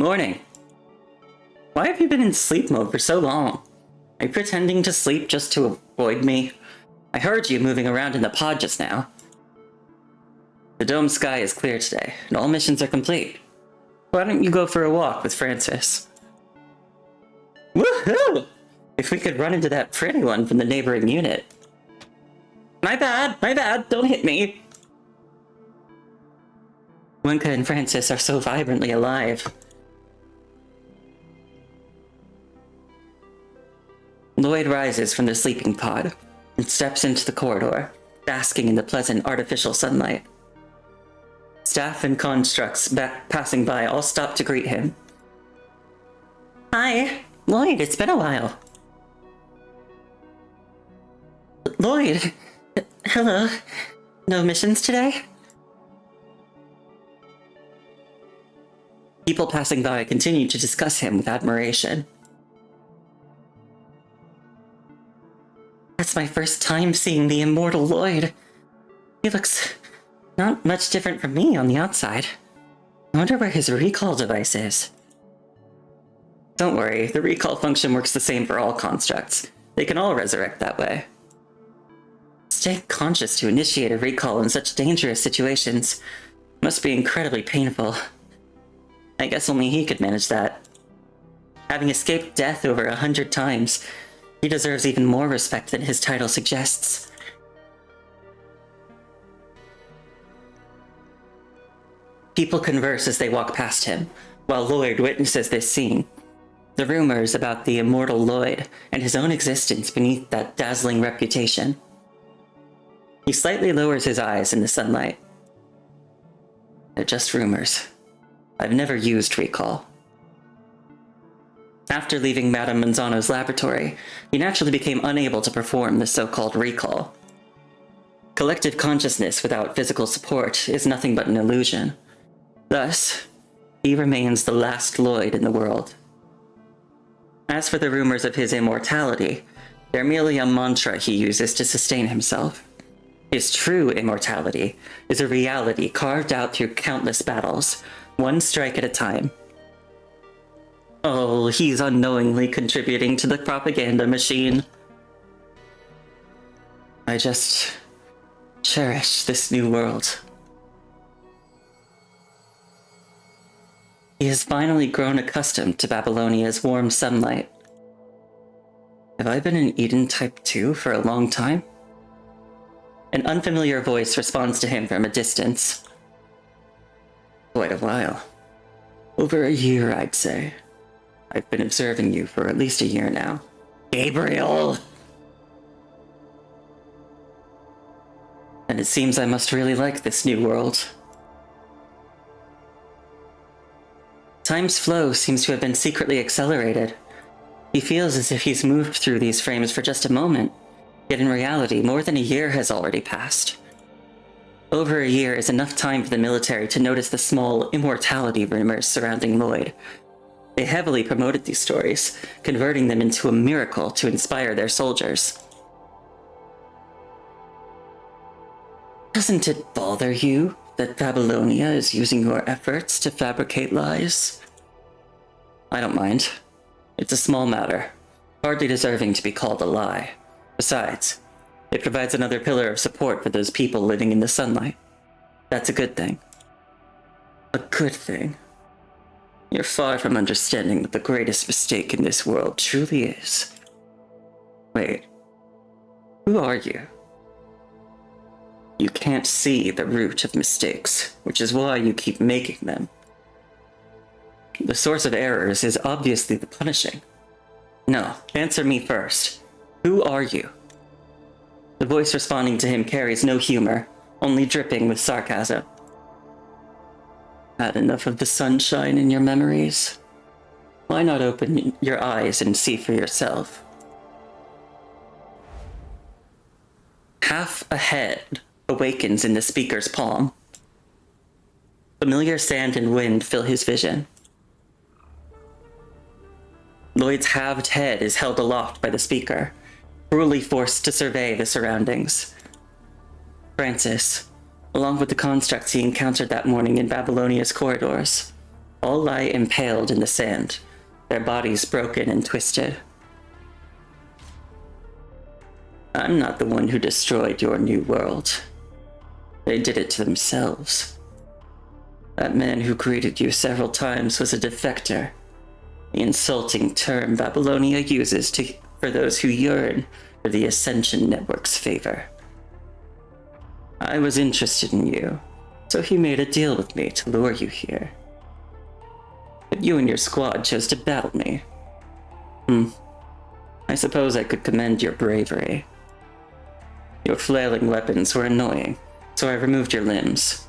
Speaker 1: morning. Why have you been in sleep mode for so long? Are you pretending to sleep just to avoid me? I heard you moving around in the pod just now. The dome sky is clear today, and all missions are complete. Why don't you go for a walk with Francis? Woohoo! If we could run into that pretty one from the neighboring unit. My bad, don't hit me. Winka and Francis are so vibrantly alive. Lloyd rises from the sleeping pod and steps into the corridor, basking in the pleasant artificial sunlight. Staff and constructs passing by all stop to greet him. Hi, Lloyd, it's been a while. Lloyd, hello. No missions today? People passing by continue to discuss him with admiration. That's my first time seeing the immortal Lloyd. He looks not much different from me on the outside. I wonder where his recall device is. Don't worry, the recall function works the same for all constructs. They can all resurrect that way. Staying conscious to initiate a recall in such dangerous situations must be incredibly painful. I guess only he could manage that. Having escaped death over 100 times, he deserves even more respect than his title suggests. People converse as they walk past him, while Lloyd witnesses this scene. The rumors about the immortal Lloyd and his own existence beneath that dazzling reputation. He slightly lowers his eyes in the sunlight. They're just rumors. I've never used recall. After leaving Madame Manzano's laboratory, he naturally became unable to perform the so-called recall. Collective consciousness without physical support is nothing but an illusion. Thus, he remains the last Lloyd in the world. As for the rumors of his immortality, they're merely a mantra he uses to sustain himself. His true immortality is a reality carved out through countless battles, one strike at a time. Oh, he's unknowingly contributing to the propaganda machine. I just cherish this new world. He has finally grown accustomed to Babylonia's warm sunlight. Have I been in Eden Type 2 for a long time? An unfamiliar voice responds to him from a distance. Quite a while. Over a year, I'd say. I've been observing you for at least a year now. Gabriel! And it seems I must really like this new world. Time's flow seems to have been secretly accelerated. He feels as if he's moved through these frames for just a moment, yet in reality, more than a year has already passed. Over a year is enough time for the military to notice the small immortality rumors surrounding Lloyd. They heavily promoted these stories, converting them into a miracle to inspire their soldiers. Doesn't it bother you that Babylonia is using your efforts to fabricate lies? I don't mind. It's a small matter, hardly deserving to be called a lie. Besides, it provides another pillar of support for those people living in the sunlight. That's a good thing. A good thing. You're far from understanding what the greatest mistake in this world truly is. Wait, who are you? You can't see the root of mistakes, which is why you keep making them. The source of errors is obviously the punishing. No, answer me first. Who are you? The voice responding to him carries no humor, only dripping with sarcasm. Had enough of the sunshine in your memories? Why not open your eyes and see for yourself? Half a head awakens in the speaker's palm. Familiar sand and wind fill his vision. Lloyd's halved head is held aloft by the speaker, cruelly forced to survey the surroundings. Francis, along with the constructs he encountered that morning in Babylonia's corridors, All lie impaled in the sand, their bodies broken and twisted. I'm not the one who destroyed your new world. They did it to themselves. That man who greeted you several times was a defector, the insulting term Babylonia uses for those who yearn for the Ascension Network's favor. I was interested in you, so he made a deal with me to lure you here. But you and your squad chose to battle me. I suppose I could commend your bravery. Your flailing weapons were annoying, so I removed your limbs.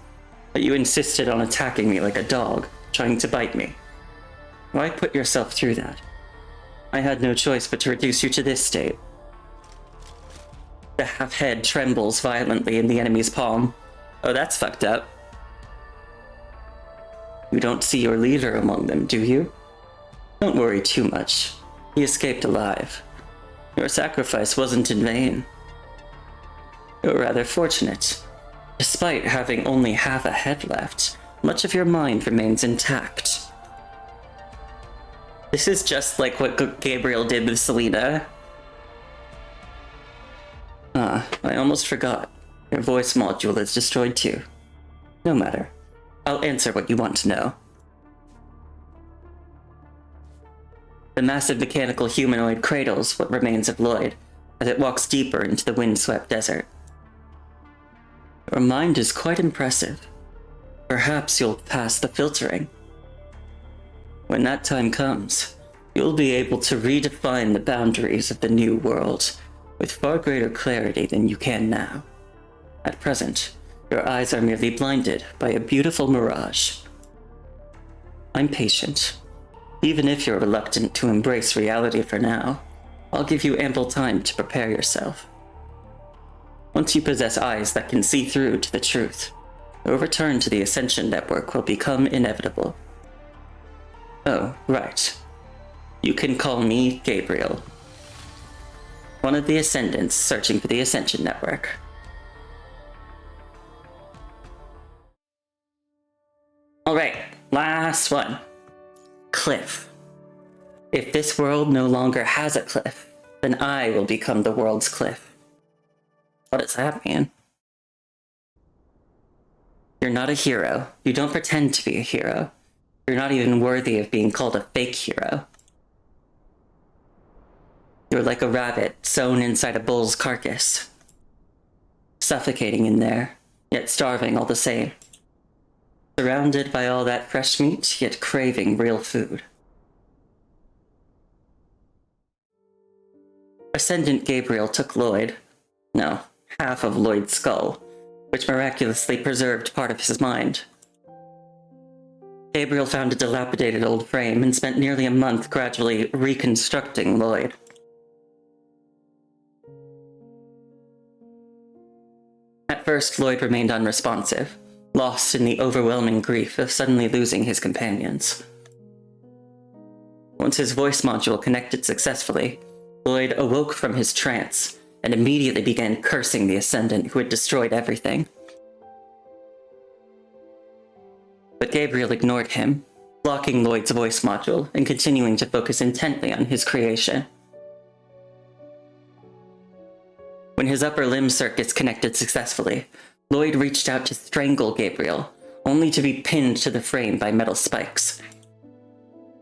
Speaker 1: But you insisted on attacking me like a dog, trying to bite me. Why put yourself through that? I had no choice but to reduce you to this state. The half-head trembles violently in the enemy's palm. Oh, that's fucked up. You don't see your leader among them, do you? Don't worry too much. He escaped alive. Your sacrifice wasn't in vain. You're rather fortunate. Despite having only half a head left, much of your mind remains intact. This is just like what Gabriel did with Selena. I almost forgot. Your voice module is destroyed too. No matter. I'll answer what you want to know. The massive mechanical humanoid cradles what remains of Lloyd as it walks deeper into the windswept desert. Your mind is quite impressive. Perhaps you'll pass the filtering. When that time comes, you'll be able to redefine the boundaries of the new world with far greater clarity than you can now. At present, your eyes are merely blinded by a beautiful mirage. I'm patient. Even if you're reluctant to embrace reality for now, I'll give you ample time to prepare yourself. Once you possess eyes that can see through to the truth, your return to the Ascension Network will become inevitable. Oh, right. You can call me Gabriel. One of the Ascendants searching for the Ascension Network. Alright, last one. Cliff. If this world no longer has a cliff, then I will become the world's cliff. What does that mean? You're not a hero. You don't pretend to be a hero. You're not even worthy of being called a fake hero. You're like a rabbit sewn inside a bull's carcass. Suffocating in there, yet starving all the same. Surrounded by all that fresh meat, yet craving real food. Ascendant Gabriel took Lloyd. No, half of Lloyd's skull, which miraculously preserved part of his mind. Gabriel found a dilapidated old frame and spent nearly a month gradually reconstructing Lloyd. At first, Lloyd remained unresponsive, lost in the overwhelming grief of suddenly losing his companions. Once his voice module connected successfully, Lloyd awoke from his trance and immediately began cursing the Ascendant who had destroyed everything. But Gabriel ignored him, blocking Lloyd's voice module and continuing to focus intently on his creation. When his upper limb circuits connected successfully, Lloyd reached out to strangle Gabriel, only to be pinned to the frame by metal spikes.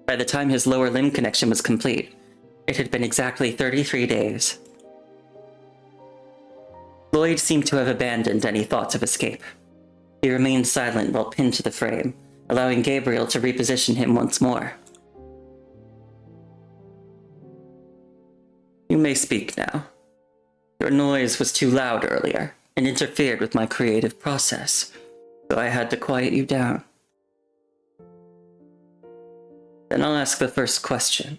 Speaker 1: By the time his lower limb connection was complete, it had been exactly 33 days. Lloyd seemed to have abandoned any thoughts of escape. He remained silent while pinned to the frame, allowing Gabriel to reposition him once more. You may speak now. Your noise was too loud earlier and interfered with my creative process, so I had to quiet you down. Then I'll ask the first question.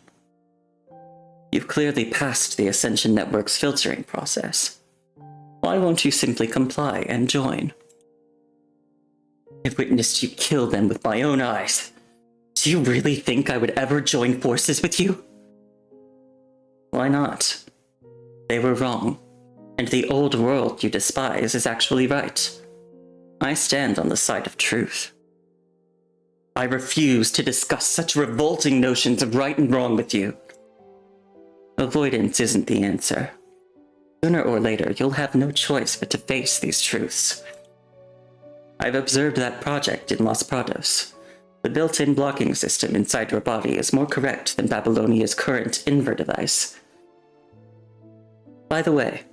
Speaker 1: You've clearly passed the Ascension Network's filtering process. Why won't you simply comply and join? I've witnessed you kill them with my own eyes. Do you really think I would ever join forces with you? Why not? They were wrong, and the old world you despise is actually right. I stand on the side of truth. I refuse to discuss such revolting notions of right and wrong with you. Avoidance isn't the answer. Sooner or later, you'll have no choice but to face these truths. I've observed that project in Los Prados. The built-in blocking system inside your body is more correct than Babylonia's current inver device. By the way,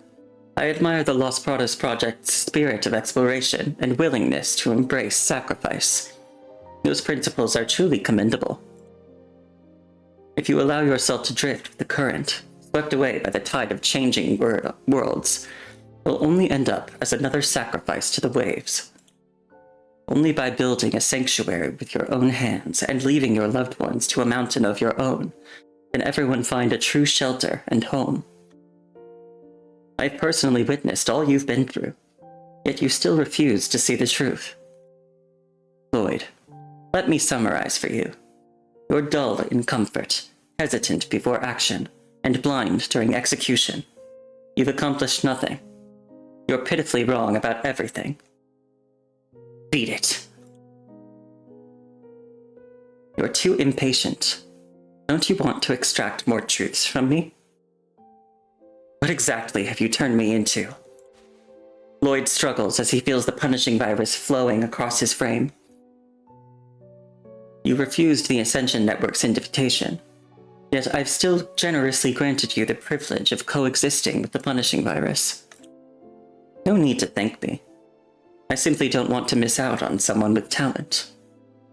Speaker 1: I admire the Los Prados project's spirit of exploration and willingness to embrace sacrifice. Those principles are truly commendable. If you allow yourself to drift with the current, swept away by the tide of changing worlds, you'll only end up as another sacrifice to the waves. Only by building a sanctuary with your own hands and leaving your loved ones to a mountain of your own can everyone find a true shelter and home. I've personally witnessed all you've been through, yet you still refuse to see the truth. Lloyd, let me summarize for you. You're dull in comfort, hesitant before action, and blind during execution. You've accomplished nothing. You're pitifully wrong about everything. Beat it. You're too impatient. Don't you want to extract more truths from me? What exactly have you turned me into? Lloyd struggles as he feels the punishing virus flowing across his frame. You refused the Ascension Network's invitation, yet I've still generously granted you the privilege of coexisting with the punishing virus. No need to thank me. I simply don't want to miss out on someone with talent.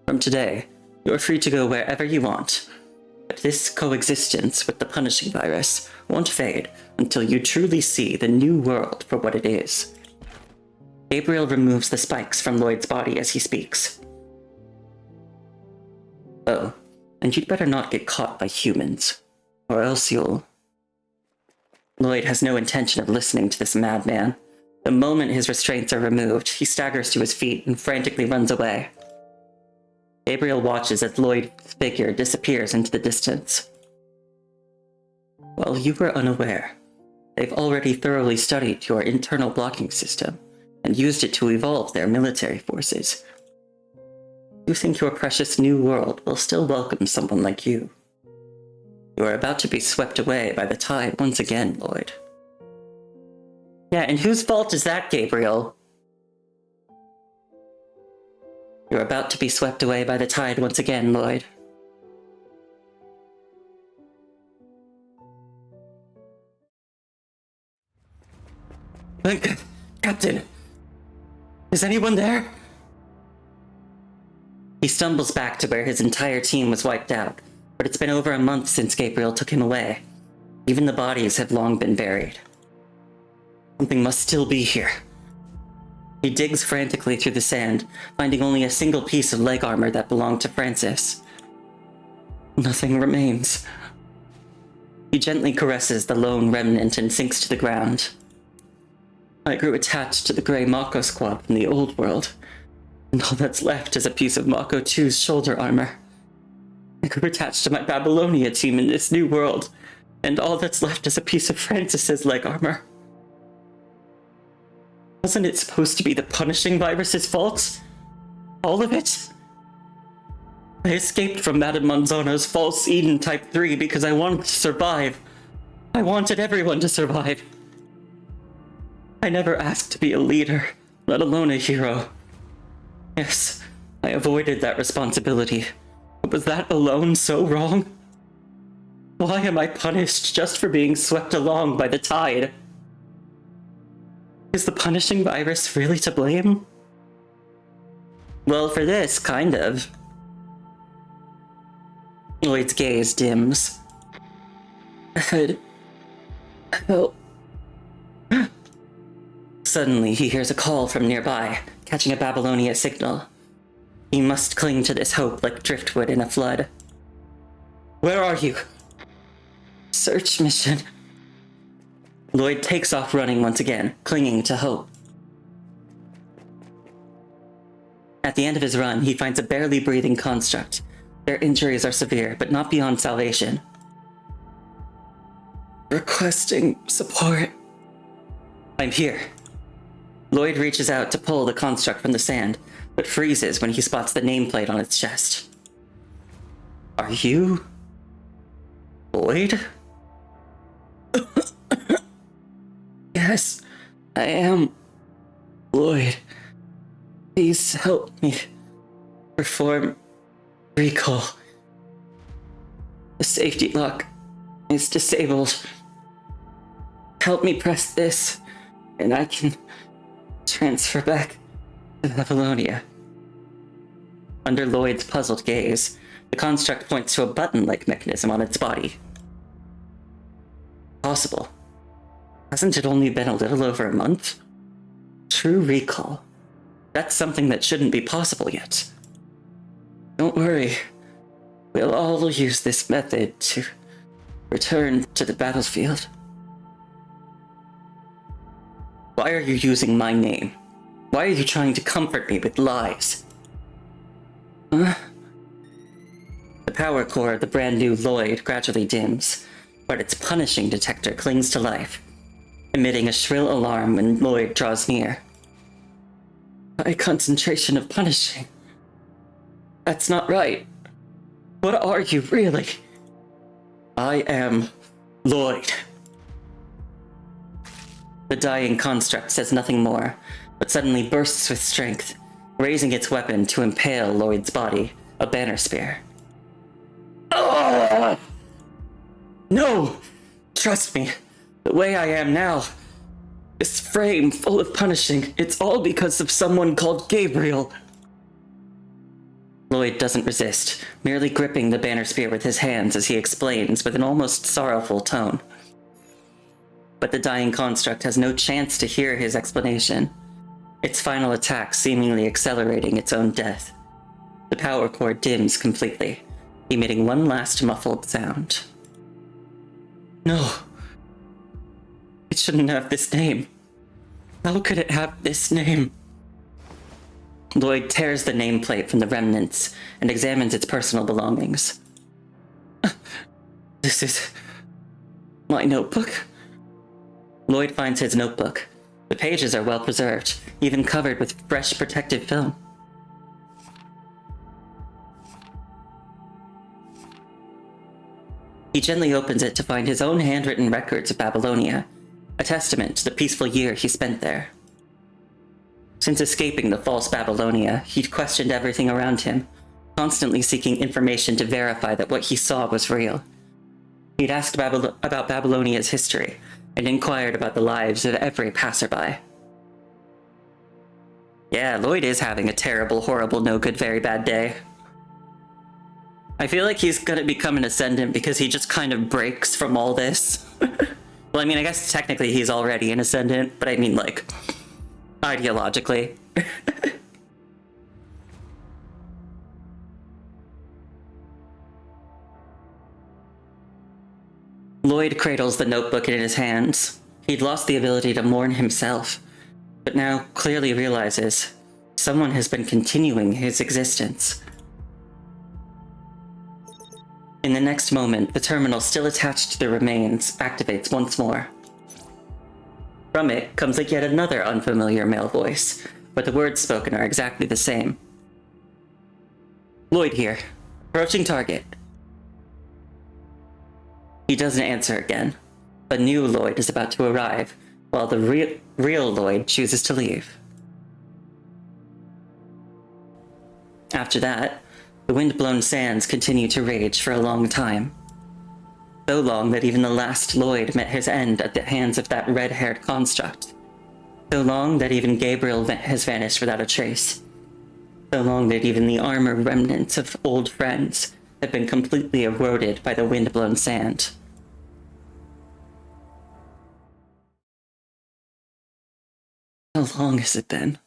Speaker 1: From today, you're free to go wherever you want, but this coexistence with the punishing virus won't fade until you truly see the new world for what it is. Gabriel removes the spikes from Lloyd's body as he speaks. Oh, and you'd better not get caught by humans, or else you'll... Lloyd has no intention of listening to this madman. The moment his restraints are removed, he staggers to his feet and frantically runs away. Gabriel watches as Lloyd's figure disappears into the distance. While you were unaware, they've already thoroughly studied your internal blocking system and used it to evolve their military forces. You think your precious new world will still welcome someone like you? You are about to be swept away by the tide once again, Lloyd. Yeah, and whose fault is that, Gabriel? You're about to be swept away by the tide once again, Lloyd. Captain, is anyone there? He stumbles back to where his entire team was wiped out, but it's been over a month since Gabriel took him away. Even the bodies have long been buried. Something must still be here. He digs frantically through the sand, finding only a single piece of leg armor that belonged to Francis. Nothing remains. He gently caresses the lone remnant and sinks to the ground. I grew attached to the gray Mako squad from the old world, and all that's left is a piece of Mako 2's shoulder armor. I grew attached to my Babylonia team in this new world, and all that's left is a piece of Francis's leg armor. Wasn't it supposed to be the punishing virus's fault? All of it? I escaped from Madame Manzano's false Eden Type 3 because I wanted to survive. I wanted everyone to survive. I never asked to be a leader, let alone a hero. Yes, I avoided that responsibility. But was that alone so wrong? Why am I punished just for being swept along by the tide? Is the punishing virus really to blame? Well, for this, kind of. Lloyd's gaze dims. Help. Suddenly, he hears a call from nearby, catching a Babylonia signal. He must cling to this hope like driftwood in a flood. Where are you? Search mission. Lloyd takes off running once again, clinging to hope. At the end of his run, he finds a barely breathing construct. Their injuries are severe, but not beyond salvation. Requesting support. I'm here. Lloyd reaches out to pull the construct from the sand, but freezes when he spots the nameplate on its chest. Are you... Lloyd? Yes, I am Lloyd. Please help me perform recall. The safety lock is disabled. Help me press this, and I can transfer back to Babylonia. Under Lloyd's puzzled gaze, the construct points to a button-like mechanism on its body. Possible. Hasn't it only been a little over a month? True recall. That's something that shouldn't be possible yet. Don't worry. We'll all use this method to return to the battlefield. Why are you using my name? Why are you trying to comfort me with lies? Huh? The power core of the brand new Lloyd gradually dims, but its punishing detector clings to life, emitting a shrill alarm when Lloyd draws near. High concentration of punishing. That's not right. What are you really? I am Lloyd. The dying construct says nothing more, but suddenly bursts with strength, raising its weapon to impale Lloyd's body, a banner spear. Oh! No! Trust me, the way I am now, this frame full of punishing, it's all because of someone called Gabriel. Lloyd doesn't resist, merely gripping the banner spear with his hands as he explains with an almost sorrowful tone. But the dying construct has no chance to hear his explanation, its final attack seemingly accelerating its own death. The power core dims completely, emitting one last muffled sound. No. It shouldn't have this name. How could it have this name? Lloyd tears the nameplate from the remnants and examines its personal belongings. This is my notebook. Lloyd finds his notebook. The pages are well preserved, even covered with fresh protective film. He gently opens it to find his own handwritten records of Babylonia, a testament to the peaceful year he spent there. Since escaping the false Babylonia, he'd questioned everything around him, constantly seeking information to verify that what he saw was real. He'd asked about Babylonia's history, and inquired about the lives of every passerby. Yeah, Lloyd is having a terrible, horrible, no good, very bad day. I feel like he's gonna become an ascendant because he just kind of breaks from all this. Well, I mean, I guess technically he's already an ascendant, but I mean, like, ideologically. Lloyd cradles the notebook in his hands. He'd lost the ability to mourn himself, but now clearly realizes someone has been continuing his existence. In the next moment, the terminal still attached to the remains activates once more. From it comes yet another unfamiliar male voice, but the words spoken are exactly the same. Lloyd here. Approaching target. He doesn't answer again. A new Lloyd is about to arrive, while the real Lloyd chooses to leave. After that, the wind-blown sands continue to rage for a long time. So long that even the last Lloyd met his end at the hands of that red-haired construct. So long that even Gabriel has vanished without a trace. So long that even the armor remnants of old friends have been completely eroded by the wind-blown sand. How long has it been?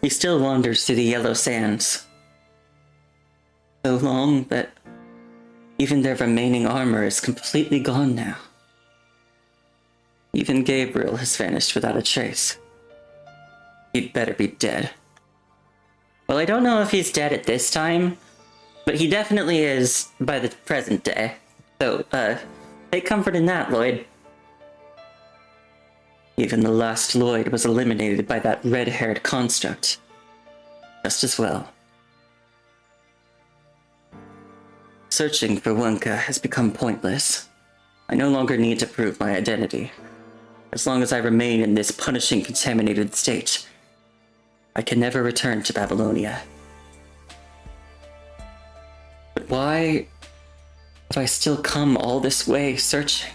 Speaker 1: He still wanders through the yellow sands. So long that even their remaining armor is completely gone now. Even Gabriel has vanished without a trace. He'd better be dead. Well, I don't know if he's dead at this time, but he definitely is by the present day. So, take comfort in that, Lloyd. Even the last Lloyd was eliminated by that red-haired construct. Just as well. Searching for Wenka has become pointless. I no longer need to prove my identity. As long as I remain in this punishing, contaminated state, I can never return to Babylonia. But why have I still come all this way searching?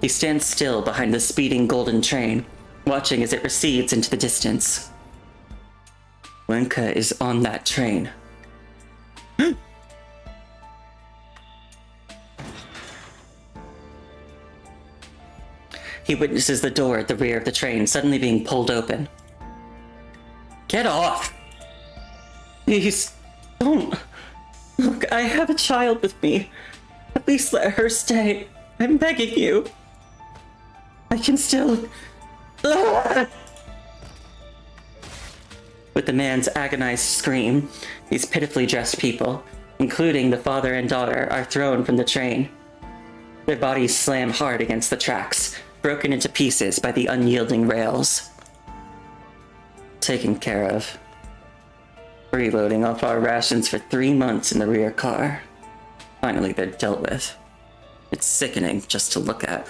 Speaker 1: He stands still behind the speeding golden train, watching as it recedes into the distance. Wenka is on that train. He witnesses the door at the rear of the train suddenly being pulled open. Get off! Please, don't. Look, I have a child with me. At least let her stay. I'm begging you. I can still... With the man's agonized scream, these pitifully dressed people, including the father and daughter, are thrown from the train. Their bodies slam hard against the tracks, broken into pieces by the unyielding rails. Taken care of. Reloading off our rations for 3 months in the rear car. Finally, they're dealt with. It's sickening just to look at.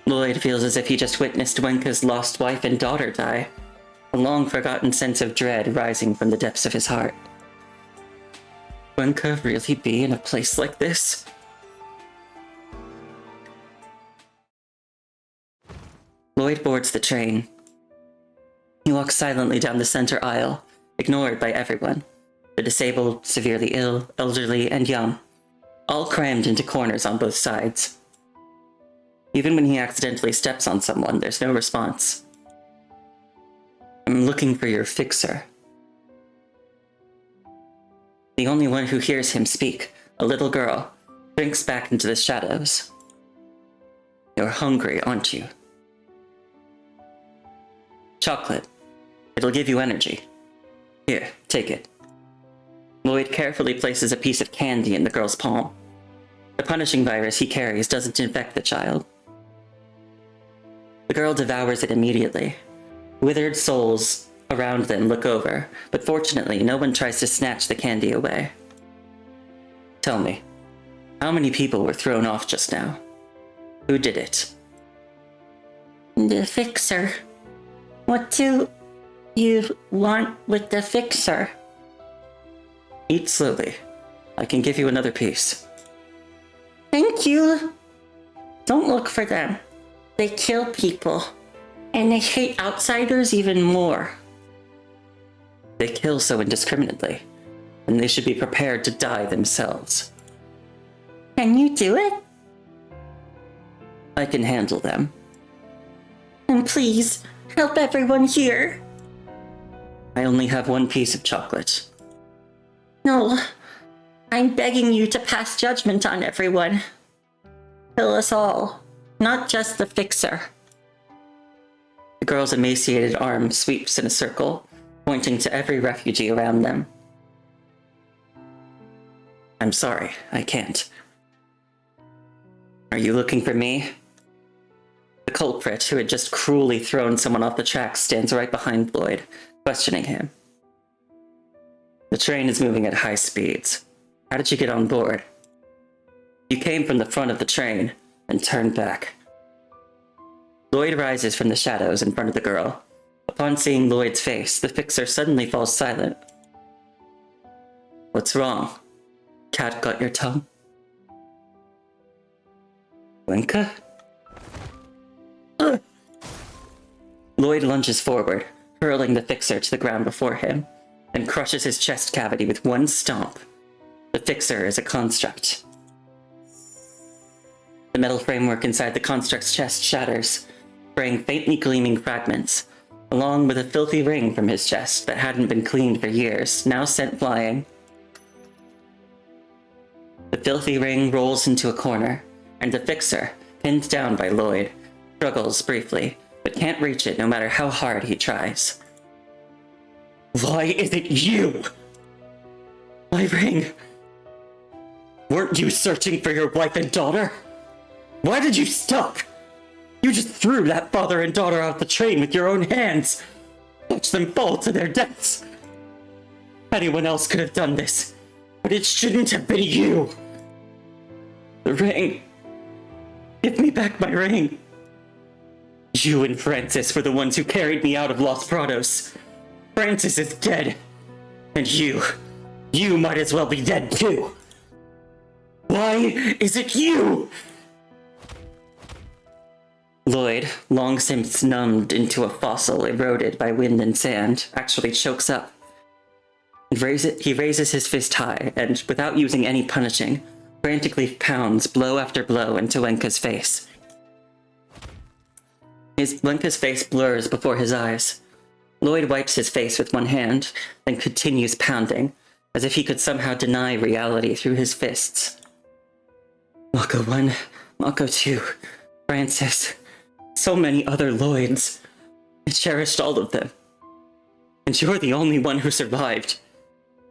Speaker 1: Lloyd feels as if he just witnessed Wenka's lost wife and daughter die, a long-forgotten sense of dread rising from the depths of his heart. Wenka really be in a place like this? Lloyd boards the train. He walks silently down the center aisle, ignored by everyone. The disabled, severely ill, elderly, and young, all crammed into corners on both sides. Even when he accidentally steps on someone, there's no response. I'm looking for your fixer. The only one who hears him speak, a little girl, shrinks back into the shadows. You're hungry, aren't you? Chocolate. It'll give you energy. Here, take it. Lloyd carefully places a piece of candy in the girl's palm. The punishing virus he carries doesn't infect the child. The girl devours it immediately. Withered souls around them look over, but fortunately no one tries to snatch the candy away. Tell me, how many people were thrown off just now? Who did it?
Speaker 2: The fixer. What do you want with the fixer?
Speaker 1: Eat slowly. I can give you another piece.
Speaker 2: Thank you. Don't look for them. They kill people. And they hate outsiders even more.
Speaker 1: They kill so indiscriminately, and they should be prepared to die themselves.
Speaker 2: Can you do it?
Speaker 1: I can handle them.
Speaker 2: And please, help everyone here.
Speaker 1: I only have one piece of chocolate.
Speaker 2: No, I'm begging you to pass judgment on everyone. Kill us all, not just the fixer.
Speaker 1: The girl's emaciated arm sweeps in a circle, pointing to every refugee around them. I'm sorry, I can't. Are you looking for me? The culprit, who had just cruelly thrown someone off the tracks, stands right behind Lloyd, questioning him. The train is moving at high speeds. How did you get on board? You came from the front of the train and turned back. Lloyd rises from the shadows in front of the girl. Upon seeing Lloyd's face, the fixer suddenly falls silent. What's wrong? Cat got your tongue? Wenka? Lloyd lunges forward, hurling the fixer to the ground before him, and crushes his chest cavity with one stomp. The fixer is a construct. The metal framework inside the construct's chest shatters, spraying faintly gleaming fragments, along with a filthy ring from his chest that hadn't been cleaned for years, now sent flying. The filthy ring rolls into a corner, and the fixer, pinned down by Lloyd, struggles briefly, but can't reach it no matter how hard he tries. Why is it you? My ring. Weren't you searching for your wife and daughter? Why did you stop? You just threw that father and daughter off the train with your own hands. Watched them fall to their deaths. Anyone else could have done this, but it shouldn't have been you. The ring. Give me back my ring. You and Francis were the ones who carried me out of Los Prados. Francis is dead. And you might as well be dead too. Why is it you? Lloyd, long since numbed into a fossil eroded by wind and sand, actually chokes up. He raises his fist high and, without using any punishing, frantically pounds blow after blow into Lenka's face. Lenka's face blurs before his eyes. Lloyd wipes his face with one hand, then continues pounding, as if he could somehow deny reality through his fists. Mako 1, Mako 2, Francis, so many other Lloyds. I cherished all of them. And you're the only one who survived.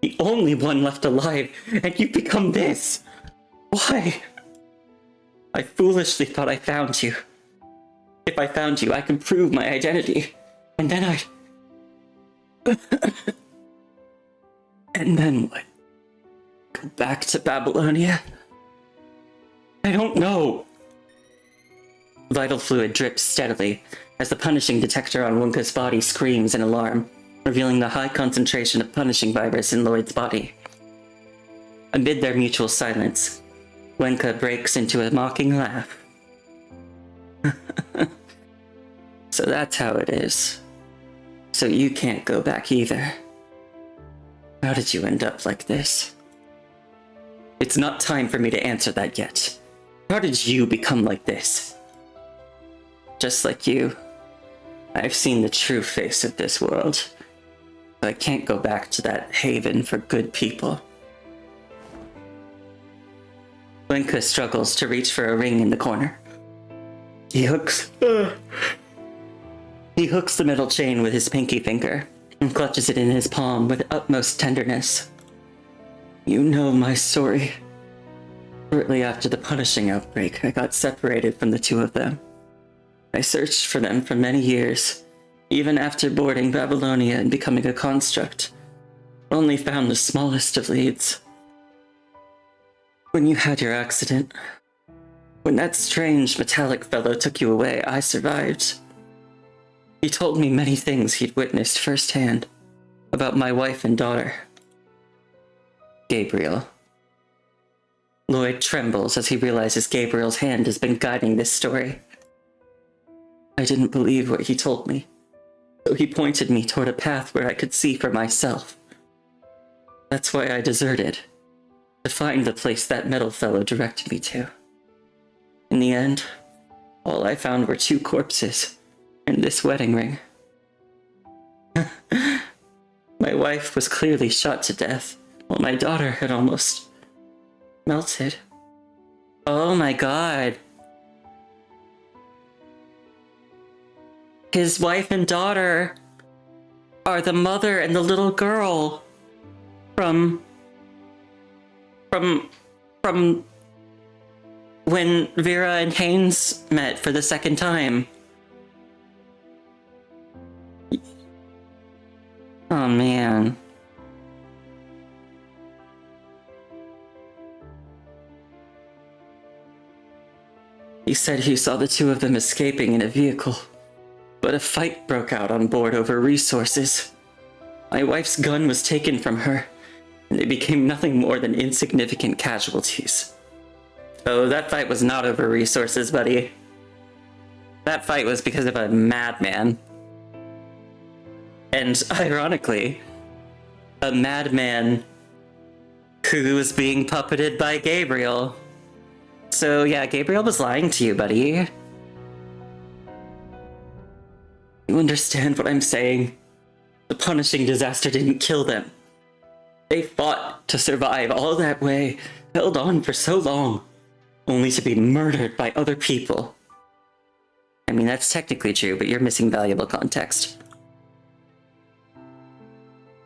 Speaker 1: The only one left alive, and you've become this. Why? I foolishly thought I found you. If I found you, I could prove my identity. And then I'd... And then what? Go back to Babylonia? I don't know. Vital fluid drips steadily as the punishing detector on Wunka's body screams in alarm, revealing the high concentration of punishing virus in Lloyd's body. Amid their mutual silence, Wenka breaks into a mocking laugh. So that's how it is. So you can't go back either. How did you end up like this? It's not time for me to answer that yet. How did you become like this? Just like you, I've seen the true face of this world. I can't go back to that haven for good people. Lenka struggles to reach for a ring in the corner. He hooks the metal chain with his pinky finger and clutches it in his palm with utmost tenderness. You know my story. Shortly after the punishing outbreak, I got separated from the two of them. I searched for them for many years, even after boarding Babylonia and becoming a construct. Only found the smallest of leads. When you had your accident, when that strange metallic fellow took you away, I survived. He told me many things he'd witnessed firsthand about my wife and daughter. Gabriel. Lloyd trembles as he realizes Gabriel's hand has been guiding this story. I didn't believe what he told me, so he pointed me toward a path where I could see for myself. That's why I deserted, to find the place that metal fellow directed me to. In the end, all I found were 2 corpses and this wedding ring. My wife was clearly shot to death, while my daughter had almost melted. Oh my god. His wife and daughter are the mother and the little girl from when Vera and Haynes met for the second time. Oh man. He said he saw the 2 of them escaping in a vehicle, but a fight broke out on board over resources. My wife's gun was taken from her, and they became nothing more than insignificant casualties. Oh, that fight was not over resources, buddy. That fight was because of a madman. And ironically, a madman who was being puppeted by Gabriel. So yeah, Gabriel was lying to you, buddy. You understand what I'm saying? The punishing disaster didn't kill them. They fought to survive all that way, held on for so long, only to be murdered by other people. I mean, that's technically true, but you're missing valuable context.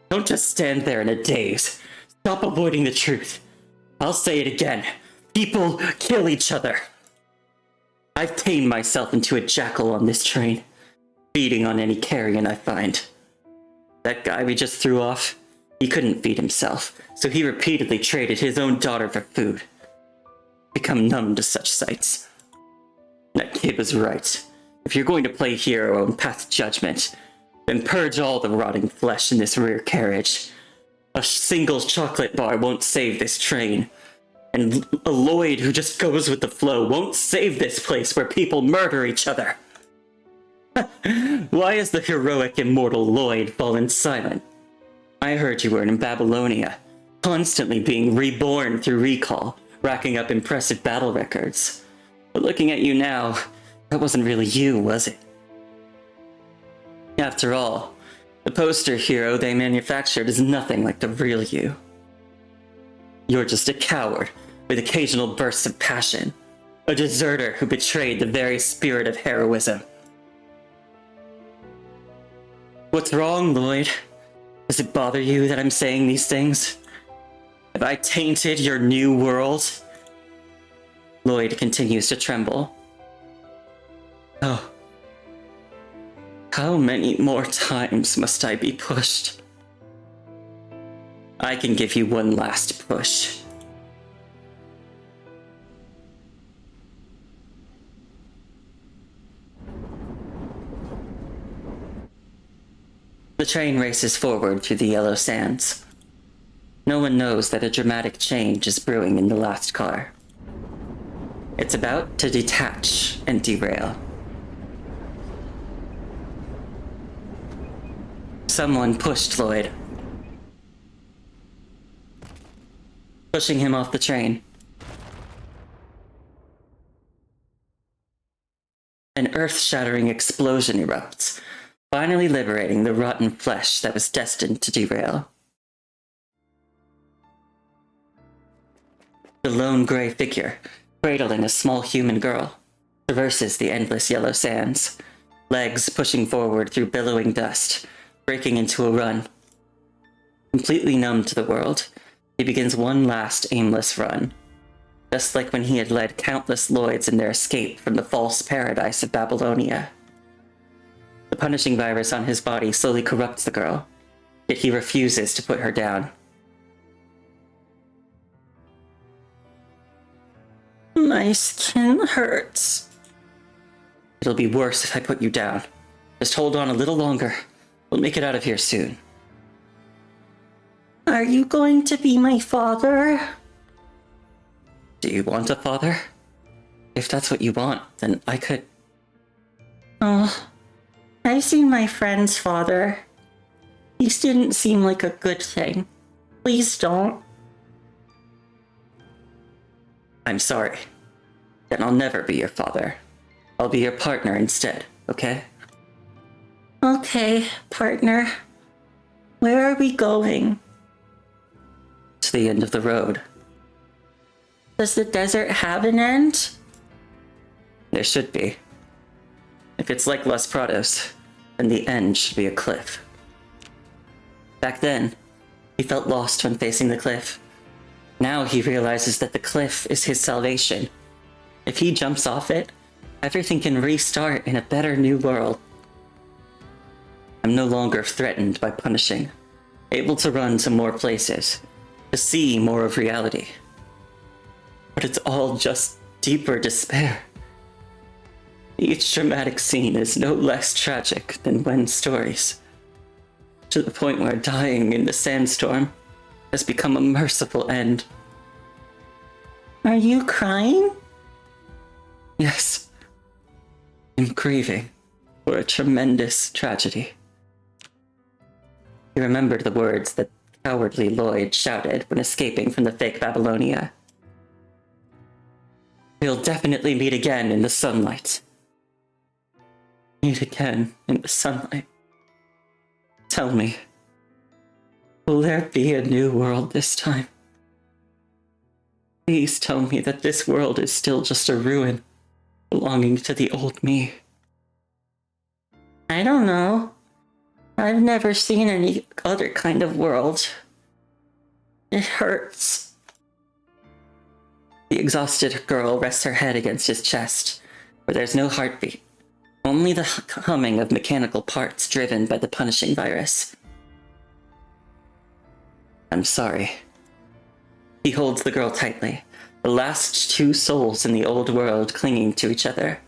Speaker 1: Don't just stand there in a daze. Stop avoiding the truth. I'll say it again. People kill each other. I've tamed myself into a jackal on this train, feeding on any carrion I find. That guy we just threw off, he couldn't feed himself, so he repeatedly traded his own daughter for food. Become numb to such sights. That kid was right. If you're going to play hero and pass judgment, then purge all the rotting flesh in this rear carriage. A single chocolate bar won't save this train. And a Lloyd who just goes with the flow won't save this place where people murder each other. Why has the heroic immortal Lloyd fallen silent? I heard you were in Babylonia, constantly being reborn through recall, racking up impressive battle records. But looking at you now, that wasn't really you, was it? After all, the poster hero they manufactured is nothing like the real you. You're just a coward with occasional bursts of passion, a deserter who betrayed the very spirit of heroism. What's wrong, Lloyd? Does it bother you that I'm saying these things? Have I tainted your new world? Lloyd continues to tremble. Oh. How many more times must I be pushed? I can give you one last push. The train races forward through the yellow sands. No one knows that a dramatic change is brewing in the last car. It's about to detach and derail. Someone pushed Lloyd, pushing him off the train. An earth-shattering explosion erupts, finally liberating the rotten flesh that was destined to derail. The lone gray figure, cradling a small human girl, traverses the endless yellow sands, legs pushing forward through billowing dust, breaking into a run. Completely numb to the world, he begins one last aimless run, just like when he had led countless Lloyds in their escape from the false paradise of Babylonia. The punishing virus on his body slowly corrupts the girl, yet he refuses to put her down.
Speaker 2: My skin hurts.
Speaker 1: It'll be worse if I put you down. Just hold on a little longer. We'll make it out of here soon.
Speaker 2: Are you going to be my father?
Speaker 1: Do you want a father? If that's what you want, then I could...
Speaker 2: Oh, I've seen my friend's father. He didn't seem like a good thing. Please don't.
Speaker 1: I'm sorry. Then I'll never be your father. I'll be your partner instead, okay?
Speaker 2: Okay, partner. Where are we going?
Speaker 1: To the end of the road.
Speaker 2: Does the desert have an end?
Speaker 1: There should be. If it's like Los Prados, then the end should be a cliff. Back then, he felt lost when facing the cliff. Now he realizes that the cliff is his salvation. If he jumps off it, everything can restart in a better new world. I'm no longer threatened by punishing, able to run to more places, to see more of reality. But it's all just deeper despair. Each dramatic scene is no less tragic than Wen's stories, to the point where dying in the sandstorm has become a merciful end.
Speaker 2: Are you crying?
Speaker 1: Yes, I'm grieving for a tremendous tragedy. He remembered the words that cowardly Lloyd shouted when escaping from the fake Babylonia. We'll definitely meet again in the sunlight. Meet again in the sunlight. Tell me, will there be a new world this time? Please tell me that this world is still just a ruin belonging to the old me.
Speaker 2: I don't know. I've never seen any other kind of world. It hurts.
Speaker 1: The exhausted girl rests her head against his chest, where there's no heartbeat, only the humming of mechanical parts driven by the punishing virus. I'm sorry. He holds the girl tightly, the last two souls in the old world clinging to each other.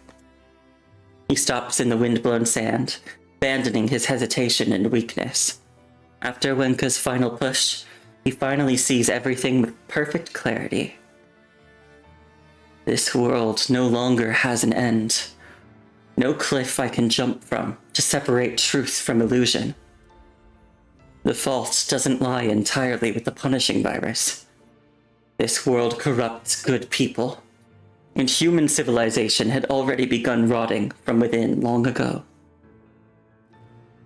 Speaker 1: He stops in the wind-blown sand, abandoning his hesitation and weakness. After Wenka's final push, he finally sees everything with perfect clarity. This world no longer has an end. No cliff I can jump from to separate truth from illusion. The fault doesn't lie entirely with the punishing virus. This world corrupts good people, and human civilization had already begun rotting from within long ago.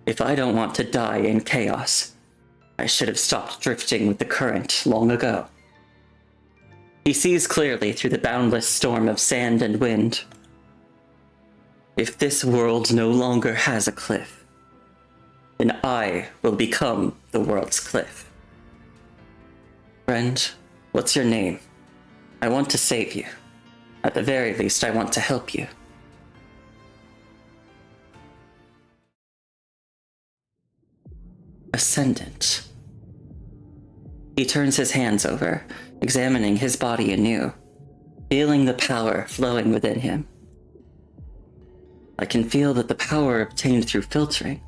Speaker 1: If I don't want to die in chaos, I should have stopped drifting with the current long ago. He sees clearly through the boundless storm of sand and wind. If this world no longer has a cliff, then I will become the world's cliff. Friend, what's your name? I want to save you. At the very least, I want to help you. Ascendant. He turns his hands over, examining his body anew, feeling the power flowing within him. I can feel that the power obtained through filtering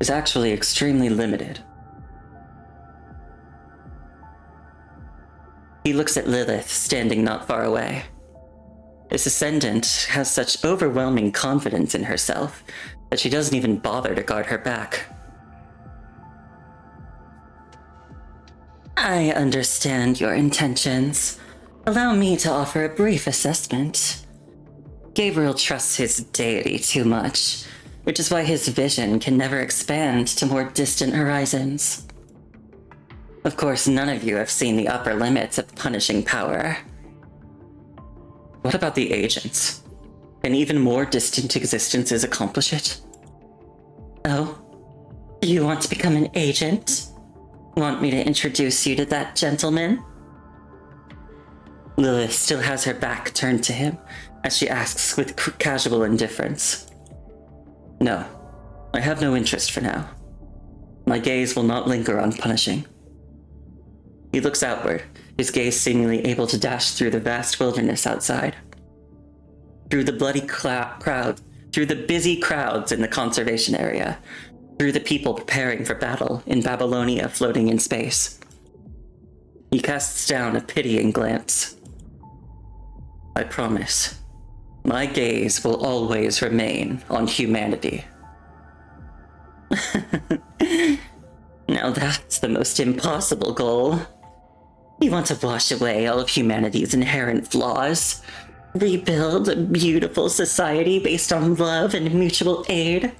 Speaker 1: is actually extremely limited. He looks at Lilith, standing not far away. This ascendant has such overwhelming confidence in herself that she doesn't even bother to guard her back. I understand your intentions. Allow me to offer a brief assessment. Gabriel trusts his deity too much, which is why his vision can never expand to more distant horizons. Of course, none of you have seen the upper limits of punishing power. What about the agents? Can even more distant existences accomplish it? Oh? Do you want to become an agent? Want me to introduce you to that gentleman? Lilith still has her back turned to him as she asks with casual indifference. No, I have no interest for now. My gaze will not linger on punishing. He looks outward, his gaze seemingly able to dash through the vast wilderness outside. Through the bloody crowd, through the busy crowds in the conservation area, through the people preparing for battle in Babylonia floating in space. He casts down a pitying glance. I promise, my gaze will always remain on humanity. Now that's the most impossible goal. You want to wash away all of humanity's inherent flaws, rebuild a beautiful society based on love and mutual aid.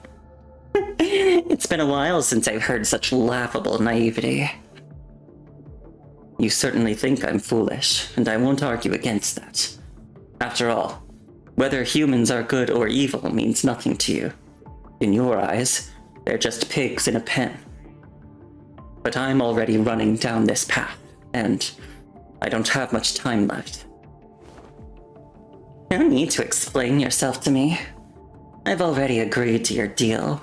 Speaker 1: It's been a while since I've heard such laughable naivety. You certainly think I'm foolish, and I won't argue against that. After all, whether humans are good or evil means nothing to you. In your eyes, they're just pigs in a pen. But I'm already running down this path, and I don't have much time left. No need to explain yourself to me. I've already agreed to your deal.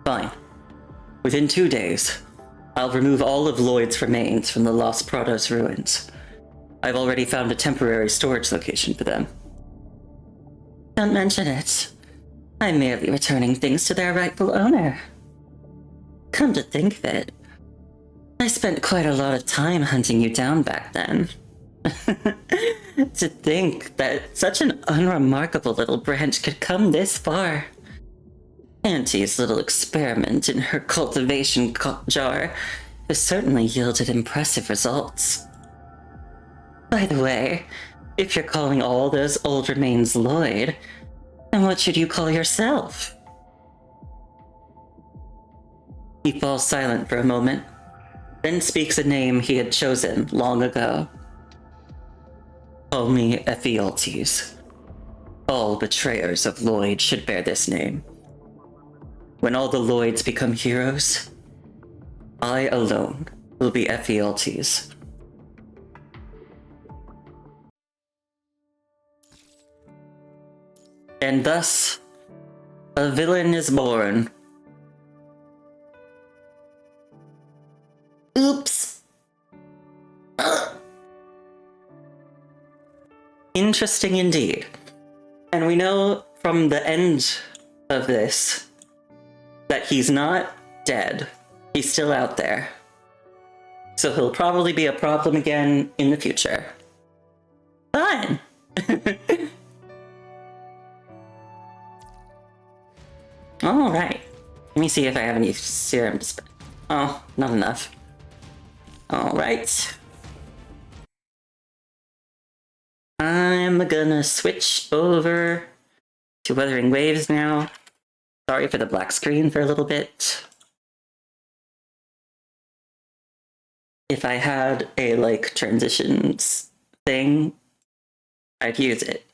Speaker 1: Fine. Within 2 days, I'll remove all of Lloyd's remains from the Los Prados ruins. I've already found a temporary storage location for them. Don't mention it. I'm merely returning things to their rightful owner. Come to think of it, I spent quite a lot of time hunting you down back then. To think that such an unremarkable little branch could come this far. Auntie's little experiment in her cultivation jar has certainly yielded impressive results. By the way, if you're calling all those old remains Lloyd, then what should you call yourself? He falls silent for a moment, then speaks a name he had chosen long ago. Call me Ephialtes. All betrayers of Lloyd should bear this name. When all the Lloyds become heroes, I alone will be Ephialtes. And thus, a villain is born.
Speaker 2: Oops.
Speaker 1: Interesting indeed. And we know from the end of this that he's not dead. He's still out there. So he'll probably be a problem again in the future.
Speaker 2: Fun.
Speaker 1: Alright. Let me see if I have any serum to spend. Oh, not enough. Alright. I'm gonna switch over to Weathering Waves now. Sorry for the black screen for a little bit. If I had a, like, transitions thing, I'd use it.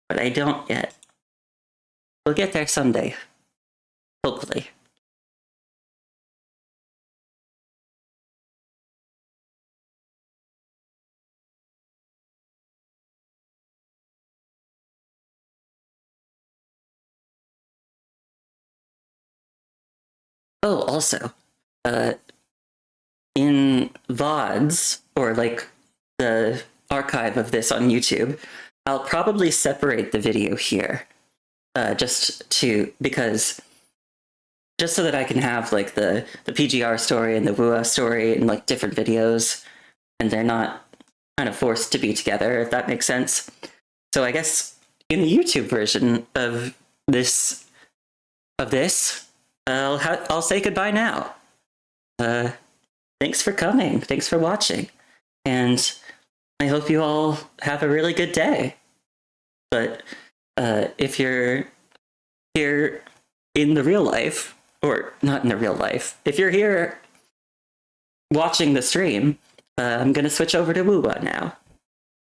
Speaker 1: But I don't yet. We'll get there someday. Hopefully. Oh, also, in VODs, or like the archive of this on YouTube, I'll probably separate the video here, just so that I can have like the PGR story and the WUA story in like different videos, and they're not kind of forced to be together, if that makes sense. So I guess in the YouTube version of this, I'll say goodbye now. Thanks for coming. Thanks for watching. And I hope you all have a really good day. But if you're here in the real life, or not in the real life, if you're here watching the stream, I'm going to switch over to WUWA now.